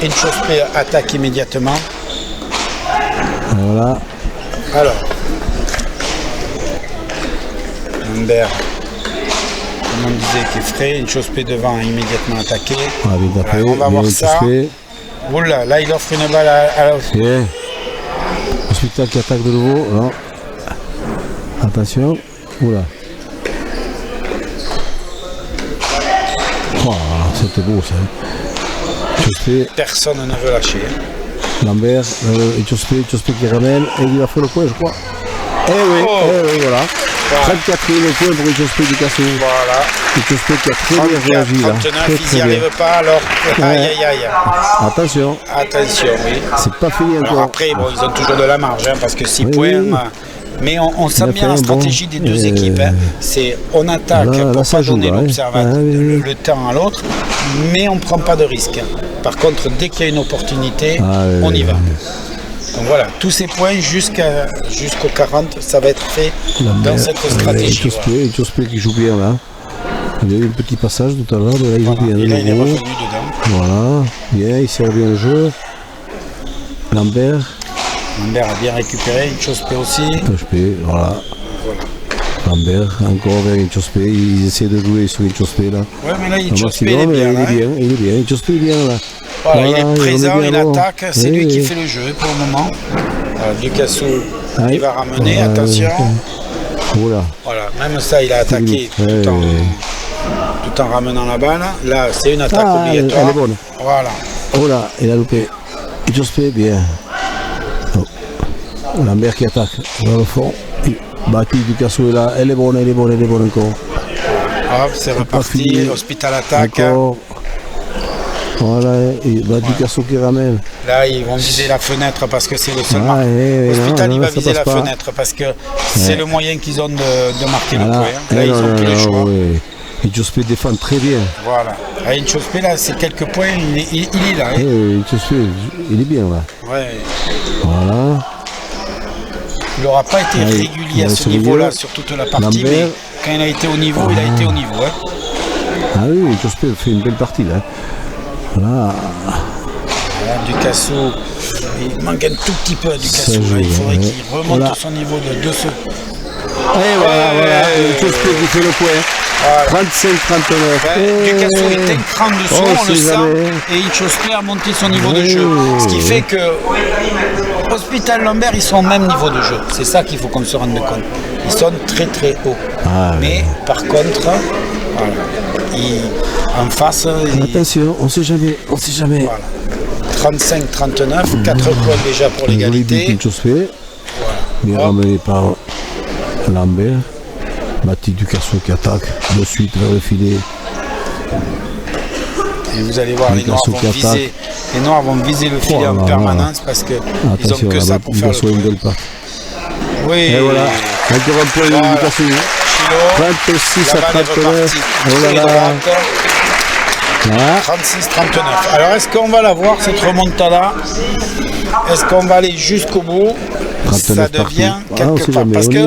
[SPEAKER 1] Une chose attaque immédiatement.
[SPEAKER 3] Voilà.
[SPEAKER 1] Alors, Lambert, comme on disait, qui est frais. Une chose devant immédiatement attaqué.
[SPEAKER 3] Voilà,
[SPEAKER 1] on va voir ça. Oula, là il offre une balle à
[SPEAKER 3] Bien. Hospital qui attaque de nouveau. Non. Attention. Oula. Oh, c'était beau ça.
[SPEAKER 1] Personne ne veut lâcher.
[SPEAKER 3] Lambert, Etchospé qui ramène. Et il a fait le point, je crois. Eh oui, voilà. 34e point pour Etchospé du Cassou.
[SPEAKER 1] Voilà.
[SPEAKER 3] Etchospé qui a très bien réagi là.
[SPEAKER 1] 39, ils n'y arrivent pas alors. Aïe.
[SPEAKER 3] Attention.
[SPEAKER 1] Attention, oui.
[SPEAKER 3] C'est pas fini encore.
[SPEAKER 1] Alors après, bon, ils ont toujours de la marge, hein, parce que 6 points. Mais on sent bien la stratégie des deux équipes. Hein. C'est on attaque pour pas donner le temps à l'autre, mais on ne prend pas de risque. Par contre, dès qu'il y a une opportunité, on y va. Donc voilà, tous ces points jusqu'au 40, ça va être fait dans cette stratégie.
[SPEAKER 3] Etchospé qui joue bien là. Il y a eu un petit passage tout à l'heure, là il joue bien.
[SPEAKER 1] Et là, il est revenu dedans.
[SPEAKER 3] Voilà, bien, il sert bien le jeu. Lambert
[SPEAKER 1] a bien récupéré, Etchospé aussi.
[SPEAKER 3] Etchospé, voilà. Lambert, encore vers Etchospé, ils essaient de jouer sur Etchospé là.
[SPEAKER 1] Ouais, mais là, Etchospé il est bien.
[SPEAKER 3] Il est bien, Etchospé est bien là.
[SPEAKER 1] Voilà, il est présent, il attaque, c'est lui qui fait le jeu pour le moment. Ducassou, il va ramener, attention.
[SPEAKER 3] Voilà,
[SPEAKER 1] même ça, il a attaqué tout en ramenant la balle. Là, c'est une attaque obligatoire.
[SPEAKER 3] Elle est bonne.
[SPEAKER 1] Voilà.
[SPEAKER 3] Oh là, il a loupé. Etchospé, bien. Lambert qui attaque dans le fond. Bati Ducassou est là, elle est bonne encore.
[SPEAKER 1] Hop, c'est reparti, Hospital attaque.
[SPEAKER 3] Encore. Voilà, et Ducassou qui ramène.
[SPEAKER 1] Là, ils vont viser la fenêtre parce que c'est le seul marque. Hospital, il va viser la fenêtre parce que c'est le moyen qu'ils ont de marquer le point. Là, ils n'ont plus le choix.
[SPEAKER 3] Etchospé défend très bien.
[SPEAKER 1] Voilà. Etchospé, là, c'est quelques points, il est là.
[SPEAKER 3] Etchospé, il est bien là.
[SPEAKER 1] Ouais.
[SPEAKER 3] Voilà.
[SPEAKER 1] Il n'aura pas été régulier à ce niveau-là sur toute la partie, mais quand il a été au niveau, il a été au niveau.
[SPEAKER 3] Ah oui, Etchospé fait une belle partie là. Voilà.
[SPEAKER 1] Ducassou, il manque un tout petit peu à Ducassou. Il faudrait qu'il remonte son niveau de 2 secondes.
[SPEAKER 3] Et voilà. Etchospé qui fait le point. 35-39.
[SPEAKER 1] Ducassou est un cran dessous, on le sent. Et Etchospé a monté son niveau de jeu. Ce qui fait que Hospital Lambert, ils sont au même niveau de jeu. C'est ça qu'il faut qu'on se rende compte. Ils sont très très hauts. Mais par contre, en face.
[SPEAKER 3] Attention, on ne sait jamais.
[SPEAKER 1] Voilà. 35-39, 4 points déjà pour l'égalité.
[SPEAKER 3] Bien ramené par Lambert. Bati Ducassou qui attaque de suite vers le filet.
[SPEAKER 1] Et vous allez voir, les Noirs vont viser le filet en permanence parce qu'ils n'ont que ça pour faire le point. Oui. Et voilà,
[SPEAKER 3] encore un point de Ducassou. 36 à 39. Oh là là.
[SPEAKER 1] 36-39. Alors est-ce qu'on va la voir cette remontada? Est-ce qu'on va aller jusqu'au bout? Ça devient quelque part. Parce que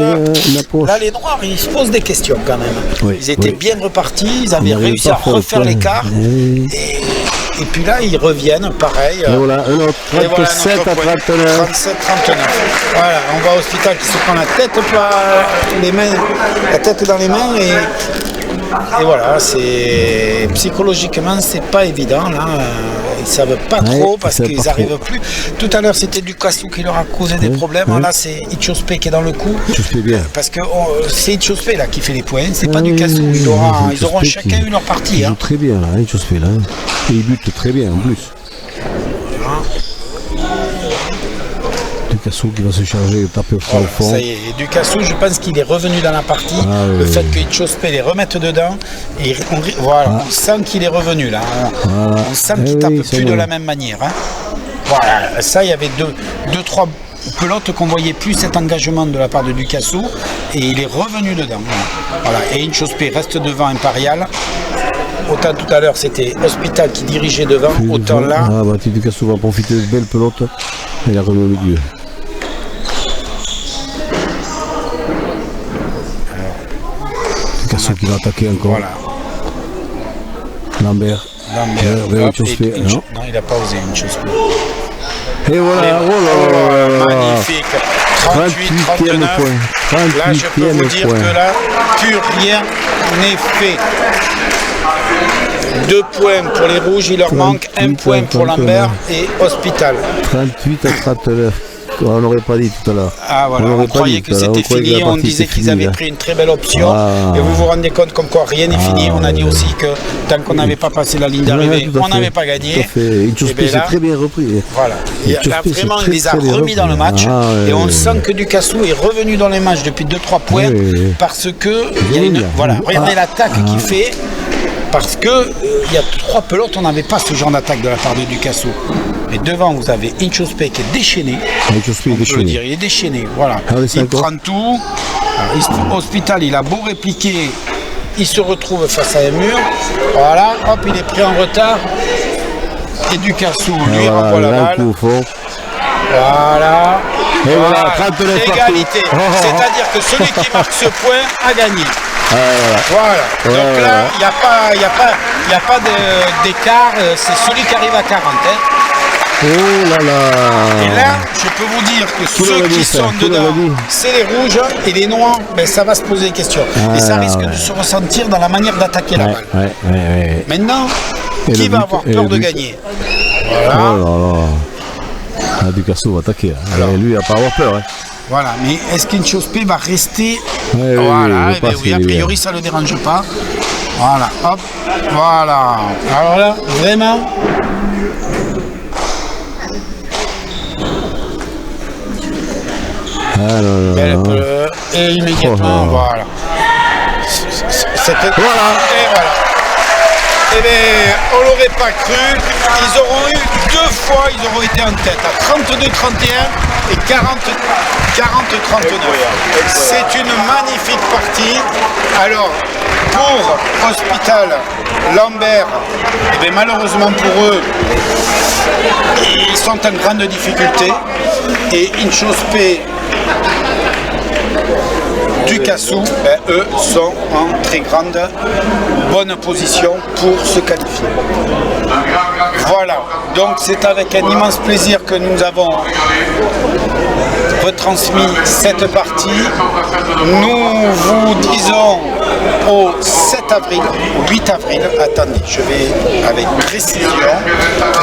[SPEAKER 1] là les Noirs ils se posent des questions quand même. Ils étaient bien repartis, ils avaient réussi à refaire l'écart. Et puis là ils reviennent pareil.
[SPEAKER 3] Et voilà, un autre 37 à 39.
[SPEAKER 1] 37-39. Voilà, on voit Hospital qui se prend la tête dans les mains et voilà, c'est psychologiquement c'est pas évident là. Ils savent pas trop parce qu'ils n'arrivent plus. Tout à l'heure c'était Ducassou qui leur a causé des problèmes. Là c'est Etchospé qui est dans le coup. Parce que c'est Etchospé là qui fait les points, c'est pas Ducassou. Ils auront chacun eu leur partie.
[SPEAKER 3] Ils jouent très bien là, Etchospé là. Et ils butent très bien en plus. Ducassou qui va se charger, taper au
[SPEAKER 1] Voilà,
[SPEAKER 3] fond.
[SPEAKER 1] ça y est. Et Ducassou, je pense qu'il est revenu dans la partie. Le fait que Inchospé les remette dedans, et on sent qu'il est revenu là. On sent qu'il tape plus de la même manière. Hein. Voilà, ça, il y avait deux, trois pelotes qu'on voyait plus cet engagement de la part de Ducassou, et il est revenu dedans. Voilà. Et Inchospé reste devant Impérial. Autant tout à l'heure c'était Hospital qui dirigeait devant, autant là.
[SPEAKER 3] Ducassou va profiter de belles pelotes et il a remis au milieu. Ducassou qui va attaquer encore.
[SPEAKER 1] Voilà.
[SPEAKER 3] Lambert.
[SPEAKER 1] Inchospé, non, il n'a pas osé Inchospé.
[SPEAKER 3] Et voilà,
[SPEAKER 1] magnifique. 38-39. Là, je peux vous dire que là, plus rien n'est fait. 2 points pour les rouges, il leur manque 1 point pour Lambert et Hospital.
[SPEAKER 3] 38 à 39. On n'aurait pas dit tout à l'heure.
[SPEAKER 1] Ah voilà, on croyait que c'était fini, on disait qu'ils avaient pris une très belle option. Et vous vous rendez compte comme quoi rien n'est fini. On a dit aussi que tant qu'on n'avait pas passé la ligne d'arrivée, on n'avait pas gagné.
[SPEAKER 3] Inchospé s'est très bien repris.
[SPEAKER 1] Voilà. Là, vraiment, il les a remis dans le match. Et on sent que Ducassou est revenu dans les matchs depuis 2-3 points. Parce que, voilà, regardez l'attaque qu'il fait. Parce que il y a 3 pelotes, on n'avait pas ce genre d'attaque de la part de Ducassou. Mais devant, vous avez Inchospé qui est déchaîné. Il est déchaîné, voilà. Il prend tout. Alors, Hospital, il a beau répliquer, il se retrouve face à un mur. Voilà, hop, il est pris en retard. Et Ducassou, lui, renvoie la balle. Voilà.
[SPEAKER 3] Et voilà,
[SPEAKER 1] égalité. C'est-à-dire que celui qui marque ce point a gagné. Voilà. Donc là, il n'y a pas d'écart. C'est celui qui arrive à 40. Hein.
[SPEAKER 3] Oh là là.
[SPEAKER 1] Et là, je peux vous dire que ceux qui sont dedans, c'est les rouges, et les noirs, ben, ça va se poser des questions. Et ça risque de se ressentir dans la manière d'attaquer la balle. Maintenant, qui va avoir peur de gagner? Voilà.
[SPEAKER 3] Oh là là. Ducassou va attaquer. Alors, lui, il va pas avoir peur. Hein.
[SPEAKER 1] Voilà, mais est-ce qu'Inchospé va rester?
[SPEAKER 3] Voilà,
[SPEAKER 1] oui, a priori ça ne le dérange pas. Voilà, hop, voilà. Alors là, vraiment. Et immédiatement, voilà. Voilà. Et voilà. Eh bien, on l'aurait pas cru. Ils auront eu 2 fois, ils auront été en tête à 32-31 et 40-39. C'est une magnifique partie. Alors, pour Hospital, Lambert, eh bien, malheureusement pour eux, ils sont en grande difficulté. Et Inchospé, Ducassou, ben, eux sont en très grande bonne position pour se qualifier. Voilà, donc c'est avec un immense plaisir que nous avons retransmis cette partie. Nous vous disons au 7 avril, au 8 avril, attendez, je vais avec précision,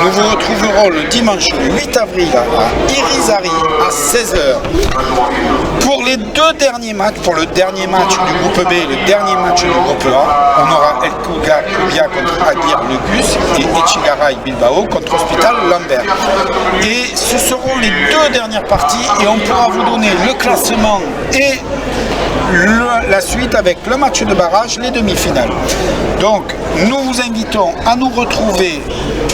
[SPEAKER 1] nous vous retrouverons le dimanche 8 avril à Irizarry à 16h pour les 2 derniers matchs, pour le dernier match du groupe B et le dernier match du groupe A. On aura El Kubia contre Aguirre Le Gus et Etxegaray Bilbao contre Hospital Lambert. Et ce seront les 2 dernières parties et on pourra vous donner le classement et la suite avec le match de barrage, les demi-finales. Donc nous vous invitons à nous retrouver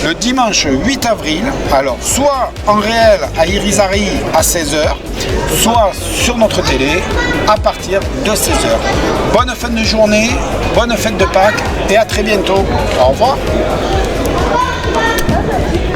[SPEAKER 1] le dimanche 8 avril, alors soit en réel à Irizarry à 16h, soit sur notre télé à partir de 16h. Bonne fin de journée, bonne fête de Pâques et à très bientôt. Au revoir.